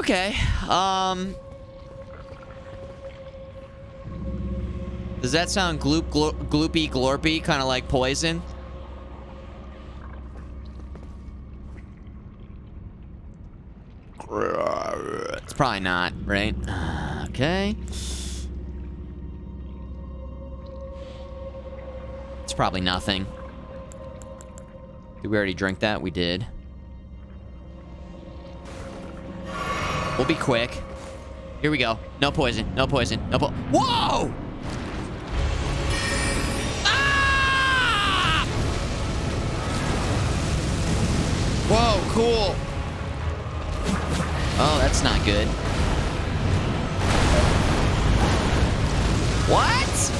Okay. Does that sound gloopy glorpy, kind of like poison? It's probably not, right? Okay. It's probably nothing. Did we already drink that? We did. We'll be quick. Here we go. No poison. No poison. No po- Whoa! Ah! Whoa, cool. Oh, that's not good. What?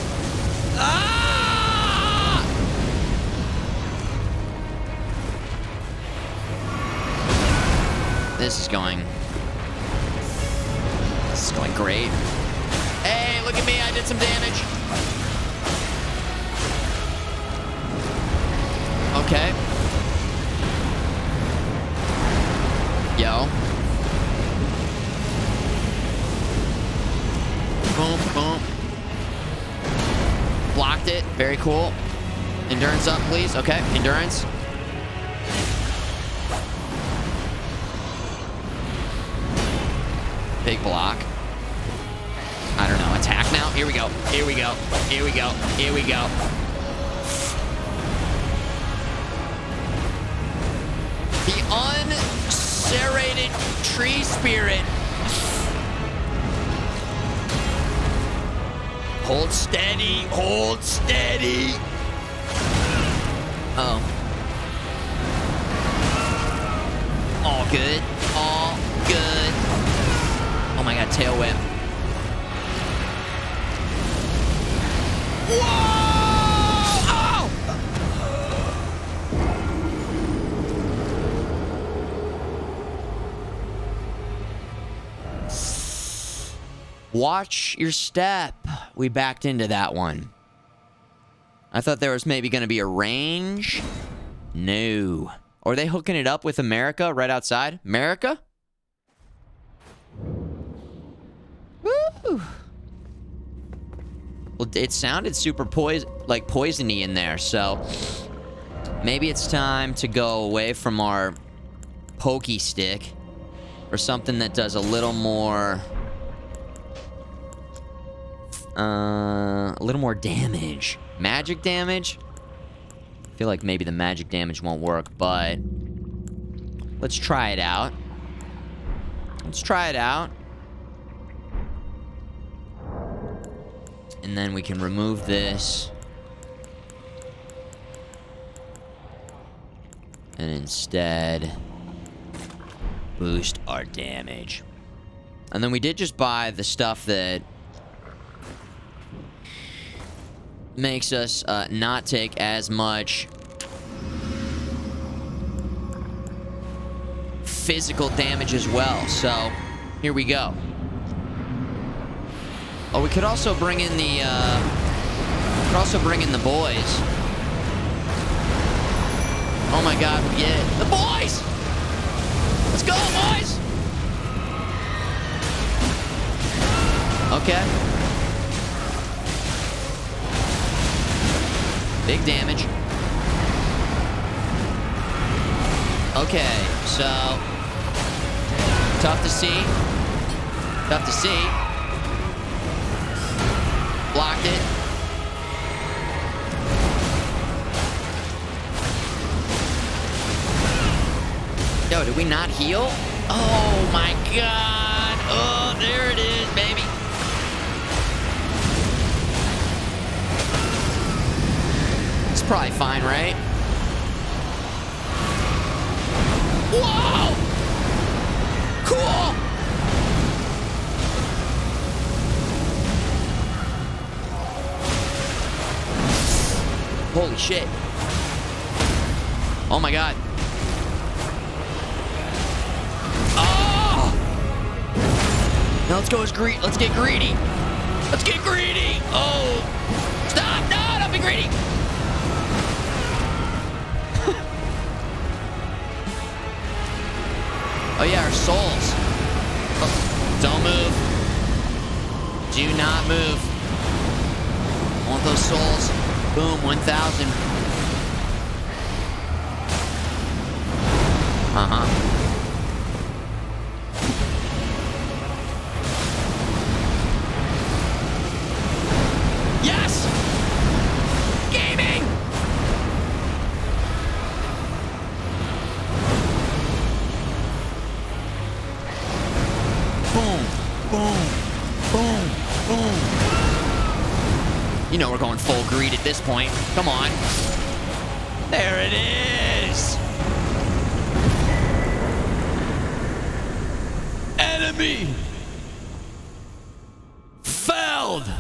Ah! This is going great. Hey, look at me. I did some damage. Okay. Yo. Boom, boom. Blocked it. Very cool. Endurance up, please. Okay, endurance. Big block. I don't know. Attack now. Here we go. Here we go. Here we go. Here we go. The unserrated tree spirit. Hold steady. Hold steady. Uh-oh. All good. All good. Oh my god, tail whip. Whoa! Oh! Watch your step. We backed into that one. I thought there was maybe going to be a range. No. Or are they hooking it up with America right outside? America? Woo! Well, it sounded super poisony in there, so maybe it's time to go away from our pokey stick for something that does a little more damage. Magic damage? I feel like maybe the magic damage won't work, but let's try it out. Let's try it out. And then we can remove this. And instead boost our damage. And then we did just buy the stuff that makes us not take as much physical damage as well. So here we go. Oh, we could also bring in the boys. Oh my god, yeah. The boys! Let's go, boys! Okay. Big damage. Okay, so tough to see. Tough to see. Blocked it. Yo, did we not heal? Oh my god. Oh, there it is, baby. It's probably fine, right? Whoa! Cool! Holy shit. Oh my god. Oh! Now let's go as greedy. Let's get greedy. Let's get greedy. Oh! Stop! No, don't be greedy. Oh yeah, our souls. move. I want those souls. Boom, 1,000. Uh-huh. Yes! Gaming! Boom, boom, boom, boom. You know we're going full greed at this point. Come on. There it is! Enemy! Felled!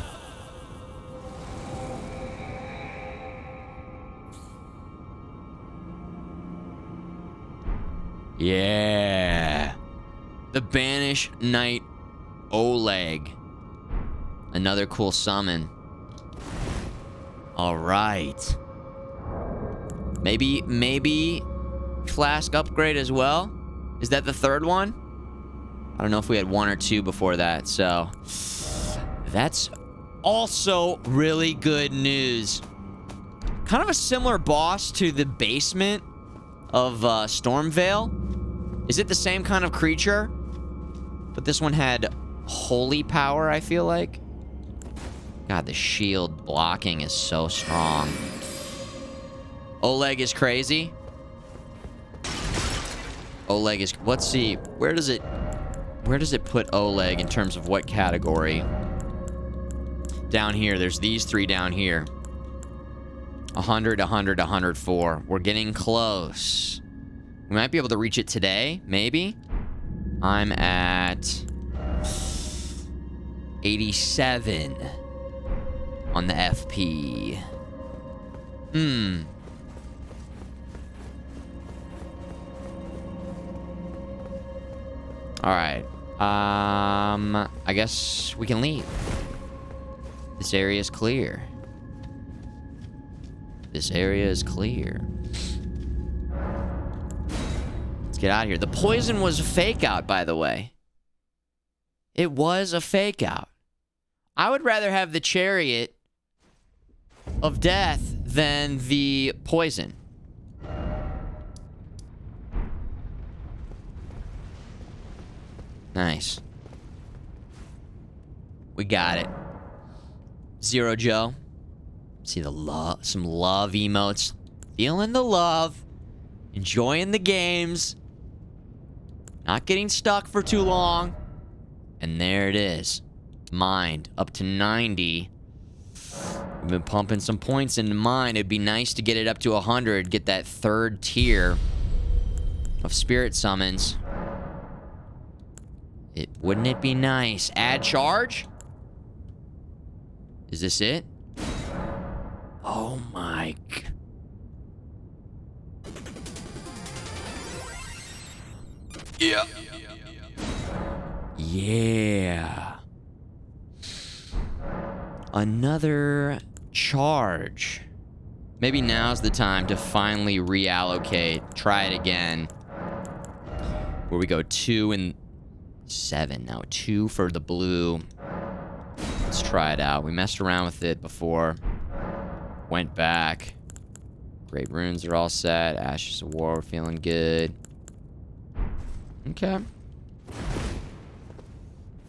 Yeah. The Banished Knight Oleg. Another cool summon. All right. Maybe flask upgrade as well. Is that the third one? I don't know if we had one or two before that, so that's also really good news. Kind of a similar boss to the basement of Stormvale. Is it the same kind of creature? But this one had holy power, I feel like. God, the shield blocking is so strong. Oleg is crazy. Oleg is... Let's see. Where does it put Oleg in terms of what category? Down here. There's these three down here. 100, 100, 104. We're getting close. We might be able to reach it today. Maybe. I'm at 87 on the FP. All right. I guess we can leave. This area is clear. This area is clear. Let's get out of here. The poison was a fake out, by the way. It was a fake out. I would rather have the chariot of death than the poison. Nice. We got it. Zero Joe. See the love, some love emotes. Feeling the love. Enjoying the games. Not getting stuck for too long. And there it is. Mind up to 90. We've been pumping some points into mine. It'd be nice to get it up to 100. Get that third tier of spirit summons. Wouldn't it be nice? Add charge? Is this it? Oh my... Yeah. Yeah. Another charge. Maybe now's the time to finally reallocate. Try it again. Where we go 2 and 7. Now 2 for the blue. Let's try it out. We messed around with it before. Went back. Great runes are all set. Ashes of War, we're feeling good. Okay.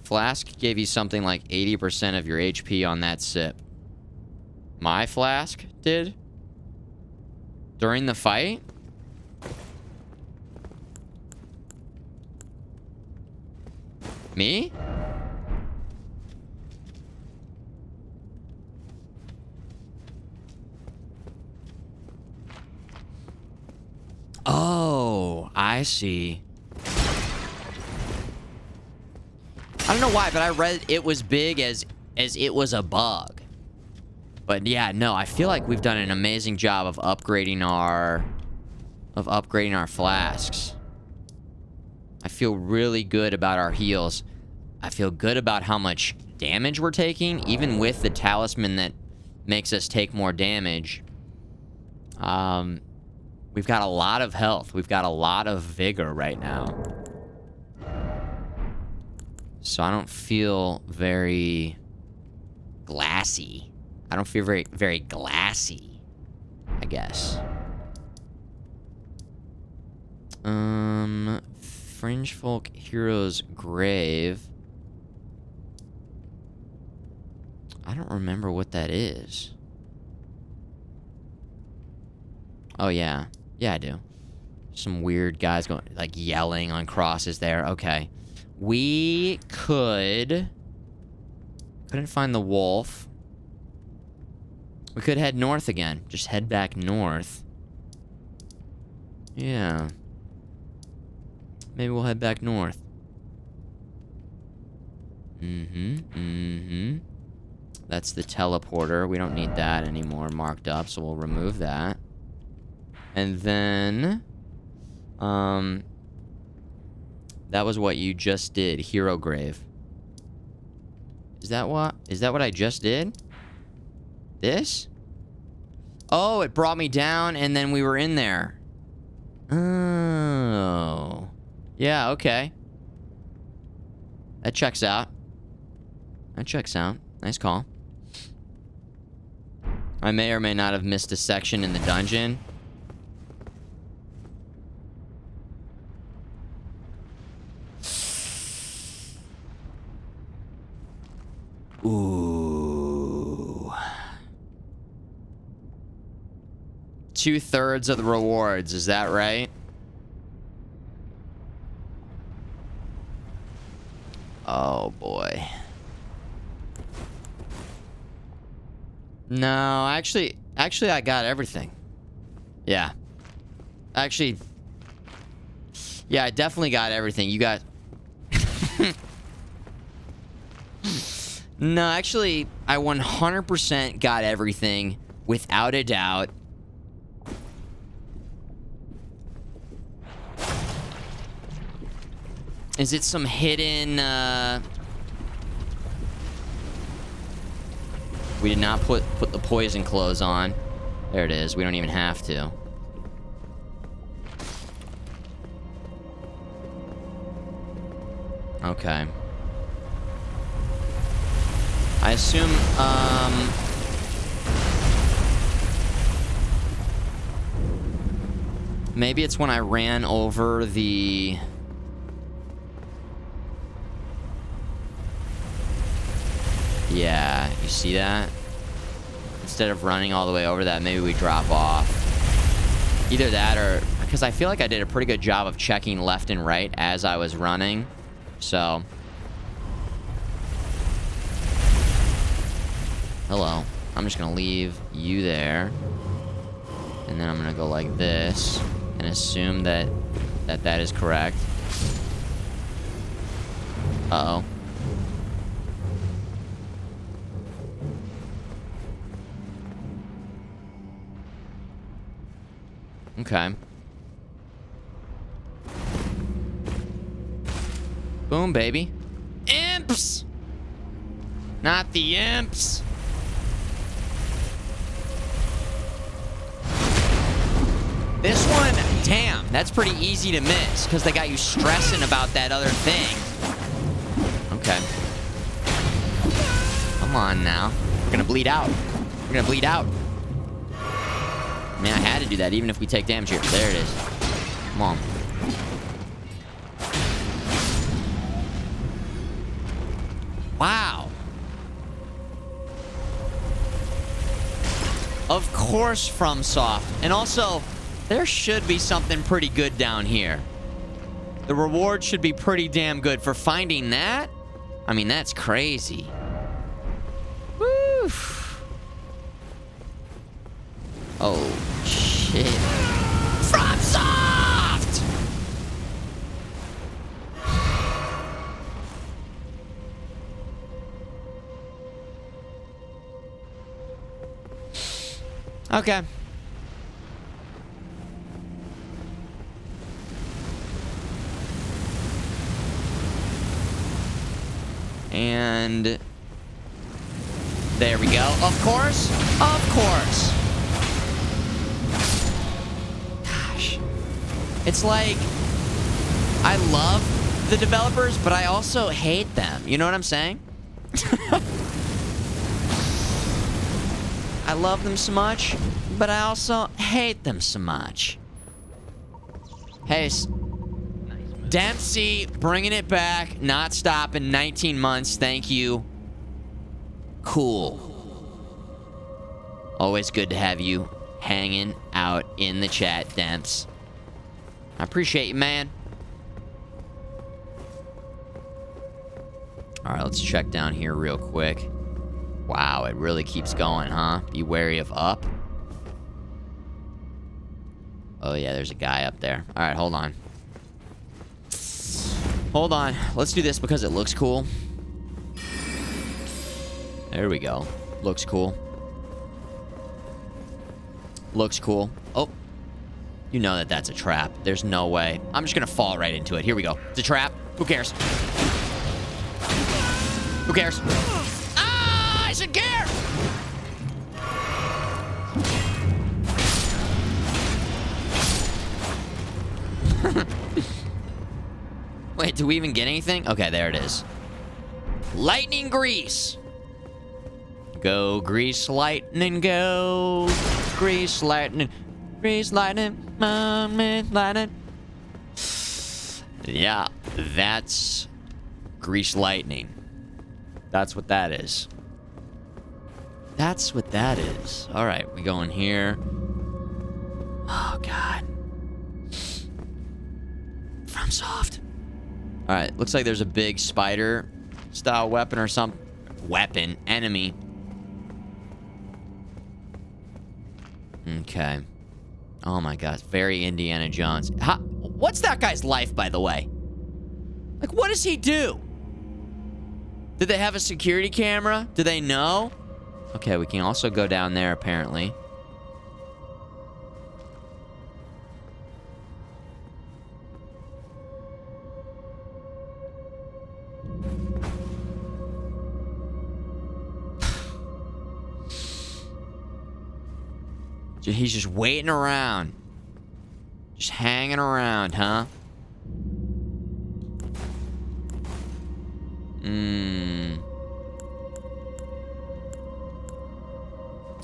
Flask gave you something like 80% of your HP on that sip. My flask did? During the fight? Me? Oh, I see. I don't know why, but I read it was big as it was a bug. But yeah, no, I feel like we've done an amazing job of upgrading our flasks. I feel really good about our heals. I feel good about how much damage we're taking, even with the talisman that makes us take more damage. We've got a lot of health. We've got a lot of vigor right now. So I don't feel very glassy. I don't feel very, very glassy, I guess. Fringe Folk Hero's Grave. I don't remember what that is. Oh, yeah. Yeah, I do. Some weird guys going, like, yelling on crosses there. Okay. We couldn't find the wolf. We could head north again. Just head back north. Yeah. Maybe we'll head back north. That's the teleporter. We don't need that anymore marked up, so we'll remove that. And then... that was what you just did. Hero Grave. Is that what I just did? This? Oh, it brought me down and then we were in there. Oh. Yeah, okay. That checks out. That checks out. Nice call. I may or may not have missed a section in the dungeon. Ooh. 2/3 of the rewards, is that right? Oh boy. No, actually I got everything. Yeah. Actually, yeah, I definitely got everything. You got... No, actually, I 100% got everything, without a doubt. Is it some hidden, We did not put the poison clothes on. There it is. We don't even have to. Okay. I assume, maybe it's when I ran over the... Yeah, you see that? Instead of running all the way over that, maybe we drop off. Either that or... Because I feel like I did a pretty good job of checking left and right as I was running. So... Hello. I'm just gonna leave you there. And then I'm gonna go like this. And assume that is correct. Uh-oh. Okay. Boom, baby. Imps! Not the imps! This one, damn, that's pretty easy to miss, because they got you stressing about that other thing. Okay. Come on now. We're gonna bleed out. We're gonna bleed out. I mean, I had to do that, even if we take damage here. There it is. Come on. Wow. Of course, FromSoft. And also, there should be something pretty good down here. The reward should be pretty damn good for finding that. I mean, that's crazy. Woo. Oh, shit. FromSoft! Okay. And there we go. Of course. Of course. Gosh. It's like, I love the developers, but I also hate them. You know what I'm saying? I love them so much, but I also hate them so much. Hey, Dempsey, bringing it back, not stopping, 19 months, thank you. Cool. Always good to have you hanging out in the chat, Demps. I appreciate you, man. All right, let's check down here real quick. Wow, it really keeps going, huh? Be wary of up. Oh, yeah, there's a guy up there. All right, hold on. Hold on. Let's do this because it looks cool. There we go. Looks cool. Looks cool. Oh. You know that that's a trap. There's no way. I'm just going to fall right into it. Here we go. It's a trap. Who cares? Who cares? Ah! I said care! Wait, do we even get anything? Okay, there it is. Lightning grease. Go grease lightning, go. Grease lightning. Grease lightning. Lightning. Yeah, that's grease lightning. That's what that is. That's what that is. All right, we go in here. Oh, God. From soft. All right, looks like there's a big spider-style weapon or some weapon, enemy. Okay. Oh, my God. Very Indiana Jones. What's that guy's life, by the way? Like, what does he do? Did they have a security camera? Do they know? Okay, we can also go down there, apparently. He's just waiting around. Just hanging around, huh?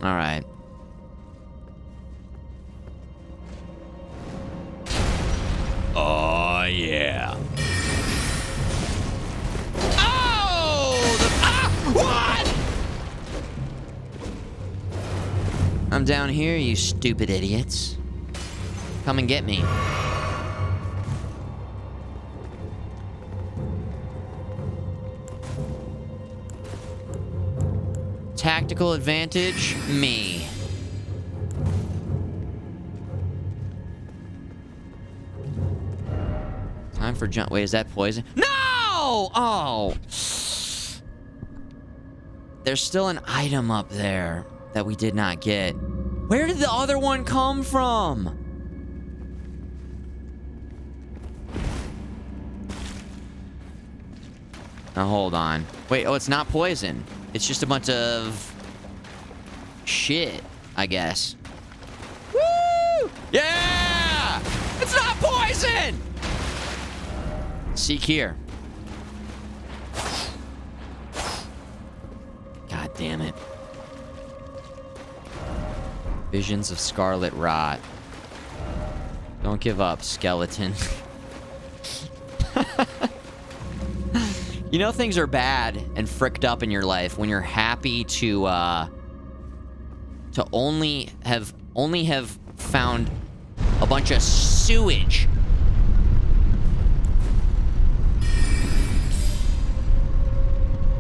All right. Oh, yeah. What? I'm down here, you stupid idiots. Come and get me. Tactical advantage, me. Time for jump. Wait, is that poison? No! Oh! There's still an item up there that we did not get. Where did the other one come from? Now, hold on. Wait, oh, it's not poison. It's just a bunch of shit, I guess. Woo! Yeah! It's not poison! Seek here. God damn it. Visions of Scarlet Rot. Don't give up, skeleton. You know things are bad and fricked up in your life when you're happy to only have found a bunch of sewage.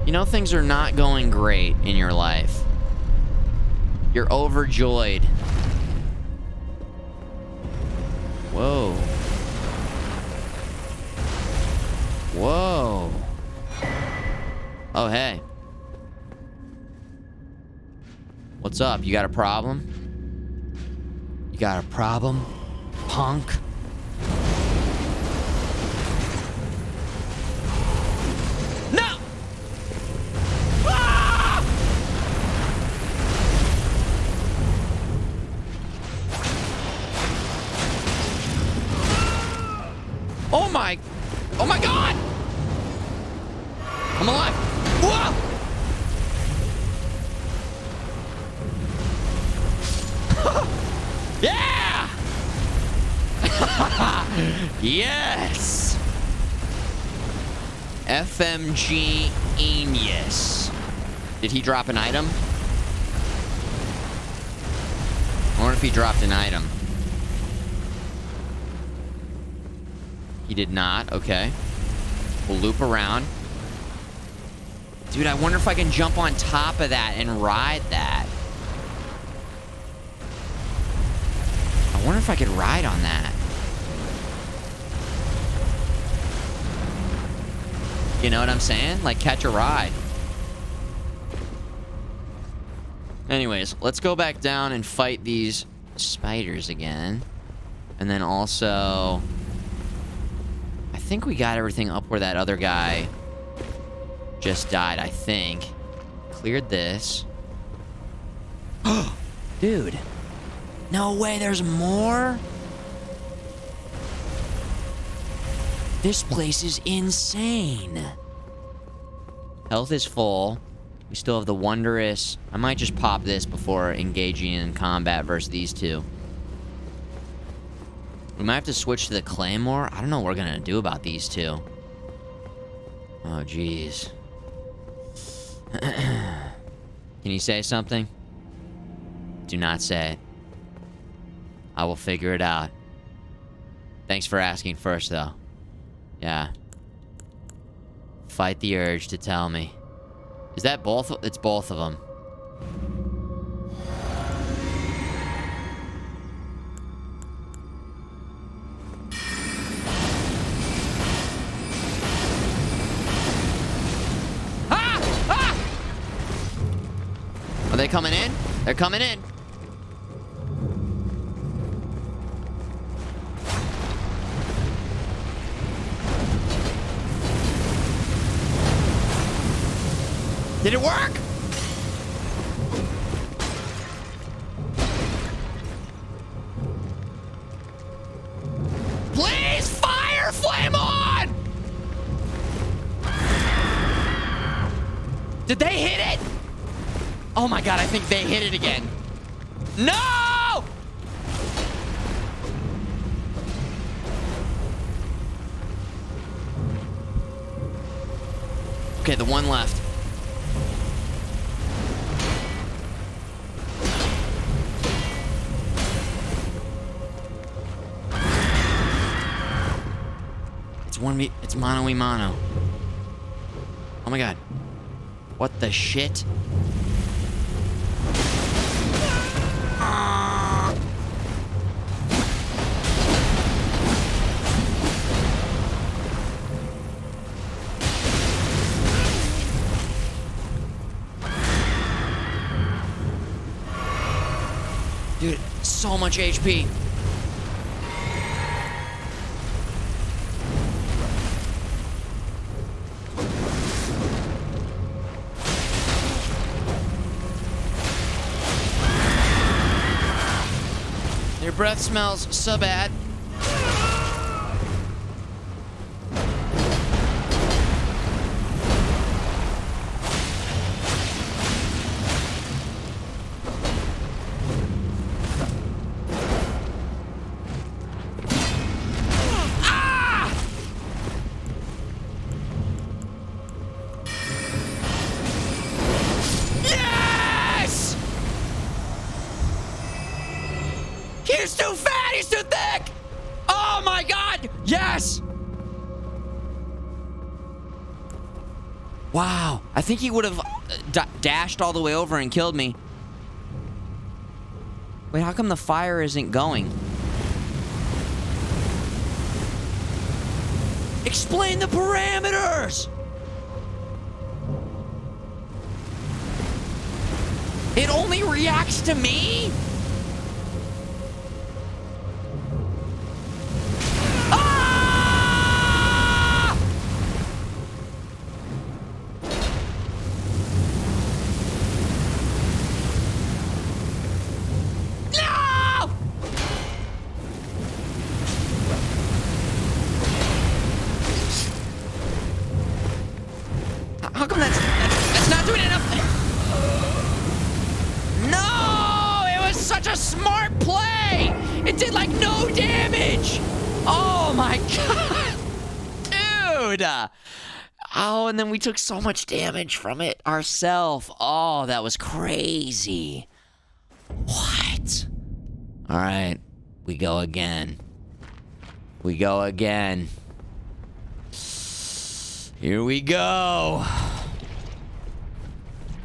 You know things are not going great in your life. You're overjoyed. Whoa. Whoa. Oh, hey. What's up? You got a problem? You got a problem, punk? No! Ah! Oh my God! I'm alive. Whoa! Yeah! Yes! FMG Genius. Did he drop an item? I wonder if he dropped an item. He did not. Okay. We'll loop around. Dude, I wonder if I can jump on top of that and ride that. I wonder if I could ride on that. You know what I'm saying? Like, catch a ride. Anyways, let's go back down and fight these spiders again. And then also... I think we got everything up where that other guy just died, I think. Cleared this. Dude. No way, there's more? This place is insane. Health is full. We still have the wondrous... I might just pop this before engaging in combat versus these two. We might have to switch to the Claymore. I don't know what we're gonna do about these two. Oh, jeez. Can you say something? Do not say it. I will figure it out. Thanks for asking first, though. Yeah. Fight the urge to tell me. Is that both? It's both of them. Are they coming in? They're coming in. Did it work? Please fire flame on! Did they hit it? Oh my god, I think they hit it again. No! Okay, the one left. It's mano y mano. Oh my god. What the shit? Dude, so much HP. Your breath smells so bad. He's too fat! He's too thick! Oh my god! Yes! Wow. I think he would have dashed all the way over and killed me. Wait, how come the fire isn't going? Explain the parameters! It only reacts to me? How come that's not doing enough? No! It was It did like no damage. Oh my god. Dude. Oh, and then we took so much damage from it ourselves. Oh, that was crazy. What? All right. We go again. We go again. Here we go.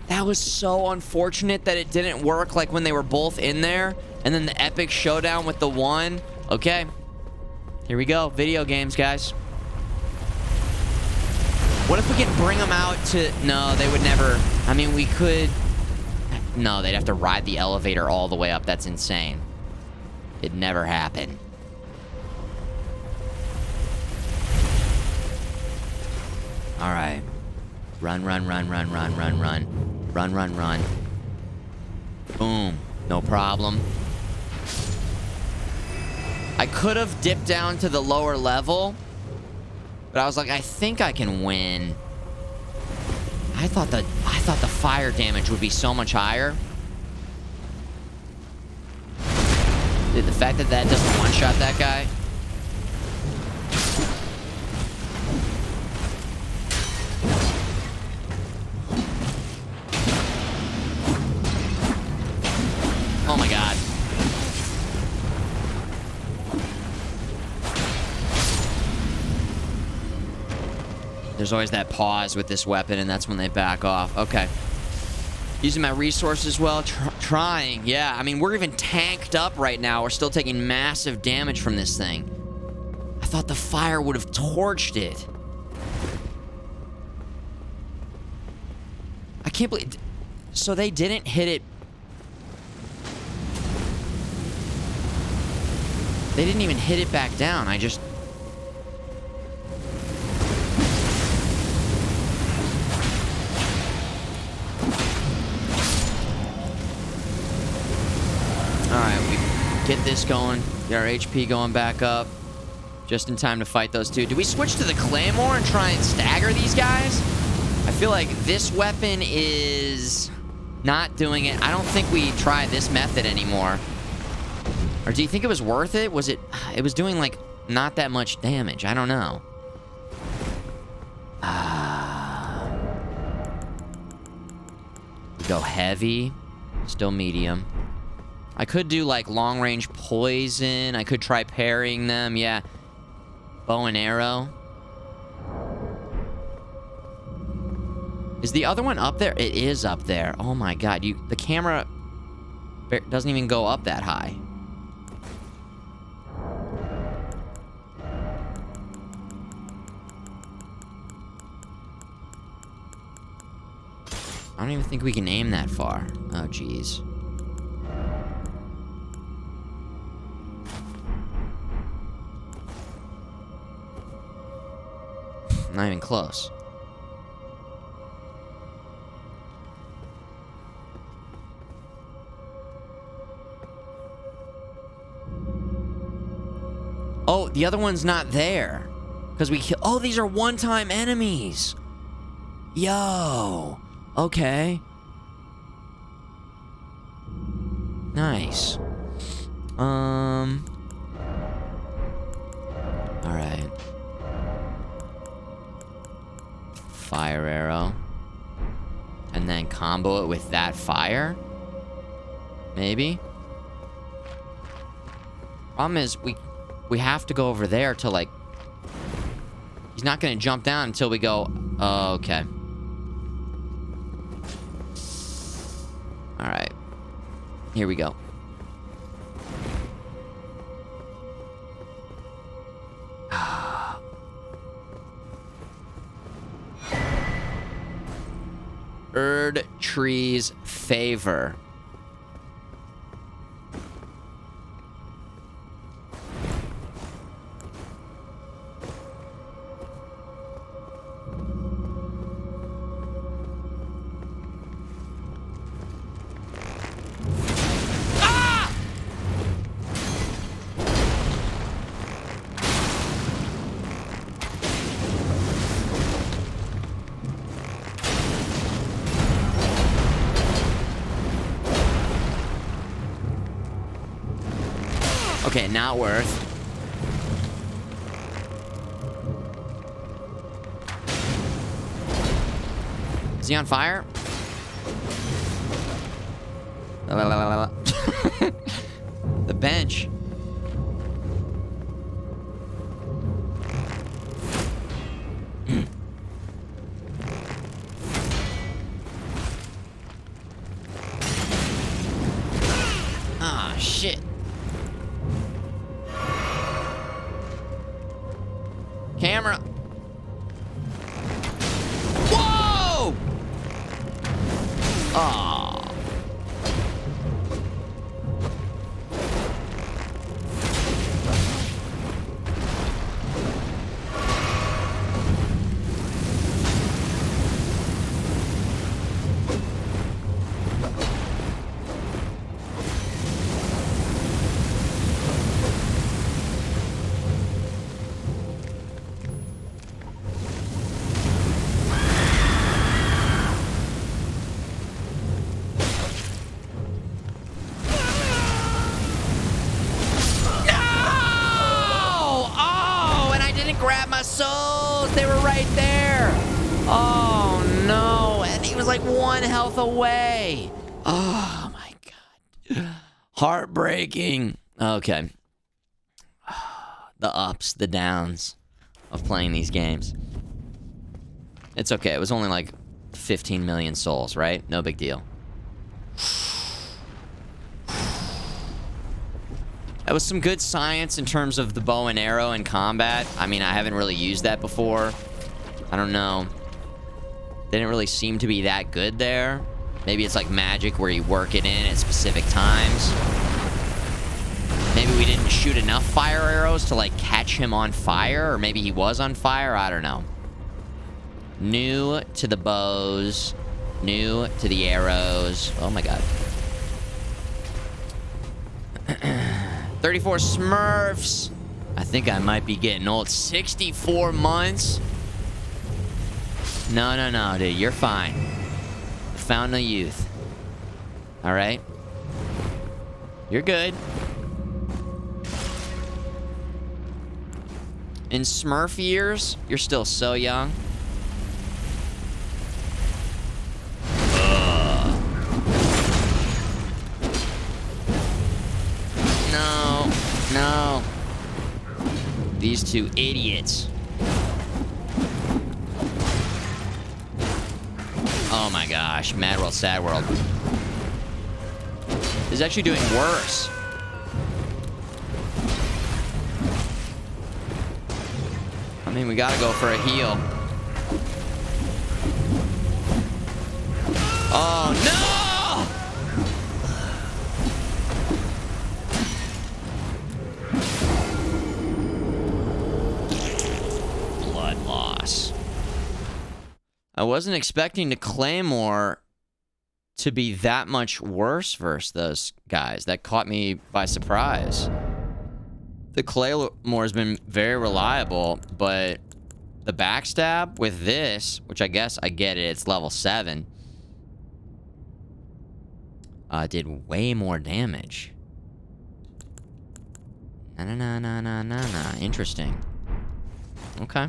That was so unfortunate that it didn't work like when they were both in there. And then the epic showdown with the one. Okay. Here we go. Video games, guys. What if we could bring them out to... No, they would never... I mean, we could... No, they'd have to ride the elevator all the way up. That's insane. It'd never happen. All right. Run, run, run, run, run, run, run. Run, run, run. Boom. No problem. I could have dipped down to the lower level, but I was like, I think I can win. I thought the fire damage would be so much higher. Dude, the fact that that doesn't one-shot that guy. Oh my god. There's always that pause with this weapon, and that's when they back off. Okay. Using my resources well, trying. Yeah, I mean, we're even tanked up right now. We're still taking massive damage from this thing. I thought the fire would have torched it. I can't believe... So they didn't hit it... They didn't even hit it back down. I just... Alright, we get this going. Get our HP going back up. Just in time to fight those two. Do we switch to the Claymore and try and stagger these guys? I feel like this weapon is not doing it. I don't think we try this method anymore. Or do you think it was worth it? Was it... It was doing, like, not that much damage. I don't know. We go heavy. Still medium. I could do, like, long-range poison. I could try parrying them. Yeah. Bow and arrow. Is the other one up there? It is up there. Oh, my God. The camera doesn't even go up that high. I don't even think we can aim that far. Oh, jeez. Not even close. Oh, the other one's not there. Because we kill... Oh, these are one-time enemies. Yo. Okay. Nice. Alright. Fire arrow. And then combo it with that fire? Maybe? Problem is, we have to go over there to, like... He's not gonna jump down until we go... Oh, okay. Alright. Here we go. Erd Tree's Favor. Okay, not worth. Is he on fire? The bench. Ah, shit. Camera. Whoa! Ah. Grab my souls. They were right there. Oh, no. And he was like 1 health away. Oh, my God. Heartbreaking. Okay. The ups, the downs of playing these games. It's okay. It was only like 15 million souls, right? No big deal. That was some good science in terms of the bow and arrow in combat. I mean, I haven't really used that before. I don't know. They didn't really seem to be that good there. Maybe it's like magic where you work it in at specific times. Maybe we didn't shoot enough fire arrows to like catch him on fire, or maybe he was on fire. I don't know. New to the bows. New to the arrows. Oh my God. 34 Smurfs. I think I might be getting old. 64 months. No, dude. You're fine. The fountain of youth. All right? You're good. In Smurf years, you're still so young. No. These two idiots. Oh my gosh. Mad World, Sad World. This is actually doing worse. I mean, we gotta go for a heal. Oh, no! I wasn't expecting the Claymore to be that much worse versus those guys. That caught me by surprise. The Claymore has been very reliable, but the backstab with this, which I guess I get it, it's level 7, did way more damage. No. Interesting. Okay.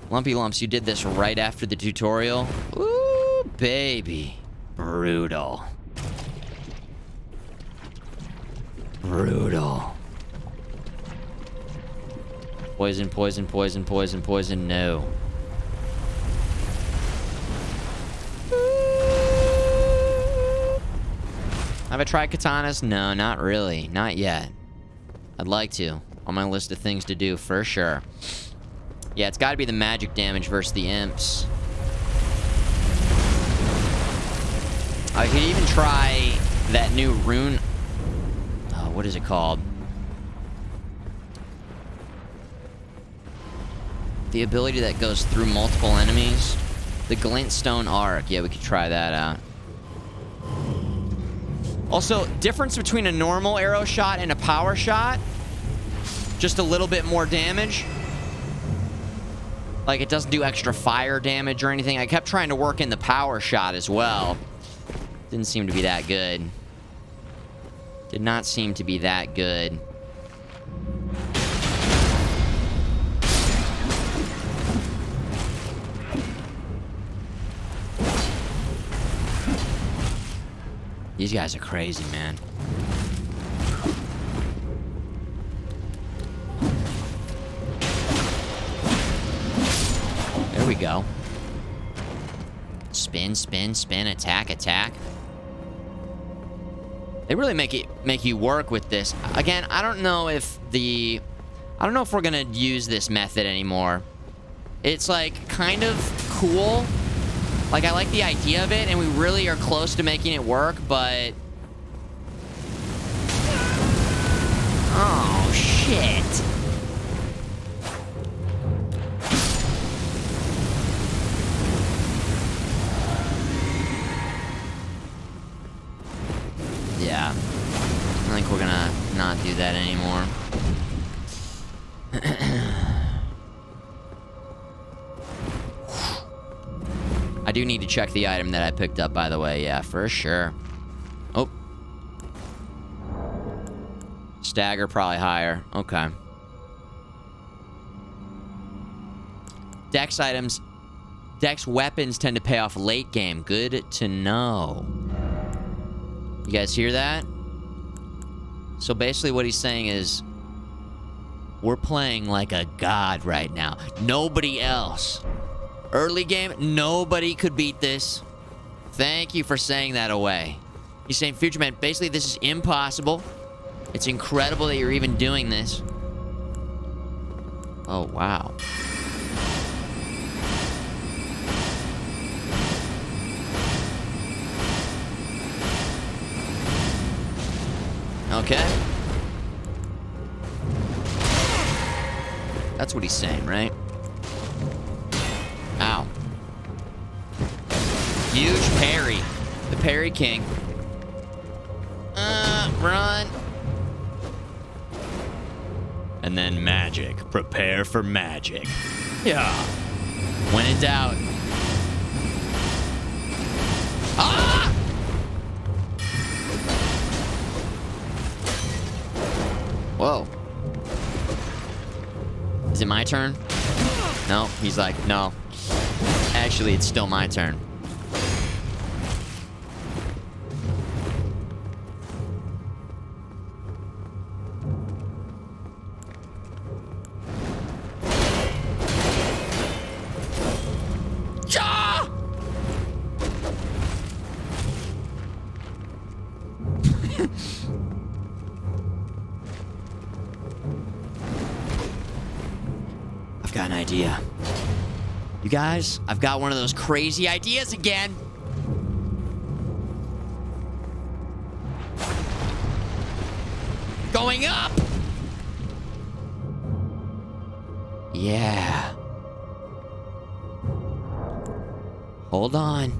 Lumpy Lumps, you did this right after the tutorial? Ooh, baby. Brutal. Brutal. Poison, poison, poison, poison, poison, no. Have I tried katanas? No, not really. Not yet. I'd like to. On my list of things to do, for sure. Yeah, it's got to be the magic damage versus the imps. I could even try that new rune. Oh, what is it called? The ability that goes through multiple enemies. The Glint Stone Arc. Yeah, we could try that out. Also, difference between a normal arrow shot and a power shot. Just a little bit more damage. Like, it doesn't do extra fire damage or anything. I kept trying to work in the power shot as well. Didn't seem to be that good. Did not seem to be that good. These guys are crazy, man. There we go. Spin, spin, spin, attack, attack. They really make you work with this. Again, I don't know if we're gonna use this method anymore. It's like kind of cool. Like, I like the idea of it, and we really are close to making it work, but... Oh, shit. Yeah. I think we're gonna not do that anymore. I do need to check the item that I picked up, by the way. Yeah, for sure. Oh. Stagger probably higher. Okay. Dex items. Dex weapons tend to pay off late game. Good to know. You guys hear that? So basically what he's saying is, we're playing like a god right now. Nobody else. Early game, nobody could beat this. Thank you for saying that away. He's saying, Futureman, basically this is impossible. It's incredible that you're even doing this. Oh, wow. Okay. That's what he's saying, right? Ow. Huge parry. The parry king. Run. And then magic. Prepare for magic. Yeah. When in doubt. Ah! Whoa. Is it my turn? No, he's like, no. Actually, it's still my turn. Ja! I've got an idea. You guys, I've got one of those crazy ideas again. Going up. Yeah. Hold on.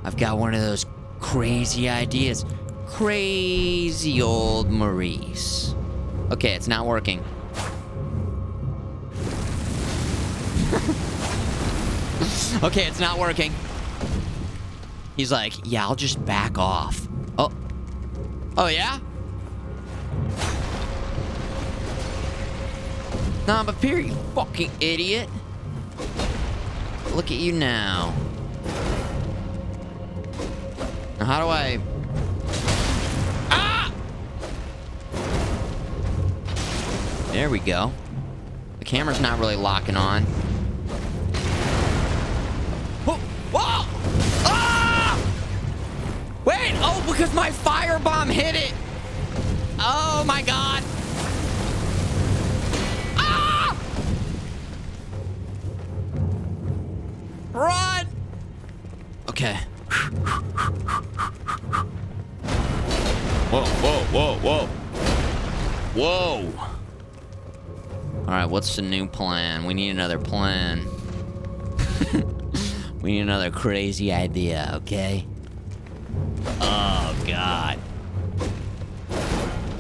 I've got one of those crazy ideas. Crazy old Maurice. Okay, it's not working. Okay, it's not working. He's like, yeah, I'll just back off. Oh. Oh, yeah? Nah, but Pierre, you fucking idiot. Look at you now. Now, how do I... Ah! There we go. The camera's not really locking on. Whoa! Whoa! Ah! Wait! Oh, because my firebomb hit it! Oh my god! Ah! Run! Okay. Whoa, whoa, whoa, whoa. Whoa! Alright, what's the new plan? We need another plan. We need another crazy idea, okay? Oh, God.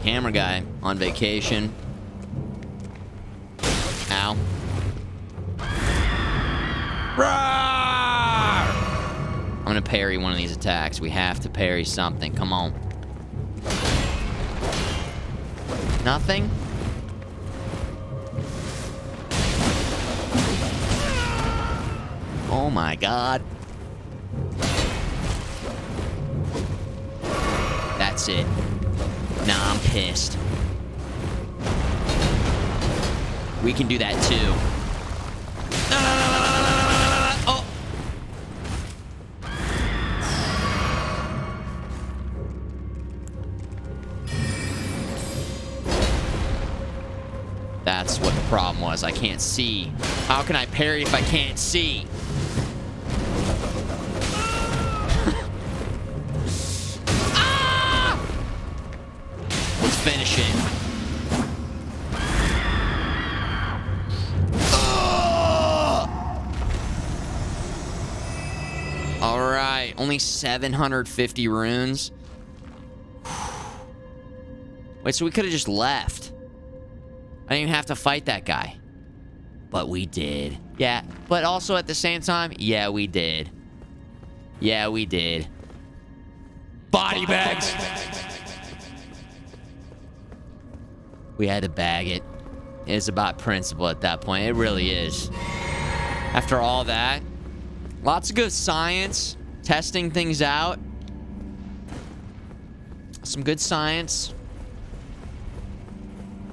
Camera guy on vacation. Ow. Roar! I'm gonna parry one of these attacks. We have to parry something. Come on. Nothing? Oh my god. That's it. Nah, I'm pissed. We can do that too. Oh. That's what the problem was. I can't see. How can I parry if I can't see? Ah! Let's finish it. All right, only 750 runes. Wait, so we could have just left. I didn't even have to fight that guy. But we did. Yeah, but also at the same time, yeah, we did. Yeah, we did. Body bags! We had to bag it. It's about principle at that point. It really is. After all that, lots of good science, testing things out. Some good science.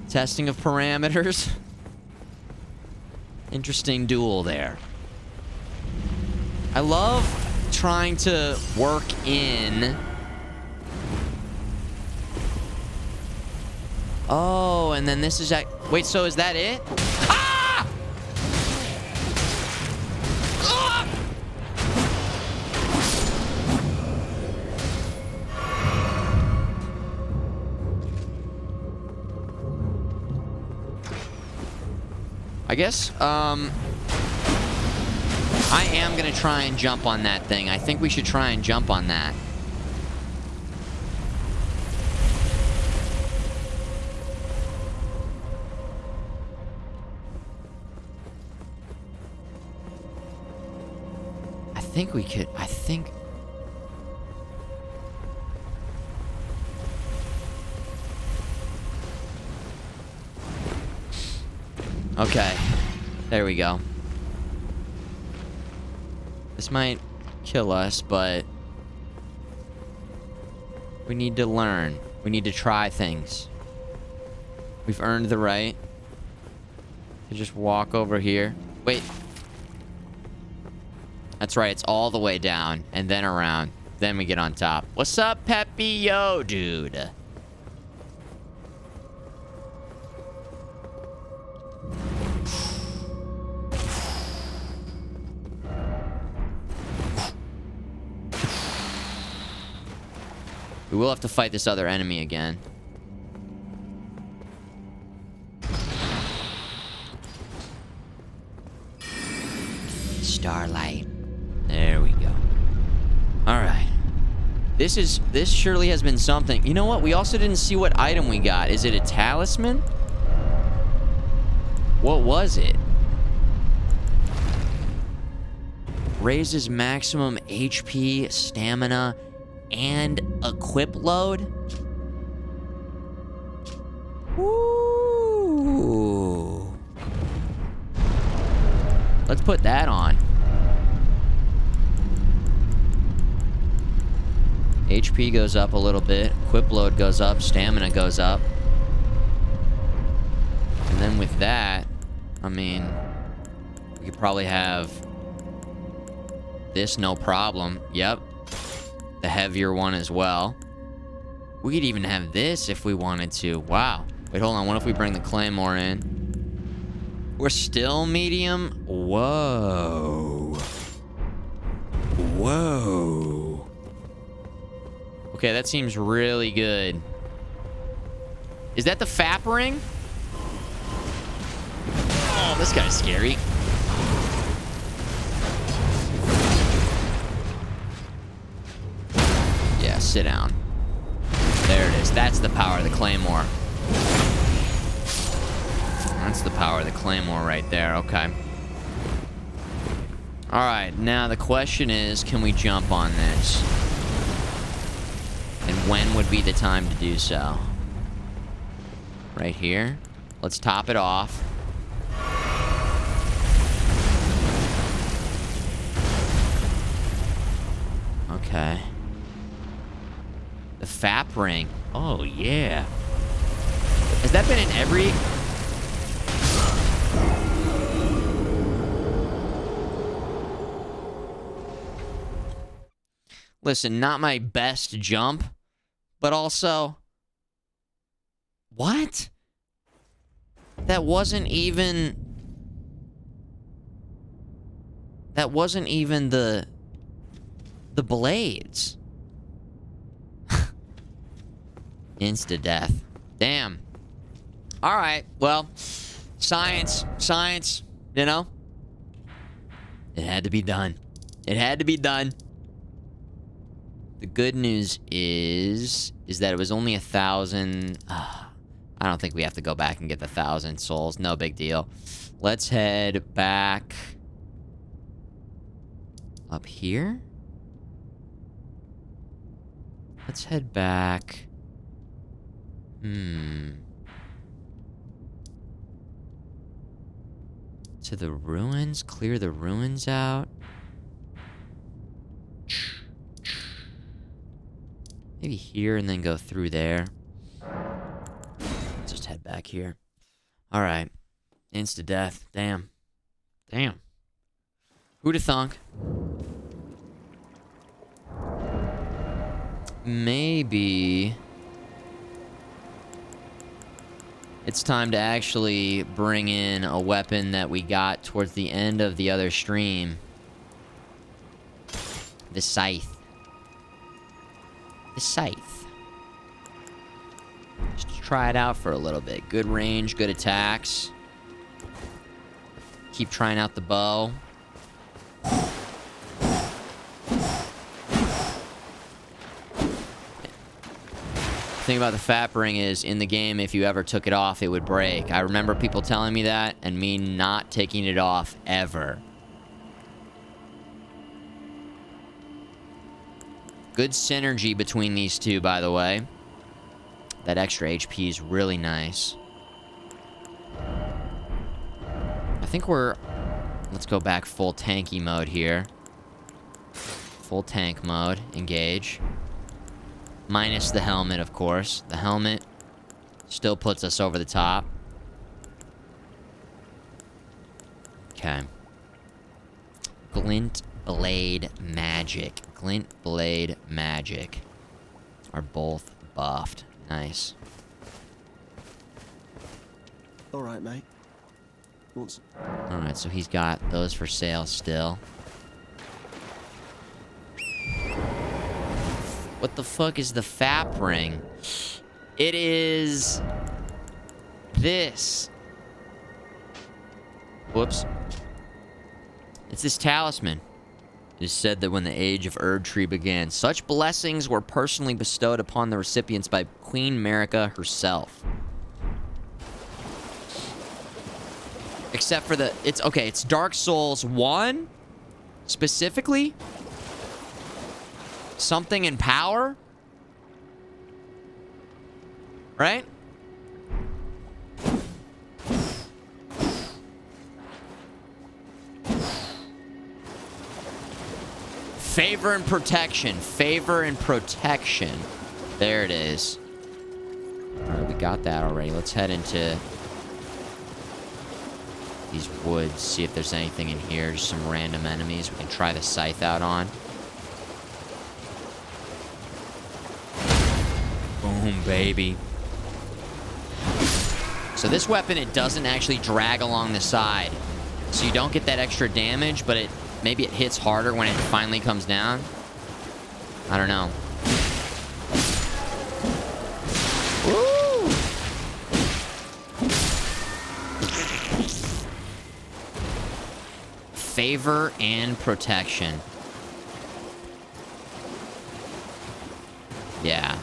Testing of parameters. Interesting duel there. I love trying to work in... Oh, and then this is... Wait, so is that it? Ah! Ah! I guess, I am gonna try and jump on that thing. I think we should try and jump on that. I think we could, Okay, there we go. This might kill us, but we need to learn. We need to try things. We've earned the right to just walk over here. Wait. That's right, it's all the way down and then around. Then we get on top. What's up, Peppy? Yo, dude. We will have to fight this other enemy again. Starlight. There we go. Alright. This surely has been something. You know what? We also didn't see what item we got. Is it a talisman? What was it? Raises maximum HP, stamina, and equip load? Ooh. Let's put that on. HP goes up a little bit. Equip load goes up. Stamina goes up. And then with that, I mean, we could probably have this no problem. Yep. The heavier one as well. We could even have this if we wanted to. Wow. Wait, hold on. What if we bring the claymore in? We're still medium? Whoa. Whoa. Okay, that seems really good. Is that the FAP ring? Oh, this guy's scary. Yeah, sit down. There it is. That's the power of the claymore. That's the power of the claymore right there. Okay. Alright, now the question is, can we jump on this? And when would be the time to do so? right here. Let's top it off. Okay. The FAP ring. Oh, yeah. Has that been in every... Listen, not my best jump, but also... What? That wasn't even... That wasn't even the blades. Insta-death. Damn. Alright, well, science, you know? It had to be done. It had to be done. The good news is that it was only 1,000. I don't think we have to go back and get the 1,000 souls. No big deal. Let's head back up here. Let's head back. To the ruins. Clear the ruins out. Maybe here and then go through there. Let's just head back here. Alright. Insta-death. Damn. Damn. Who'da thunk? Maybe... it's time to actually bring in a weapon that we got towards the end of the other stream. The scythe. The scythe. Just to try it out for a little bit. Good range, good attacks. Keep trying out the bow. The thing about the FAP ring is, in the game, if you ever took it off, it would break. I remember people telling me that, and me not taking it off ever. Good synergy between these two, by the way. That extra HP is really nice. I think we're... let's go back full tanky mode here. Full tank mode. Engage. Minus the helmet, of course. The helmet still puts us over the top. Okay. Glint Blade Magic. Glint Blade Magic are both buffed. Nice. Alright, mate. Alright, so he's got those for sale still. What the fuck is the FAP ring? It is... this. Whoops. It's this talisman. It is said that when the age of Erdtree began, such blessings were personally bestowed upon the recipients by Queen Marika herself. Except for the... it's... okay, it's Dark Souls 1? Specifically? Something in power? Right? Favor and protection. Favor and protection. There it is. Alright, we got that already. Let's head into these woods. See if there's anything in here. Just some random enemies we can try the scythe out on. Boom, baby. So this weapon, it doesn't actually drag along the side. So you don't get that extra damage, but maybe it hits harder when it finally comes down. I don't know. Woo! Favor and protection. Yeah.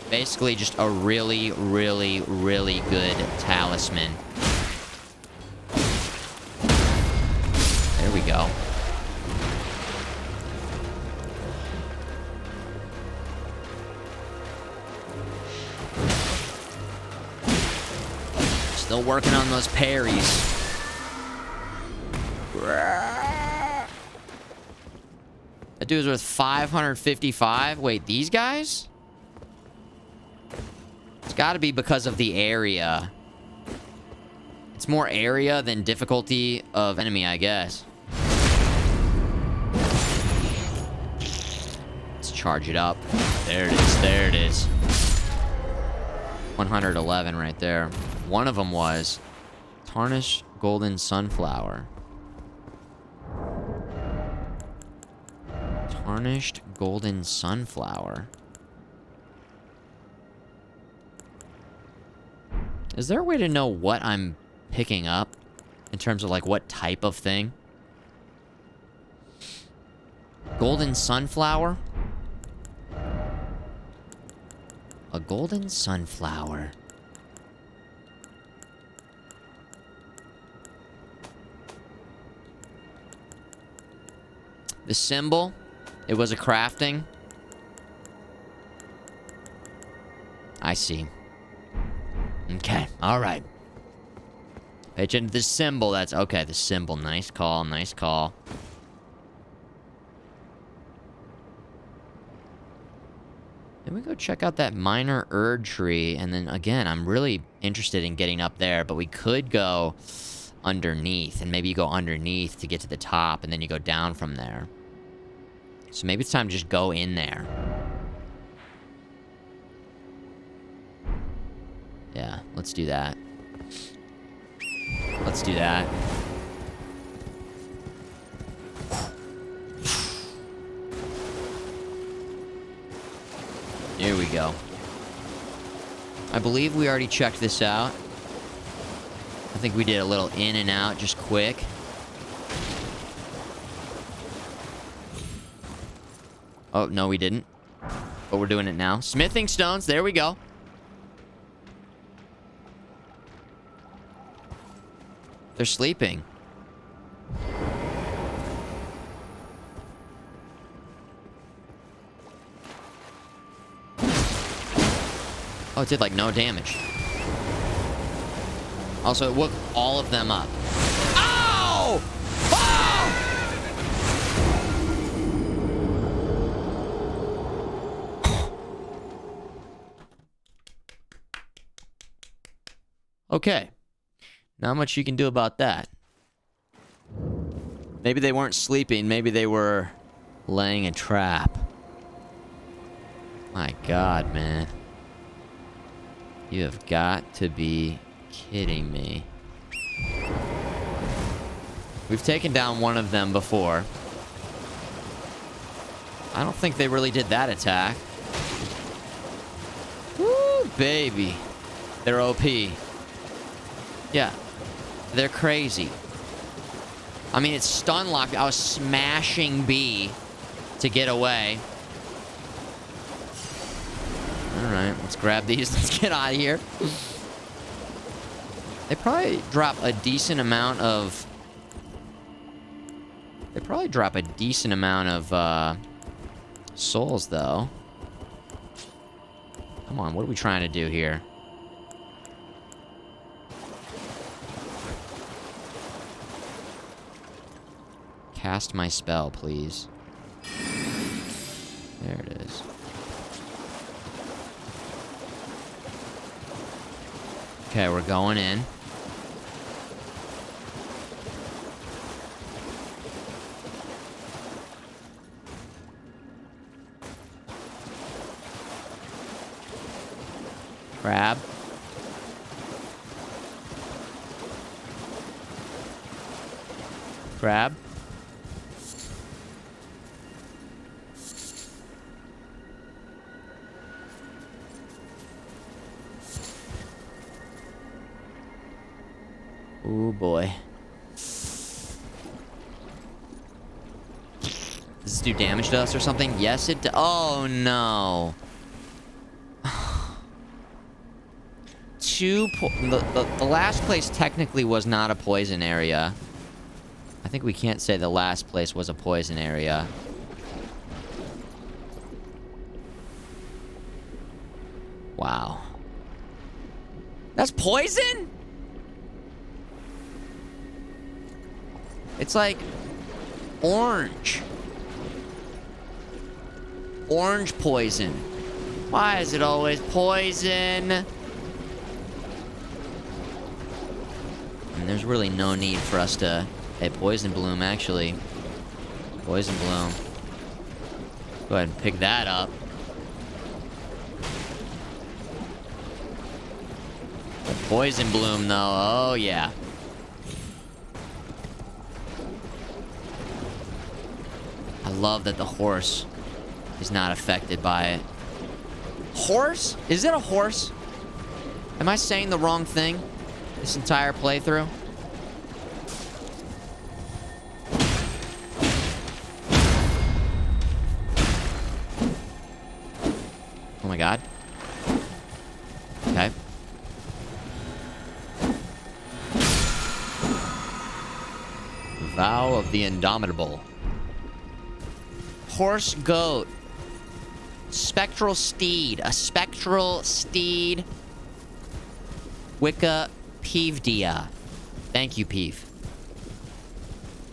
Basically just a really, really, really good talisman. There we go. Still working on those parries. That dude's worth 555. Wait, these guys? It's got to be because of the area. It's more area than difficulty of enemy, I guess. Let's charge it up. There it is. There it is. 111 right there. One of them was tarnished golden sunflower. Tarnished golden sunflower. Is there a way to know what I'm picking up in terms of like what type of thing? Golden sunflower? A golden sunflower. The symbol, it was a crafting. I see. Okay, all right. Pay attention to the symbol. That's okay. The symbol. Nice call. Nice call. Then we go check out that minor Erd tree, and then again, I'm really interested in getting up there, but we could go underneath, and maybe you go underneath to get to the top, and then you go down from there. So maybe it's time to just go in there. Yeah, let's do that. Let's do that. Here we go. I believe we already checked this out. I think we did a little in and out, just quick. Oh, no, we didn't. But we're doing it now. Smithing stones, there we go. They're sleeping. Oh, it did like no damage. Also, it woke all of them up. Ow! Oh! Okay. Not much you can do about that. Maybe they weren't sleeping. Maybe they were laying a trap. My God, man. You have got to be kidding me. We've taken down one of them before. I don't think they really did that attack. Woo, baby. They're OP. Yeah. They're crazy. I mean, it's stun locked. I was smashing B to get away. Alright, let's grab these. Let's get out of here. They probably drop a decent amount of... They probably drop a decent amount of, souls, though. Come on, what are we trying to do here? Cast my spell, please. There it is. Okay, we're going in. Grab. Grab. Oh boy. Does this do damage to us or something? Yes, it does. Oh no. The last place technically was not a poison area. I think we can't say the last place was a poison area. Wow. That's poison? It's like orange. Orange poison. Why is it always poison? And there's really no need for us to... Hey, Poison Bloom, actually. Poison Bloom. Go ahead and pick that up. Poison Bloom, though. Oh, yeah. I love that the horse is not affected by it. Horse? Is it a horse? Am I saying the wrong thing this entire playthrough? Oh my god. Okay. Vow of the Indomitable. Horse goat. Spectral steed. A spectral steed. Wicca Peevdia. Thank you, Peeve.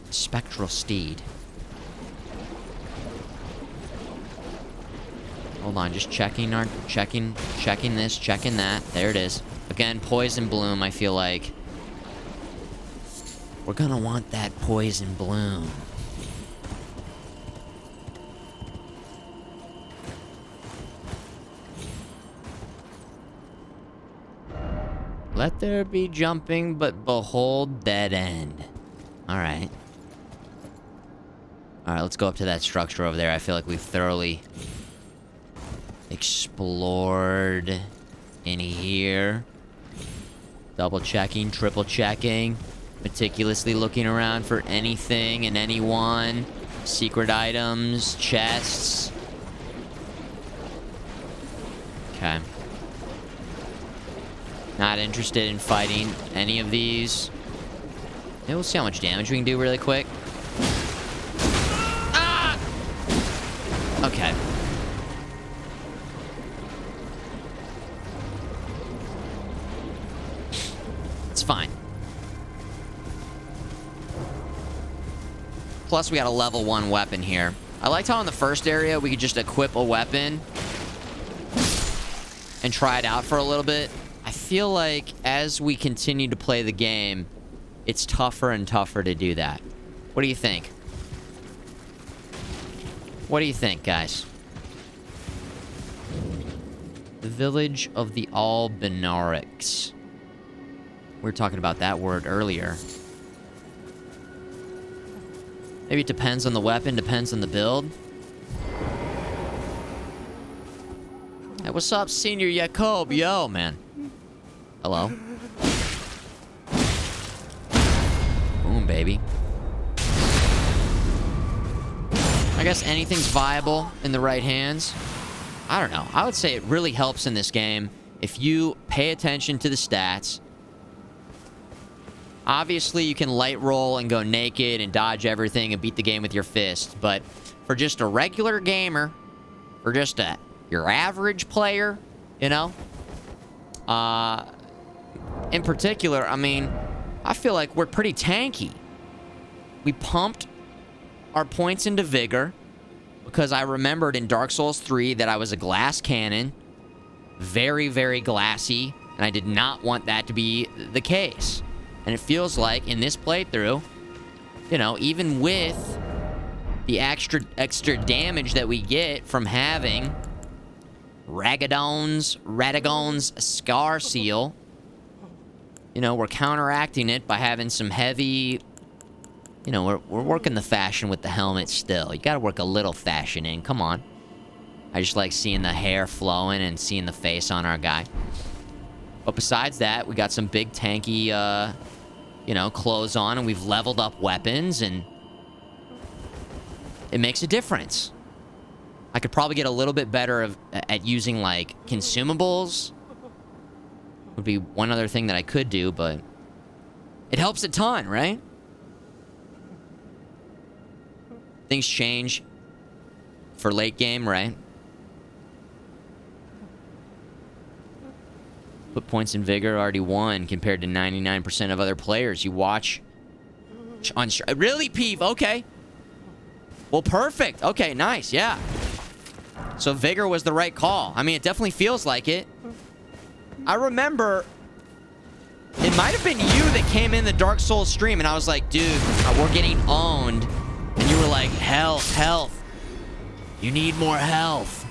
Spectral steed. Hold on, just checking this, checking that. There it is. Again, Poison Bloom, I feel like. We're gonna want that Poison Bloom. Let there be jumping, but behold dead end. Alright. Alright, let's go up to that structure over there. I feel like we've thoroughly explored in here. Double checking, triple checking. Meticulously looking around for anything and anyone. Secret items, chests. Okay. Not interested in fighting any of these. Maybe we'll see how much damage we can do really quick. Ah! Okay. It's fine. Plus, we got a level 1 weapon here. I liked how in the first area, we could just equip a weapon and try it out for a little bit. I feel like as we continue to play the game, it's tougher and tougher to do that. What do you think? What do you think, guys? The village of the Albinarics. We were talking about that word earlier. Maybe it depends on the weapon, depends on the build. Hey, what's up, Senior Jacob? Yo, man. Hello. Boom, baby. I guess anything's viable in the right hands. I don't know. I would say it really helps in this game if you pay attention to the stats. Obviously, you can light roll and go naked and dodge everything and beat the game with your fist. But for just a regular gamer, for just your average player, you know? In particular, I mean, I feel like we're pretty tanky. We pumped our points into vigor because I remembered in Dark Souls 3 that I was a glass cannon. Very, very glassy. And I did not want that to be the case. And it feels like in this playthrough, you know, even with the extra damage that we get from having Radagon's Scar Seal, you know, we're counteracting it by having some heavy, you know, we're working the fashion with the helmet still. You gotta work a little fashion in, come on. I just like seeing the hair flowing and seeing the face on our guy. But besides that, we got some big tanky, you know, clothes on, and we've leveled up weapons, and it makes a difference. I could probably get a little bit better at using, like, consumables. Would be one other thing that I could do, but it helps a ton, right? Things change for late game, right? Put points in vigor, already won compared to 99% of other players. You watch Really, Peeve? Okay. Well, perfect. Okay, nice. Yeah. So Vigor was the right call. I mean, it definitely feels like it. I remember it might have been you that came in the Dark Souls stream, and I was like, dude, we're getting owned. And you were like, health, health. You need more health.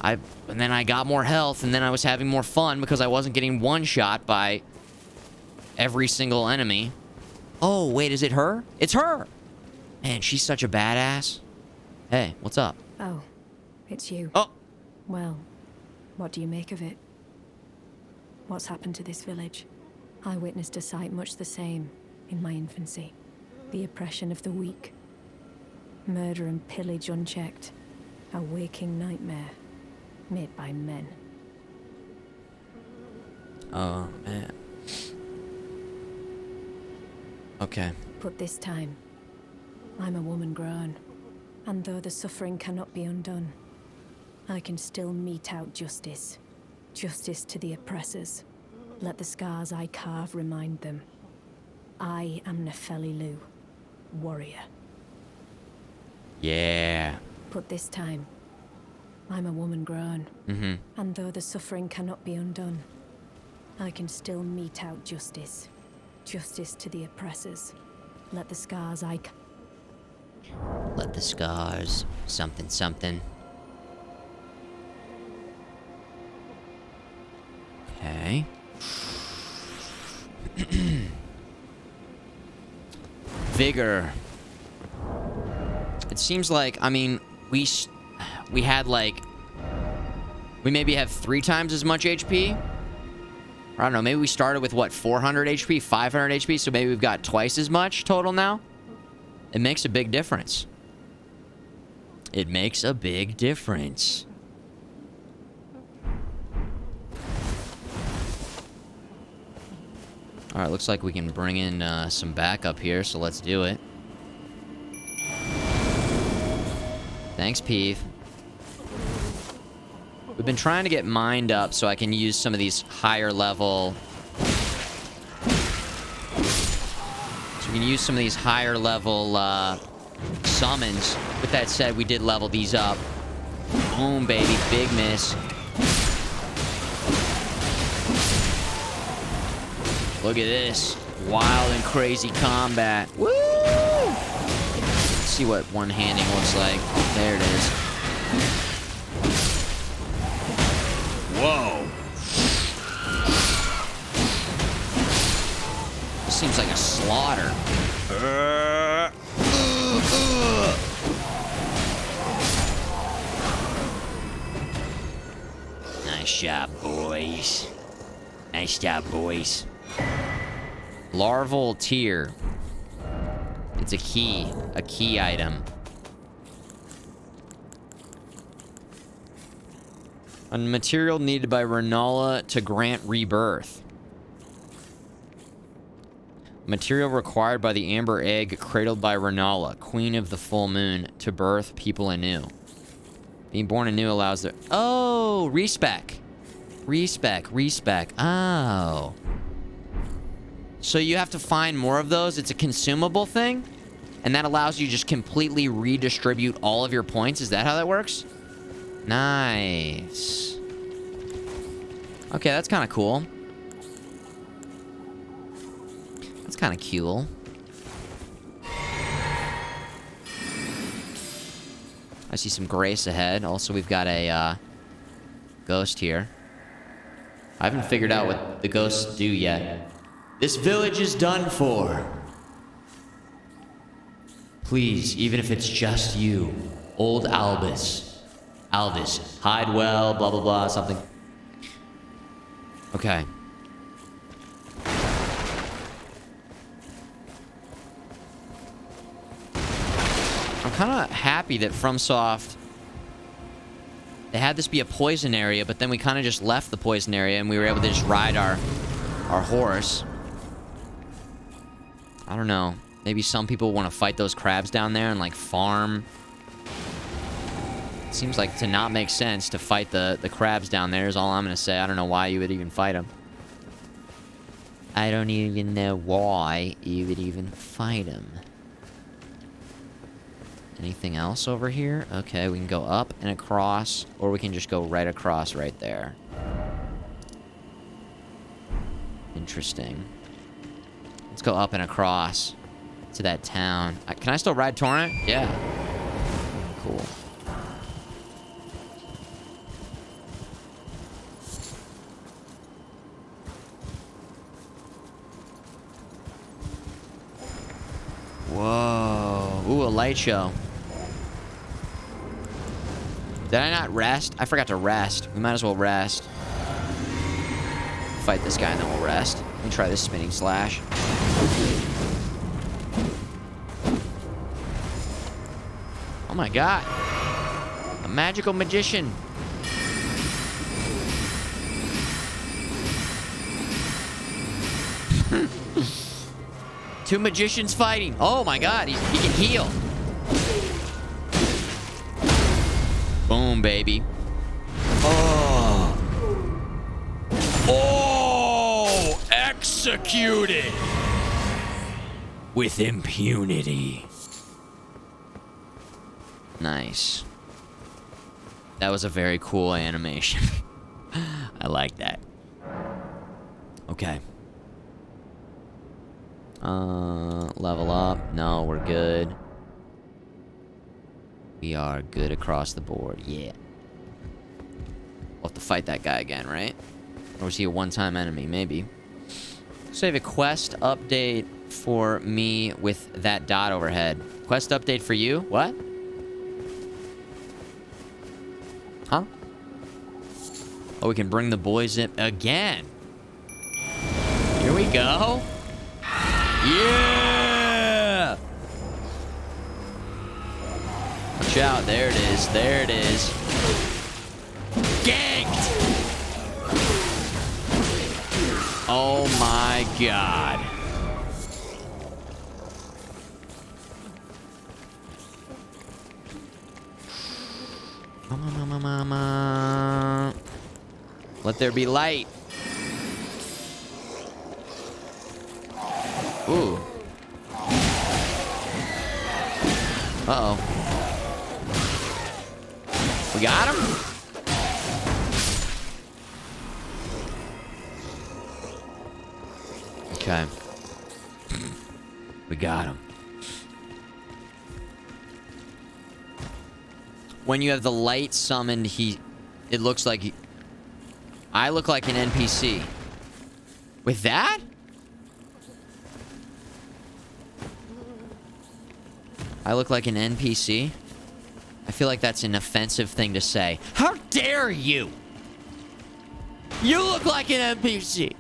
And then I got more health, and then I was having more fun because I wasn't getting one-shot by every single enemy. Oh, wait, is it her? It's her! Man, she's such a badass. Hey, what's up? Oh, it's you. Oh! Well, what do you make of it? What's happened to this village? I witnessed a sight much the same in my infancy. The oppression of the weak. Murder and pillage unchecked. A waking nightmare. Made by men. Oh, man. Okay. But this time, I'm a woman grown. And though the suffering cannot be undone, I can still mete out justice. Justice to the oppressors. Let the scars I carve remind them. I am Nefeli Lu, warrior. Yeah. But this time, I'm a woman grown. Mm-hmm. And though the suffering cannot be undone, I can still mete out justice. Justice to the oppressors. Let the scars Let the scars... something, something. Okay. Vigor. It seems like, I mean, we had like... we maybe have 3 times as much HP? Or I don't know, maybe we started with, what, 400 HP, 500 HP, so maybe we've got twice as much total now? It makes a big difference. It makes a big difference. Alright, looks like we can bring in some backup here, so let's do it. Thanks, Peeve. We've been trying to get mined up so I can use some of these higher level... so we can use some of these higher level summons. With that said, we did level these up. Boom, baby. Big miss. Look at this. Wild and crazy combat. Woo! Let's see what one-handing looks like. There it is. Whoa. This seems like a slaughter. Nice job, boys. Nice job, boys. Larval tier. It's a key item. A material needed by Renala to grant rebirth. Material required by the amber egg cradled by Renala, queen of the full moon, to birth people anew. Being born anew allows the... oh, respec. Respec. Oh. So you have to find more of those. It's a consumable thing. And that allows you to just completely redistribute all of your points. Is that how that works? Nice. Okay, that's kind of cool. That's kind of cool. I see some grace ahead. Also, we've got a ghost here. I haven't figured out what the ghosts do yet. This village is done for. Please, even if it's just you, old Albus, hide well, blah, blah, blah, something. Okay. I'm kind of happy that FromSoft, they had this be a poison area, but then we kind of just left the poison area and we were able to just ride our horse. I don't know. Maybe some people want to fight those crabs down there and, like, farm. It seems like to not make sense to fight the crabs down there is all I'm going to say. I don't know why you would even fight them. I don't even know why you would even fight him. Anything else over here? Okay, we can go up and across, or we can just go right across right there. Interesting. Let's go up and across to that town. Can I still ride Torrent? Yeah. Cool. Whoa. Ooh, a light show. Did I not rest? I forgot to rest. We might as well rest. Fight this guy and then we'll rest. Let me try this spinning slash. Oh my god. A magical magician. Two magicians fighting. Oh my god, he can heal. Boom, baby. Oh. Oh, executed with impunity. Nice. That was a very cool animation. I like that. Okay. Level up. No, we're good. We are good across the board. Yeah. We'll have to fight that guy again, right? Or was he a one-time enemy? Maybe. Save a quest update for me with that dot overhead. Quest update for you? What? Huh? Oh, we can bring the boys in again. Here we go. Yeah! Watch out. There it is. There it is. Ganked! Oh my god. Mama. Let there be light. Ooh. Uh-oh. We got him? Okay. We got him. When you have the light summoned, it looks like I look like an NPC. With that? I look like an NPC? I feel like that's an offensive thing to say. How dare you? You look like an NPC.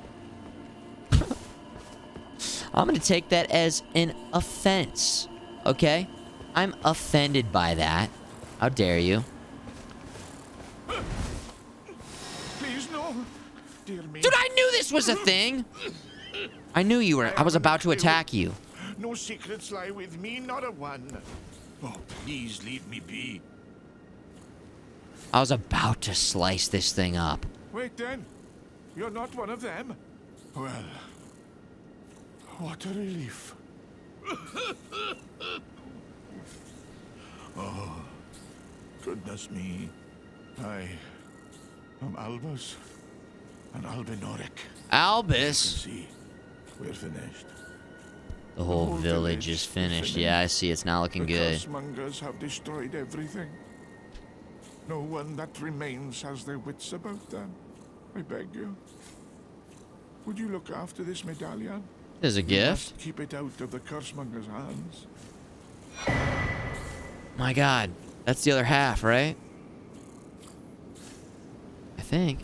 I'm gonna take that as an offense, okay? I'm offended by that. How dare you? Please, no. Dear me. Dude, I knew this was a thing. I knew you were. I was about to attack you. No secrets lie with me, not a one. Oh, please leave me be. I was about to slice this thing up. Wait then. You're not one of them? Well, what a relief. Oh, goodness me. I am Albus and Albinoric. Albus? See, we're finished. The whole village is finished. Yeah, I see. It's not looking good. The cursemongers have destroyed everything. No one that remains has their wits about them. I beg you. Would you look after this medallion? There's a gift. Keep it out of the cursemongers' hands. My god. That's the other half, right? I think.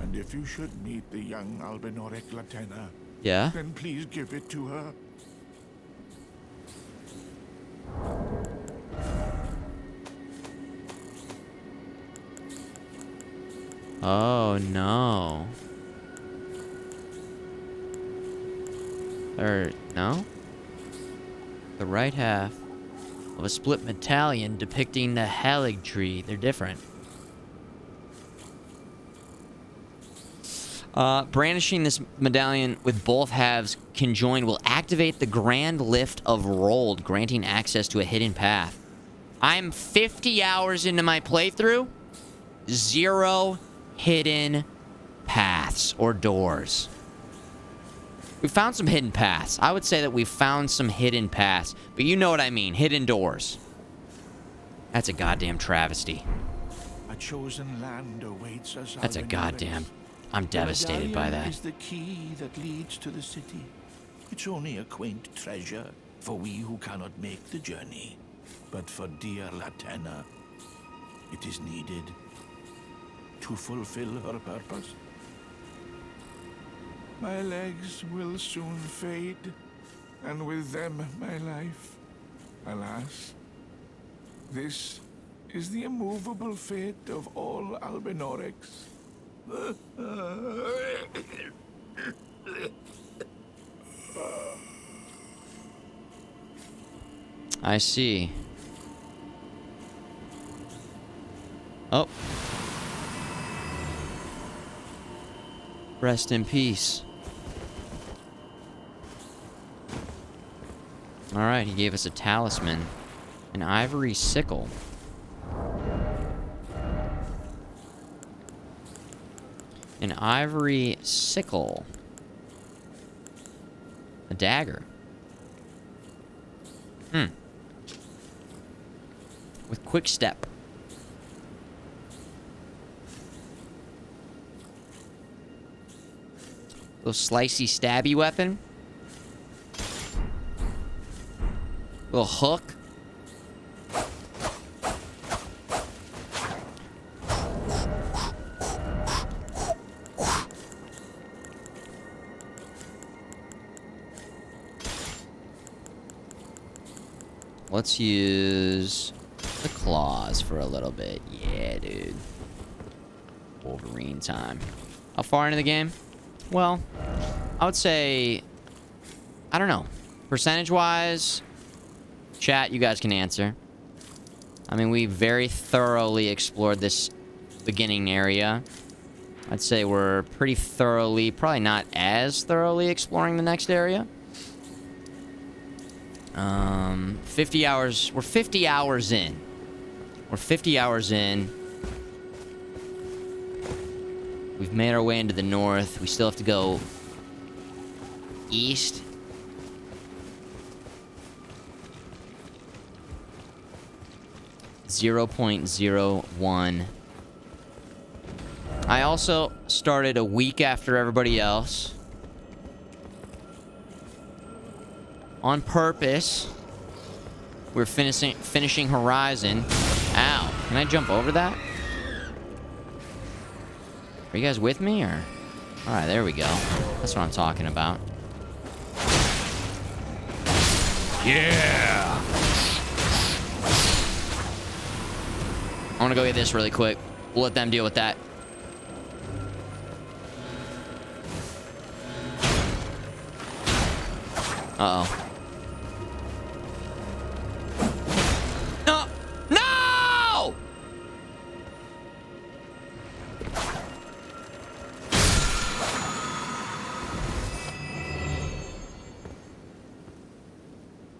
And if you should meet the young Albinoric Latena, yeah, then please give it to her. Oh no. Or no? The right half of a split medallion depicting the Halig tree. They're different. Brandishing this medallion with both halves conjoined will activate the Grand Lift of Rold, granting access to a hidden path. I'm 50 hours into my playthrough. 0 hidden paths or doors. We found some hidden paths. I would say that we found some hidden paths. But you know what I mean. Hidden doors. That's a goddamn travesty. A chosen land awaits us. That's a goddamn... I'm devastated by that. Is the key that leads to the city. It's only a quaint treasure for we who cannot make the journey. But for dear Latenna, it is needed to fulfill her purpose. My legs will soon fade, and with them my life. Alas, this is the immovable fate of all Albinorics. I see. Oh. Rest in peace. Alright, he gave us a talisman. An ivory sickle. An ivory sickle. A dagger. With quick step. Little slicey stabby weapon. Little hook. Let's use the claws for a little bit. Yeah, dude. Wolverine time. How far into the game? Well, I would say... I don't know. Percentage-wise... Chat, you guys can answer. I mean, we very thoroughly explored this beginning area. I'd say we're pretty thoroughly... Probably not as thoroughly exploring the next area. 50 hours. We're 50 hours in. We're 50 hours in. We've made our way into the north. We still have to go east. .01. I also started a week after everybody else. On purpose. We're finishing Horizon. Ow. Can I jump over that? Are you guys with me, or? Alright, there we go. That's what I'm talking about. Yeah! I want to go get this really quick. We'll let them deal with that. Uh-oh. No! No!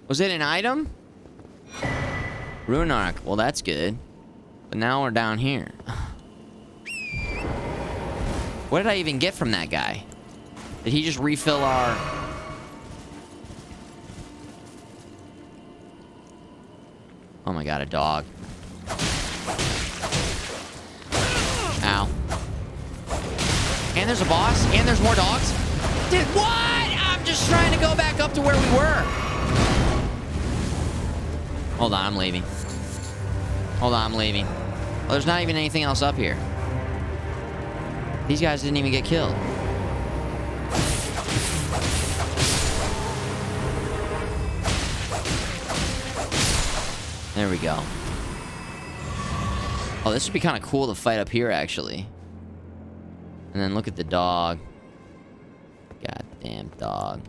Was it an item? Rune Arc. Well, that's good. But now we're down here. What did I even get from that guy? Did he just refill our... Oh my god, a dog. Ow. And there's a boss, and there's more dogs. Dude, what? I'm just trying to go back up to where we were. Hold on, I'm leaving. Hold on, I'm leaving. Well, there's not even anything else up here. These guys didn't even get killed. There we go. Oh, this would be kind of cool to fight up here, actually. And then look at the dog. Goddamn dog.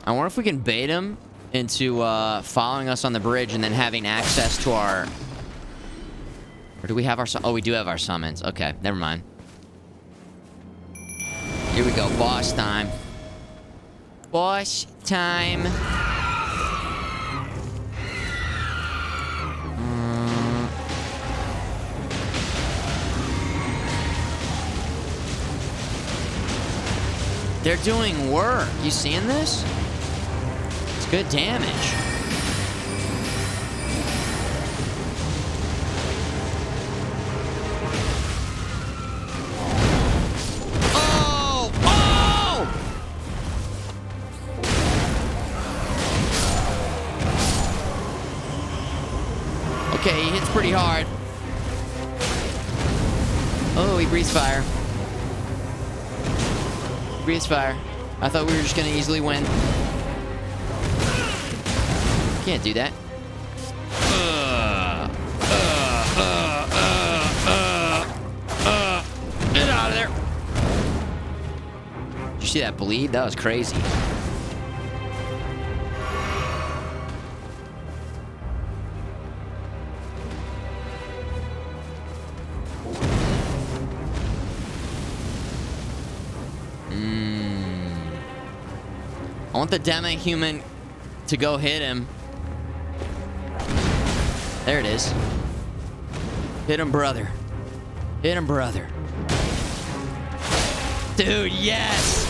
I wonder if we can bait him into following us on the bridge and then having access to our Or do we have our... Oh, we do have our summons. Okay, never mind. Here we go. Boss time. Boss time. They're doing work. You seeing this? It's good damage. Oh! Oh! Okay, he hits pretty hard. Oh, he breathes fire. Breathes fire. I thought we were just gonna easily win. Can't do that. Get out of there. Did you see that bleed? That was crazy. I want the demi-human to go hit him. There it is. Hit him, brother. Hit him, brother. Dude, yes!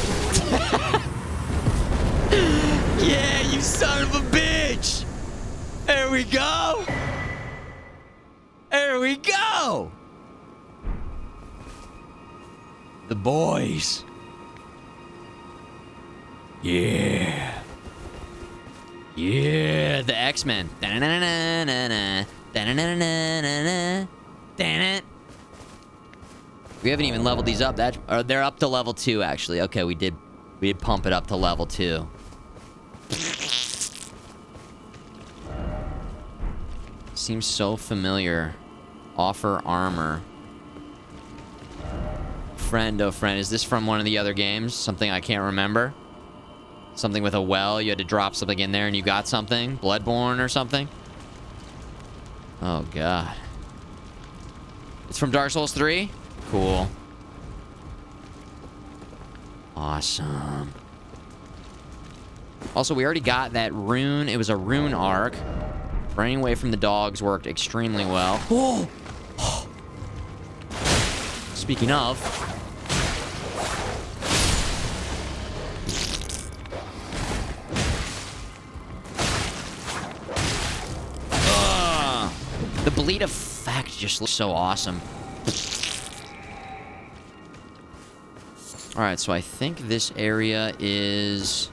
Yeah, you son of a bitch! There we go! There we go! The boys. Yeah. Yeah, the X-Men. We haven't even leveled these up. Or they're up to level 2, actually. Okay, we did pump it up to level 2. Seems so familiar. Offer armor. Friend, oh friend, is this from one of the other games? Something I can't remember? Something with a well, you had to drop something in there and you got something? Bloodborne or something? Oh, God. It's from Dark Souls 3? Cool. Awesome. Also, we already got that rune. It was a rune arc. Running away from the dogs worked extremely well. Oh! Speaking of... the bleed effect just looks so awesome. Alright, so I think this area is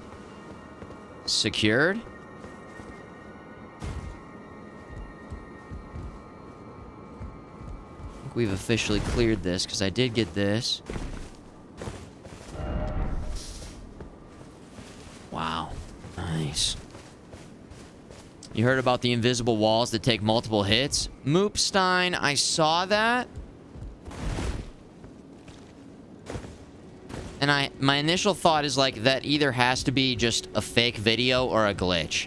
secured. I think we've officially cleared this because I did get this. Wow. Nice. You heard about the invisible walls that take multiple hits? Moopstein, I saw that. And my initial thought is like that either has to be just a fake video or a glitch.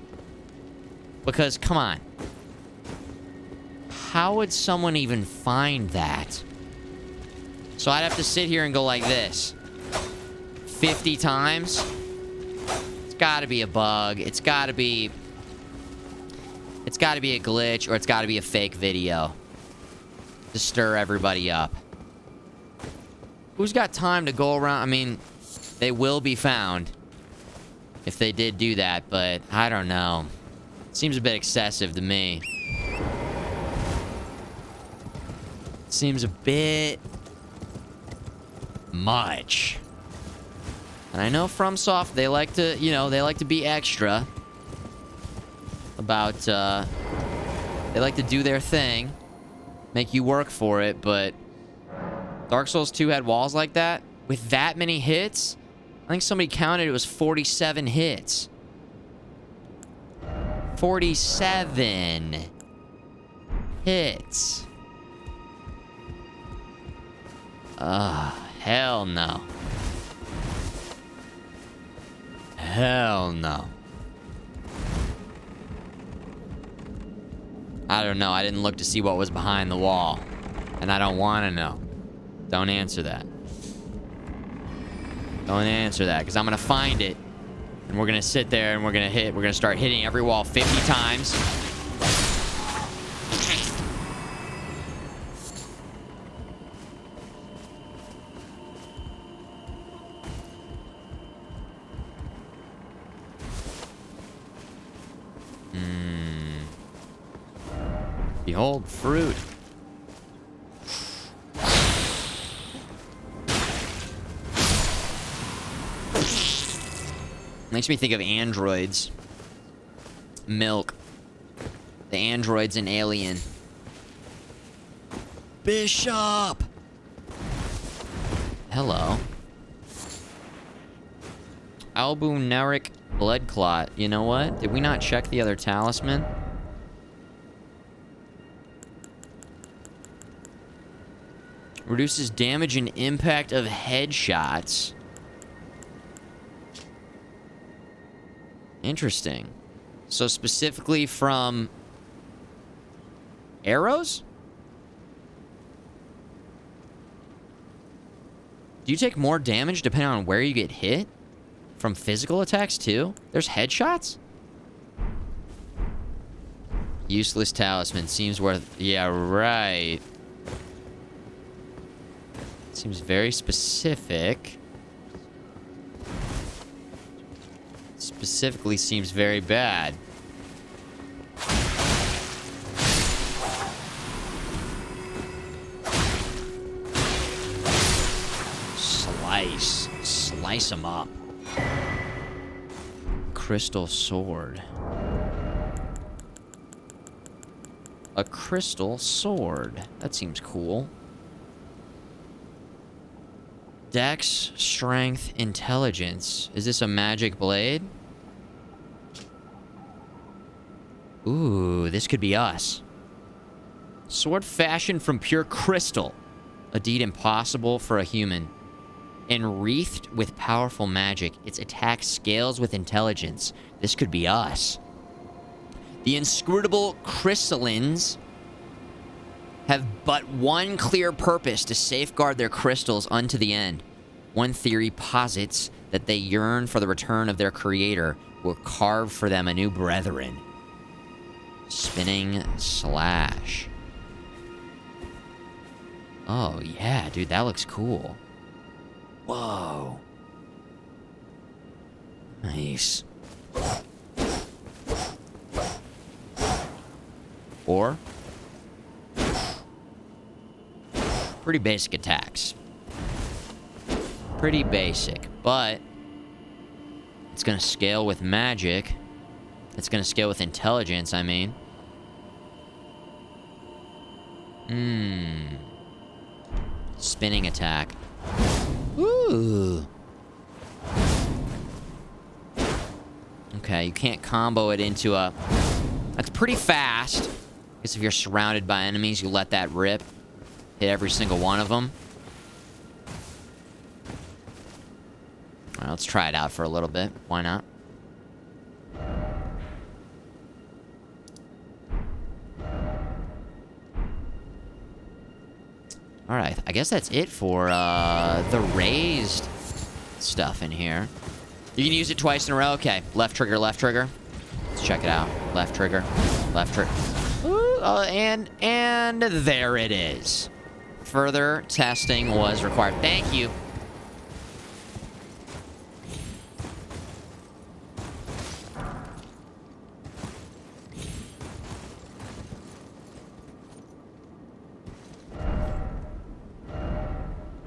Because, come on. How would someone even find that? So I'd have to sit here and go like this 50 times? It's gotta be a bug. It's gotta be a glitch, or it's gotta be a fake video to stir everybody up. Who's got time to go around? I mean, they will be found if they did do that, but I don't know. Seems a bit excessive to me. Seems a bit much. And I know FromSoft, they like to, you know, they like to be extra about, they like to do their thing, make you work for it, but Dark Souls 2 had walls like that with that many hits. I think somebody counted it was 47 hits. 47 hits. Hell no. Hell no. I don't know. I didn't look to see what was behind the wall. And I don't want to know. Don't answer that. Don't answer that, because I'm going to find it. And we're going to sit there and we're going to start hitting every wall 50 times. Behold, fruit. Makes me think of androids. Milk. The androids in Alien. Bishop! Hello. Albuneric blood clot. You know what? Did we not check the other talisman? Reduces damage and impact of headshots. Interesting. So specifically from arrows? Do you take more damage depending on where you get hit? From physical attacks too? There's headshots? Useless talisman seems worth... Yeah, right. Seems very specific. Specifically seems very bad. Slice. Slice them up. Crystal sword. A crystal sword. That seems cool. Dex, strength, intelligence. Is this a magic blade? Ooh, this could be us. Sword fashioned from pure crystal. A deed impossible for a human. Enwreathed with powerful magic. Its attack scales with intelligence. This could be us. The inscrutable crystallines have but one clear purpose: to safeguard their crystals unto the end. One theory posits that they yearn for the return of their creator, who will carve for them a new brethren. Spinning slash. Oh, yeah, dude, that looks cool. Whoa. Nice. Or... pretty basic attacks. Pretty basic, but it's gonna scale with magic. It's gonna scale with intelligence, I mean. Spinning attack. Ooh. Okay, you can't combo it into a... That's pretty fast. Because if you're surrounded by enemies, you let that rip. Hit every single one of them. Alright, let's try it out for a little bit. Why not? Alright, I guess that's it for the raised stuff in here. You can use it twice in a row? Okay. Left trigger, left trigger. Let's check it out. Left trigger, left trigger. And there it is. Further testing was required. Thank you.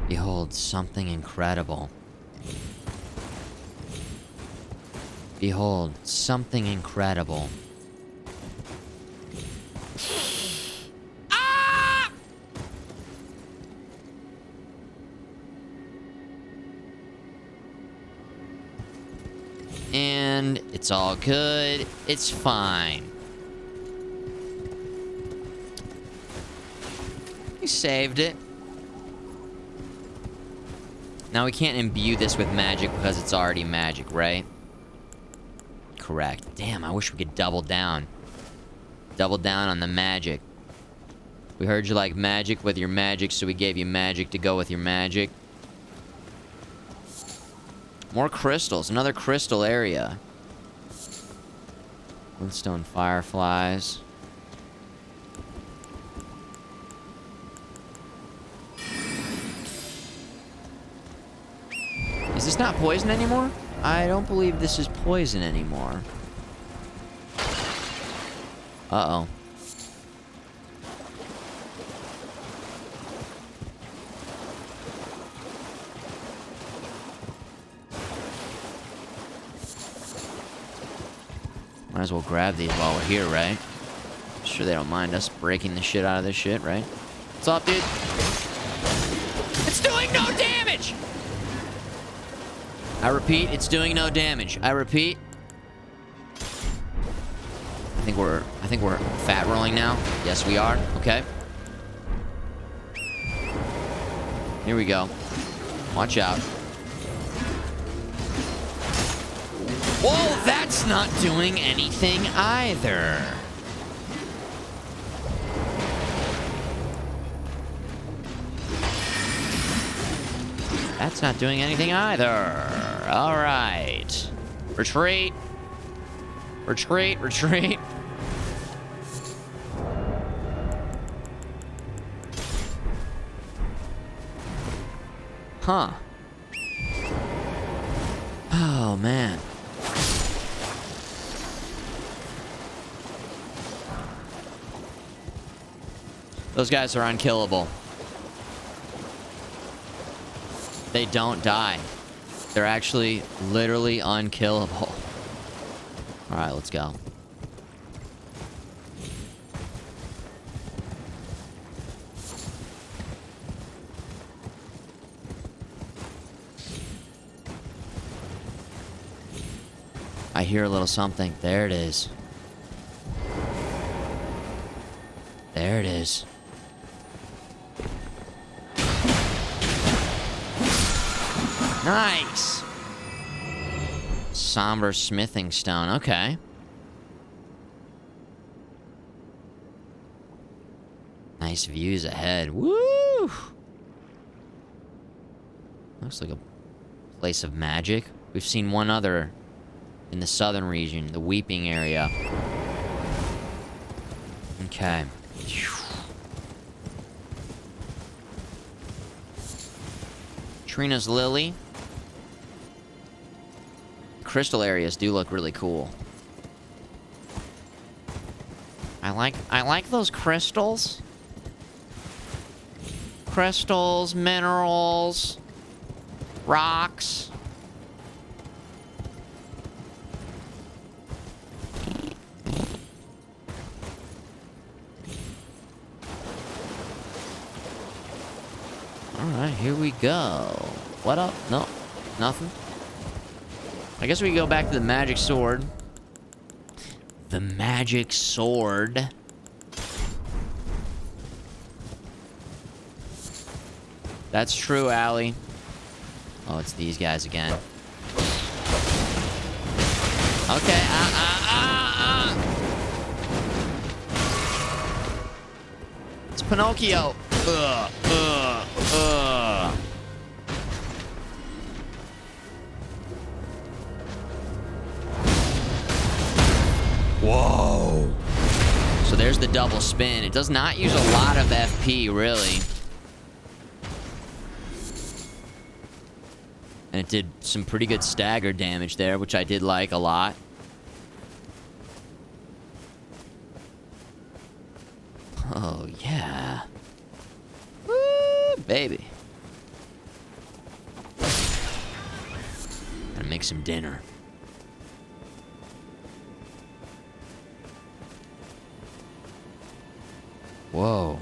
Behold, something incredible. Behold, something incredible. And it's all good. It's fine. We saved it. Now we can't imbue this with magic because it's already magic, right? Correct. Damn, I wish we could double down. Double down on the magic. We heard you like magic with your magic, so we gave you magic to go with your magic. More crystals. Another crystal area. Glintstone fireflies. Is this not poison anymore? I don't believe this is poison anymore. Uh-oh. Might as well grab these while we're here, right? Sure they don't mind us breaking the shit out of this shit, right? What's up, dude? It's doing no damage! I repeat, it's doing no damage. I repeat. I think we're fat rolling now. Yes, we are. Okay. Here we go. Watch out. Whoa, that's not doing anything either. That's not doing anything either. All right. Retreat. Retreat, retreat. Huh. Oh, man. Those guys are unkillable. They don't die. They're actually literally unkillable. All right, let's go. I hear a little something. There it is. There it is. Nice! Somber smithing stone. Okay. Nice views ahead. Woo! Looks like a place of magic. We've seen one other in the southern region, the Weeping area. Okay. Trina's Lily. Crystal areas do look really cool. I like those crystals. Crystals, minerals, rocks. Alright, here we go. What up? No, nothing. I guess we can go back to the magic sword. The magic sword. That's true, Allie. Oh, it's these guys again. Okay, It's Pinocchio. Whoa. So there's the double spin. It does not use a lot of FP, really. And it did some pretty good stagger damage there, which I did like a lot. Oh, yeah. Woo, baby. Gotta make some dinner. Whoa.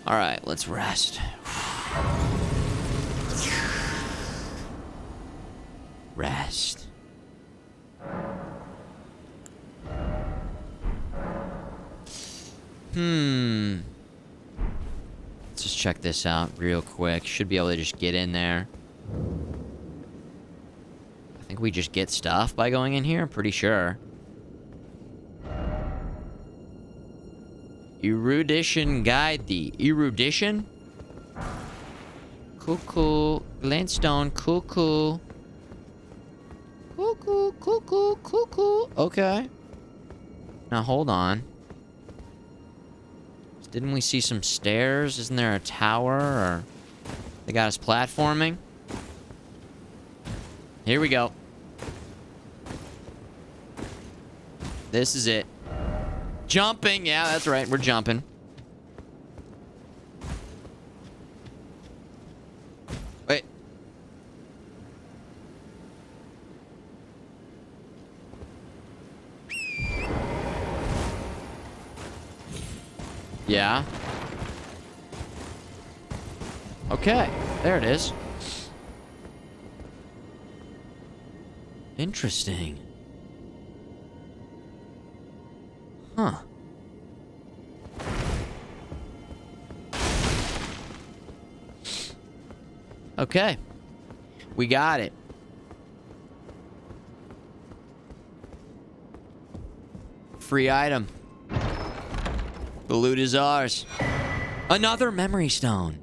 All right, let's rest. Rest. Let's just check this out real quick. Should be able to just get in there. I think we just get stuff by going in here. I'm pretty sure. Erudition guide thee. Erudition? Cuckoo. Glintstone. Cuckoo. Cuckoo. Cuckoo. Cuckoo. Okay. Now hold on. Didn't we see some stairs? Isn't there a tower? Or they got us platforming? Here we go. This is it. Jumping. Yeah, that's right. We're jumping. Wait. Yeah. Okay. There it is. Interesting. Huh. Okay. We got it. Free item. The loot is ours. Another memory stone.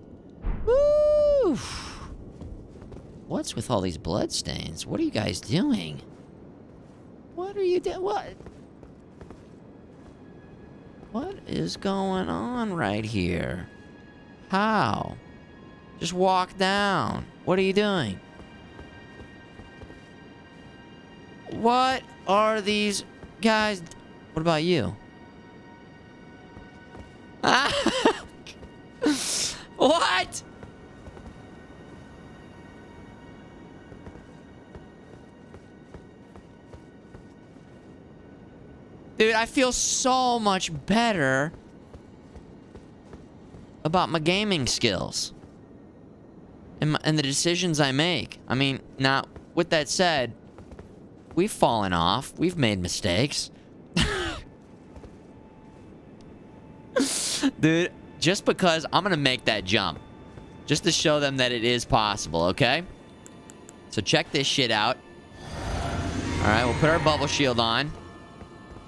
Woo! What's with all these bloodstains? What are you guys doing? What are you doing? What is going on right here? How? Just walk down. What are you doing? What are these guys? What about you? What? Dude, I feel so much better about my gaming skills and the decisions I make. I mean, now, with that said, we've fallen off. We've made mistakes. Dude, just because I'm going to make that jump. Just to show them that it is possible, okay? So check this shit out. Alright, we'll put our bubble shield on.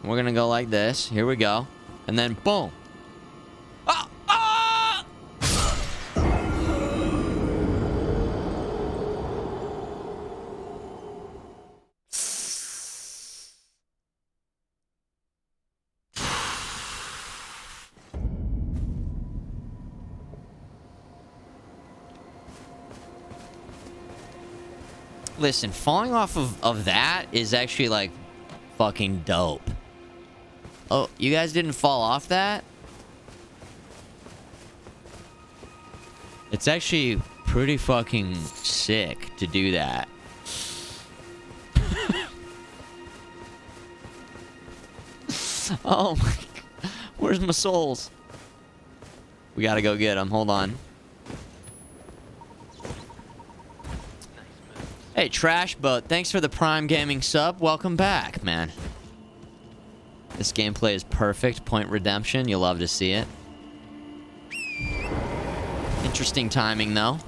We're going to go like this. Here we go. And then, boom. Ah! Ah! Listen, falling off of that is actually, like, fucking dope. Oh, you guys didn't fall off that? It's actually pretty fucking sick to do that. Oh my God. Where's my souls? We gotta go get them. Hold on. Hey, Trash Boat, thanks for the Prime Gaming sub. Welcome back, man. This gameplay is perfect. Point redemption. You'll love to see it. Interesting timing, though.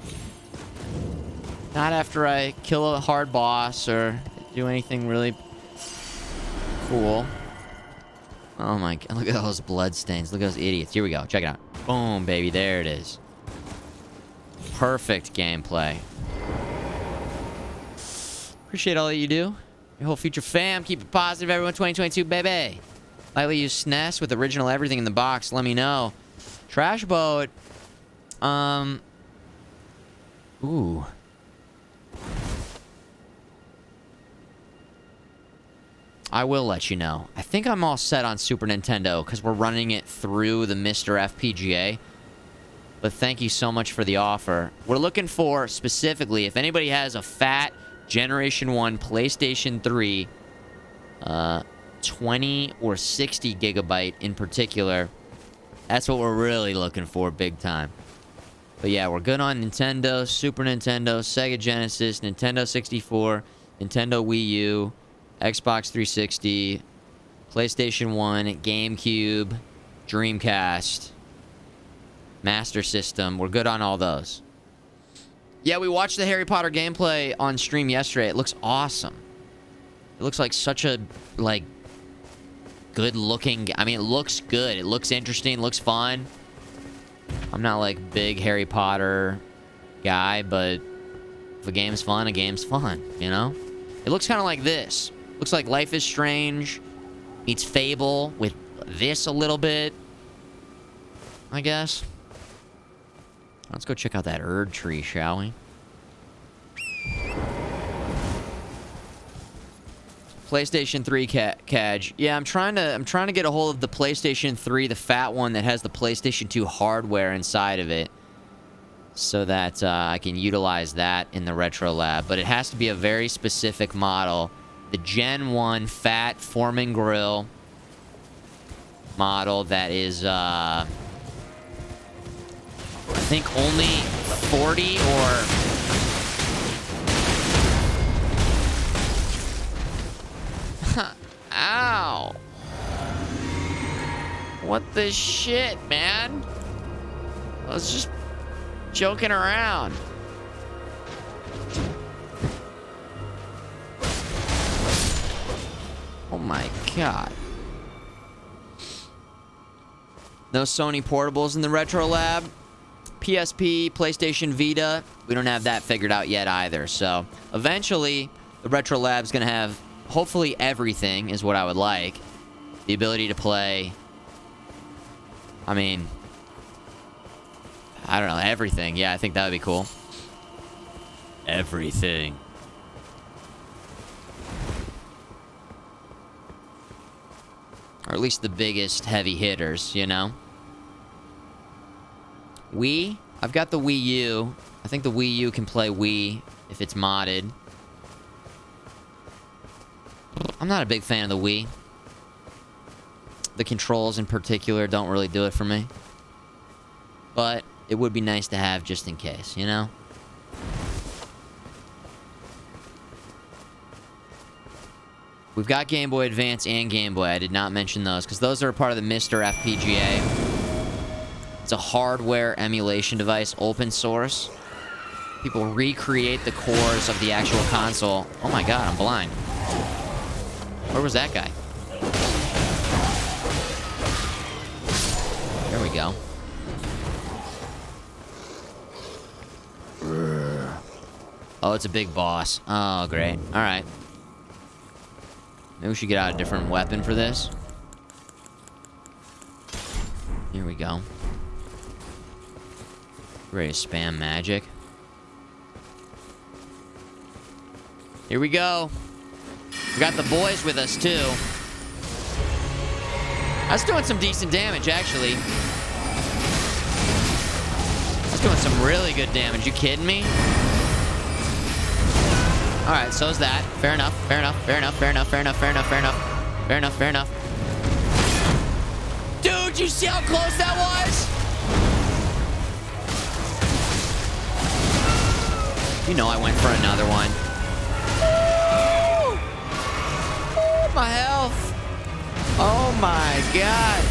Not after I kill a hard boss or do anything really cool. Oh my God. Look at those bloodstains. Look at those idiots. Here we go. Check it out. Boom, baby. There it is. Perfect gameplay. Appreciate all that you do. Your whole future fam. Keep it positive, everyone. 2022, baby. Lightly use SNES with original everything in the box. Let me know. Trash Boat. Ooh. I will let you know. I think I'm all set on Super Nintendo because we're running it through the Mr. FPGA. But thank you so much for the offer. We're looking for, specifically, if anybody has a fat Generation 1 PlayStation 3, 20 or 60 gigabyte in particular. That's what we're really looking for big time. But yeah, we're good on Nintendo, Super Nintendo, Sega Genesis, Nintendo 64, Nintendo Wii U, Xbox 360, PlayStation 1, GameCube, Dreamcast, Master System. We're good on all those. Yeah, we watched the Harry Potter gameplay on stream yesterday. It looks awesome. It looks like such a, like, good looking. I mean, it looks good. It looks interesting. Looks fun. I'm not like big Harry Potter guy, but if a game's fun, a game's fun, you know? It looks kind of like this. Looks like Life is Strange meets Fable with this a little bit, I guess. Let's go check out that Erd tree, shall we? PlayStation 3 Kaj. Yeah, I'm trying to get a hold of the PlayStation 3, the fat one that has the PlayStation 2 hardware inside of it, so that I can utilize that in the Retro Lab. But it has to be a very specific model. The Gen 1 fat Foreman grill model that is, I think only 40 or... Ow. What the shit, man? I was just joking around. Oh my god. No Sony portables in the Retro Lab. PSP, PlayStation Vita, we don't have that figured out yet either. So eventually, the Retro Lab's gonna have hopefully everything is what I would like. The ability to play, I mean, I don't know, everything. Yeah, I think that would be cool. Everything. Or at least the biggest heavy hitters, you know? Wii? I've got the Wii U. I think the Wii U can play Wii if it's modded. I'm not a big fan of the Wii. The controls in particular don't really do it for me. But it would be nice to have just in case, you know? We've got Game Boy Advance and Game Boy. I did not mention those because those are a part of the Mr. FPGA. It's a hardware emulation device, open source. People recreate the cores of the actual console. Oh my god, I'm blind. Where was that guy? There we go. Oh, it's a big boss. Oh, great. Alright. Maybe we should get out a different weapon for this. Here we go. Ready to spam magic. Here we go. We got the boys with us, too. That's doing some decent damage, actually. That's doing some really good damage. You kidding me? Alright, so is that. Fair enough, fair enough, fair enough, fair enough, fair enough, fair enough, fair enough. Fair enough, fair enough. Dude, you see how close that was? You know I went for another one. Oh, my health. Oh my god.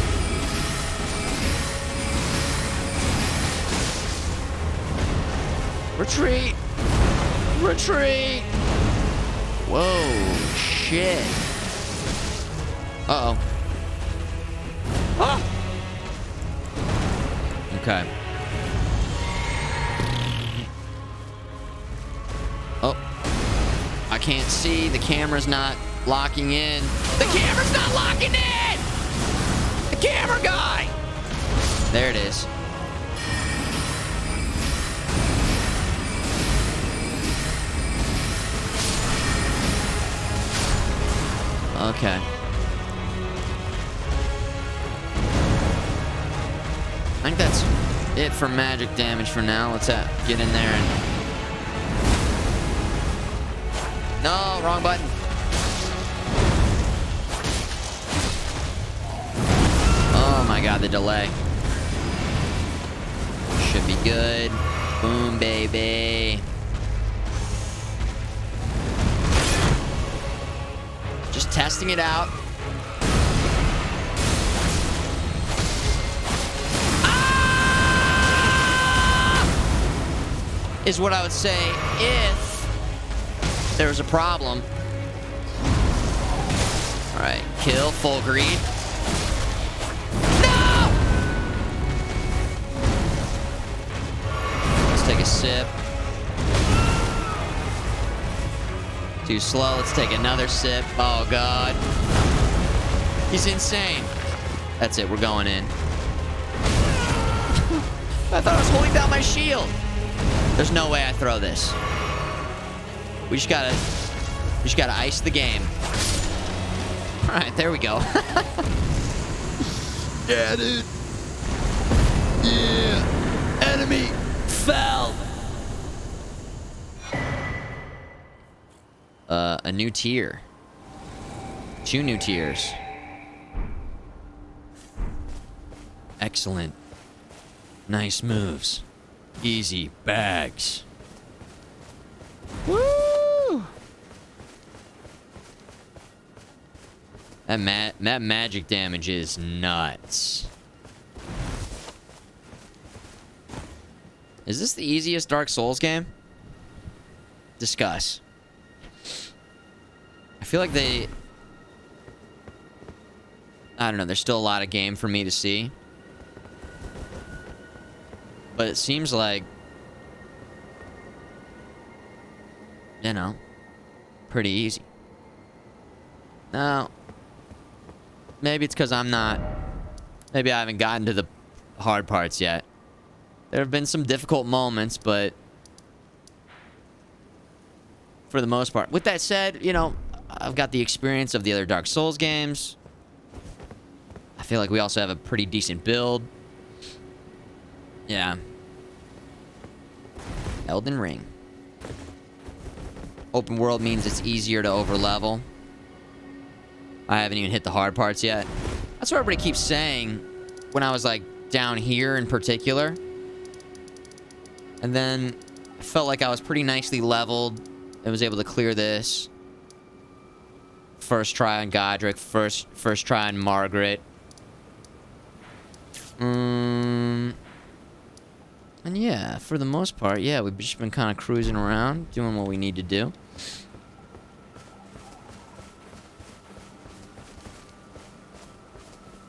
Retreat. Retreat. Whoa, shit. Uh-oh. Ah! Okay. Oh. I can't see. The camera's not locking in. The camera's not locking in! The camera guy! There it is. Okay. I think that's it for magic damage for now. Let's get in there and... No, wrong button. Oh my god, the delay. Should be good. Boom, baby. Just testing it out. Ah! Is what I would say if there was a problem. All Alright, kill, full greed. No! Let's take a sip. Too slow, let's take another sip. Oh god. He's insane. That's it, we're going in. I thought I was holding down my shield. There's no way I throw this. We just gotta ice the game. All right, there we go. Yeah, dude. Yeah. Enemy fell. A new tier. 2 new tiers. Excellent. Nice moves. Easy bags. Woo! That magic damage is nuts. Is this the easiest Dark Souls game? Discuss. I feel like I don't know, there's still a lot of game for me to see. But it seems like, you know, pretty easy. Now, maybe it's because maybe I haven't gotten to the hard parts yet. There have been some difficult moments, but for the most part. With that said, you know, I've got the experience of the other Dark Souls games. I feel like we also have a pretty decent build. Yeah. Elden Ring. Open world means it's easier to overlevel. I haven't even hit the hard parts yet. That's what everybody keeps saying when I was like down here in particular. And then I felt like I was pretty nicely leveled and was able to clear this. First try on Godric, first try on Margaret. And yeah, for the most part, yeah, we've just been kind of cruising around, doing what we need to do.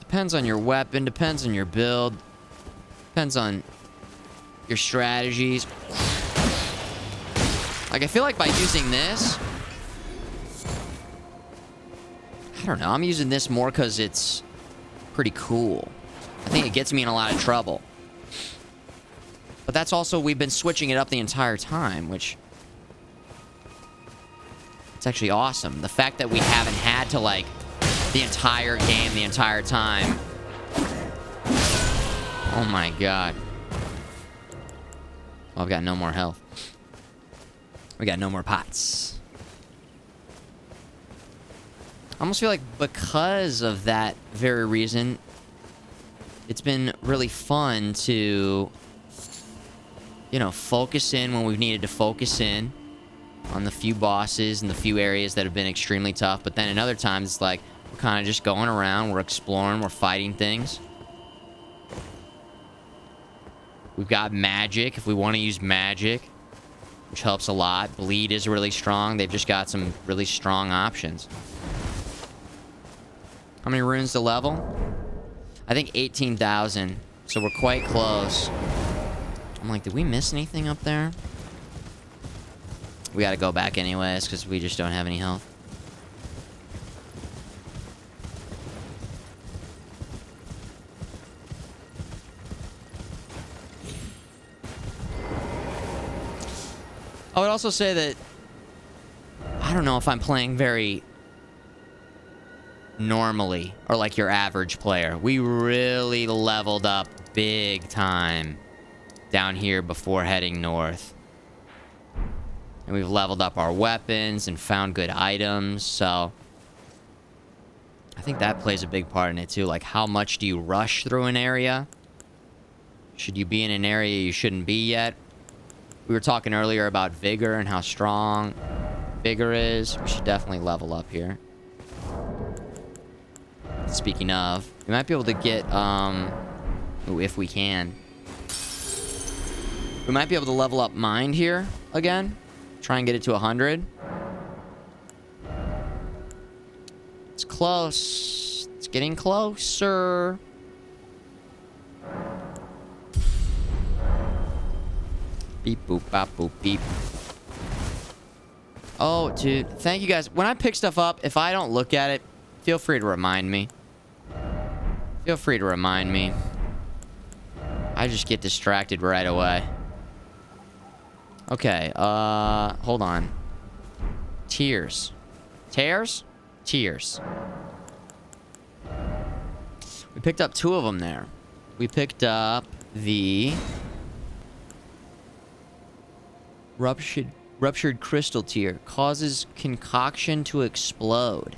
Depends on your weapon, depends on your build, depends on your strategies. Like, I feel like by using this, I don't know, I'm using this more because it's pretty cool. I think it gets me in a lot of trouble. But that's also, we've been switching it up the entire time, which... it's actually awesome. The fact that we haven't had to, like, the entire game, the entire time. Oh my god. Oh, I've got no more health. We got no more pots. I almost feel like because of that very reason, it's been really fun to, you know, focus in when we've needed to focus in on the few bosses and the few areas that have been extremely tough. But then in other times, it's like we're kind of just going around, we're exploring, we're fighting things. We've got magic if we want to use magic, which helps a lot. Bleed is really strong. They've just got some really strong options. How many runes to level? I think 18,000. So we're quite close. I'm like, did we miss anything up there? We gotta go back anyways, because we just don't have any health. I would also say that I don't know if I'm playing very normally or like your average player. We really leveled up big time down here before heading north. And we've leveled up our weapons and found good items, so I think that plays a big part in it too. Like, how much do you rush through an area? Should you be in an area you shouldn't be yet? We were talking earlier about vigor and how strong vigor is. We should definitely level up here. Speaking of, we might be able to get, if we can. We might be able to level up mind here again. Try and get it to 100. It's close. close. It's getting closer. Beep, boop, bop, boop, beep. Oh, dude. Thank you guys. When I pick stuff up, if I don't look at it, feel free to remind me. Feel free to remind me. I just get distracted right away. Okay, hold on. Tears. Tears? Tears. We picked up 2 of them there. We picked up the ruptured crystal tear. Causes concoction to explode.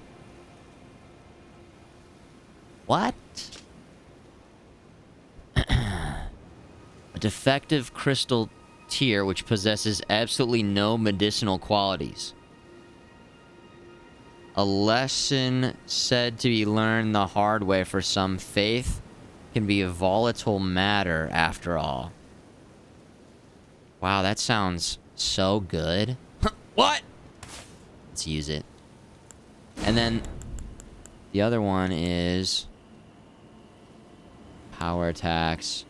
What? A defective crystal tear which possesses absolutely no medicinal qualities. A lesson said to be learned the hard way for some. Faith can be a volatile matter after all. Wow, that sounds so good. What? Let's use it. And then the other one is power attacks.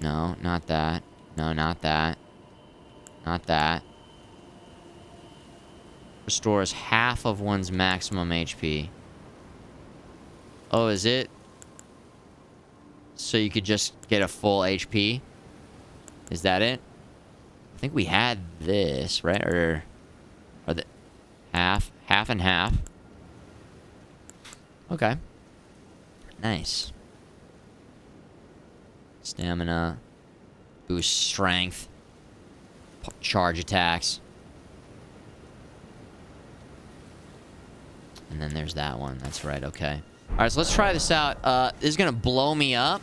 No, not that. No, not that. Not that. Restores half of one's maximum HP. Oh, is it? So you could just get a full HP? Is that it? I think we had this, right? Or the half and half. Okay. Nice. Stamina. Boost strength. Charge attacks. And then there's that one. That's right, okay. Alright, so let's try this out. This is gonna blow me up.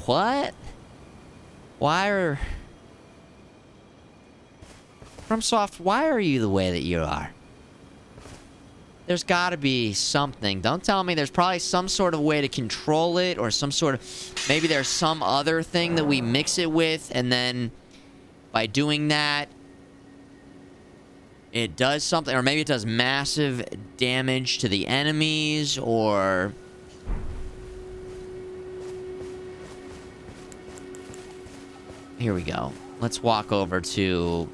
What? Why are... FromSoft, why are you the way that you are? There's gotta be something. Don't tell me there's probably some sort of way to control it, or some sort of... Maybe there's some other thing that we mix it with, and then by doing that, it does something, or maybe it does massive damage to the enemies, or... Here we go. Let's walk over to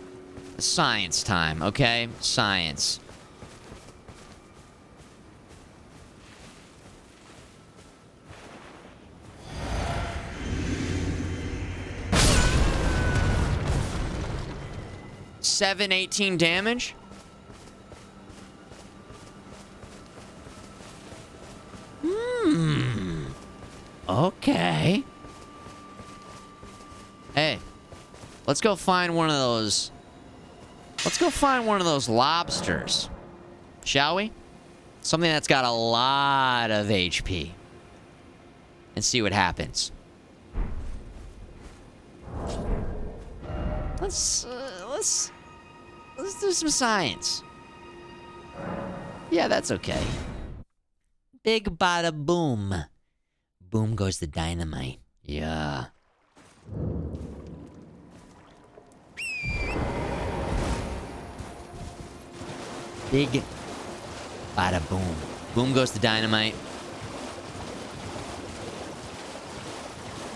science time, okay? Science. $718 damage? Okay. Hey, let's go find one of those. Let's go find one of those lobsters. Shall we? Something that's got a lot of HP. And see what happens. Let's do some science. Yeah, that's okay. Big bada boom. Boom goes the dynamite. Yeah. Big bada boom. Boom goes the dynamite.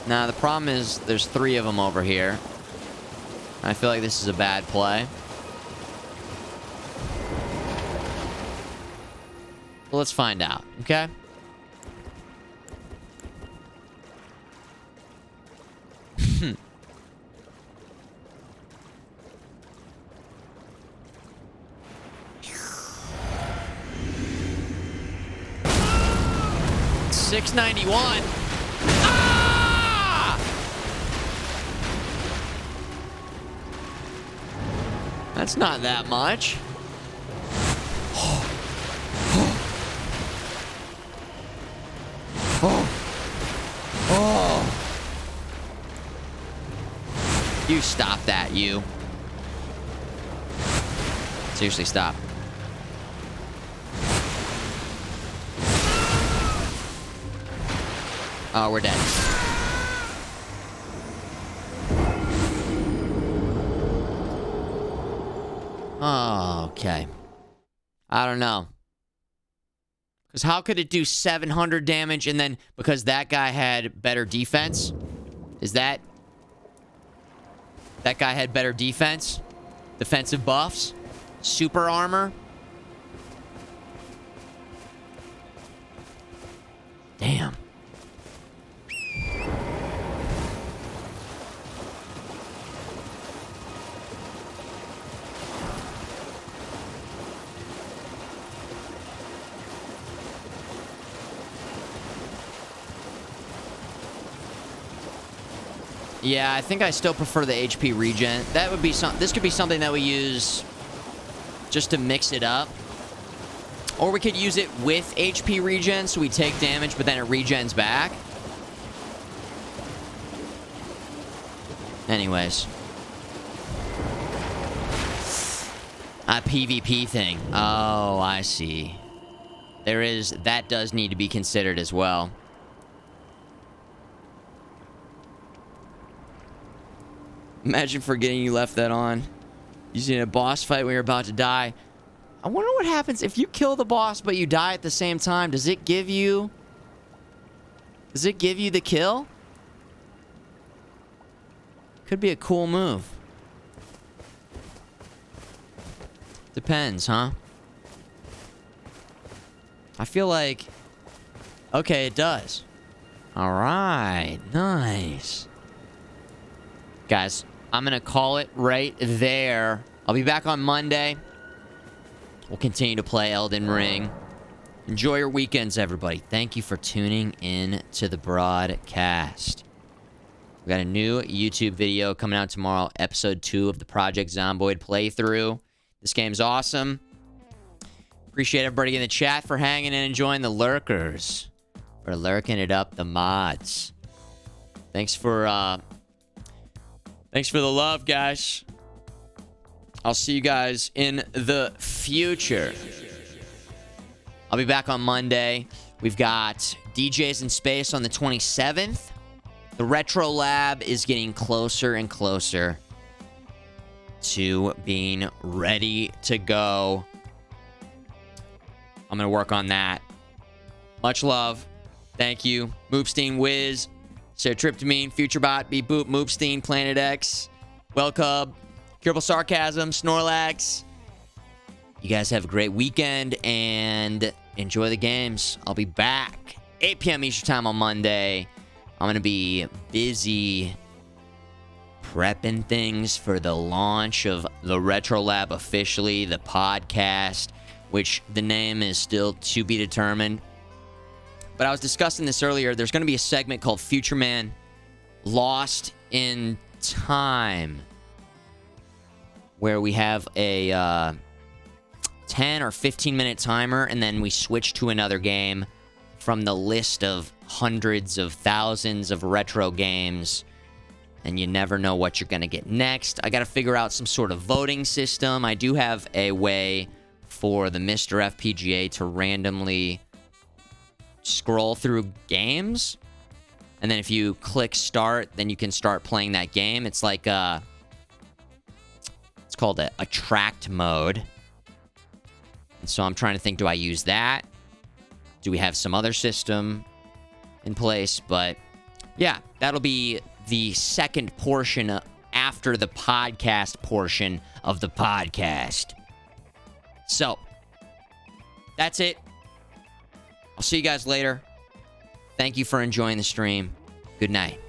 Now, the problem is there's 3 of them over here. I feel like this is a bad play. Well, let's find out, okay? $691. Ah! That's not that much. You stop that, you. Seriously, stop. Oh, we're dead. Oh, okay. I don't know. Because how could it do 700 damage and then because that guy had better defense? Is that... That guy had better defense? Defensive buffs? Super armor? Damn. Yeah, I think I still prefer the HP regen. That would be this could be something that we use just to mix it up. Or we could use it with HP regen, so we take damage, but then it regens back. Anyways. A PvP thing. Oh, I see. That does need to be considered as well. Imagine forgetting you left that on. Using a boss fight when you're about to die. I wonder what happens if you kill the boss but you die at the same time. Does it give you the kill? Could be a cool move. Depends, huh? I feel like... Okay, it does. Alright, nice. Guys, I'm going to call it right there. I'll be back on Monday. We'll continue to play Elden Ring. Enjoy your weekends, everybody. Thank you for tuning in to the broadcast. We got a new YouTube video coming out tomorrow, episode 2 of the Project Zomboid playthrough. This game's awesome. Appreciate everybody in the chat for hanging and enjoying the lurkers. For lurking it up, the mods. Thanks for the love, guys. I'll see you guys in the future. I'll be back on Monday. We've got DJs in Space on the 27th. The Retro Lab is getting closer and closer to being ready to go. I'm going to work on that. Much love. Thank you. Moopstein Wiz. Sarah Tryptamine, Futurebot, Beep Boop, Moopstein, Planet X, Wellcub, Curable Sarcasm, Snorlax. You guys have a great weekend and enjoy the games. I'll be back 8 p.m. Eastern Time on Monday. I'm going to be busy prepping things for the launch of the Retro Lab officially, the podcast, which the name is still to be determined. But I was discussing this earlier. There's going to be a segment called Futureman Lost in Time, where we have a 10 or 15-minute timer, and then we switch to another game from the list of hundreds of thousands of retro games, and you never know what you're going to get next. I got to figure out some sort of voting system. I do have a way for the Mr. FPGA to randomly scroll through games, and then if you click start, then you can start playing that game. It's like it's called a tracked mode. And so I'm trying to think, do I use that? Do we have some other system in place? But yeah, that'll be the second portion after the podcast portion of the podcast. So that's it. I'll see you guys later. Thank you for enjoying the stream. Good night.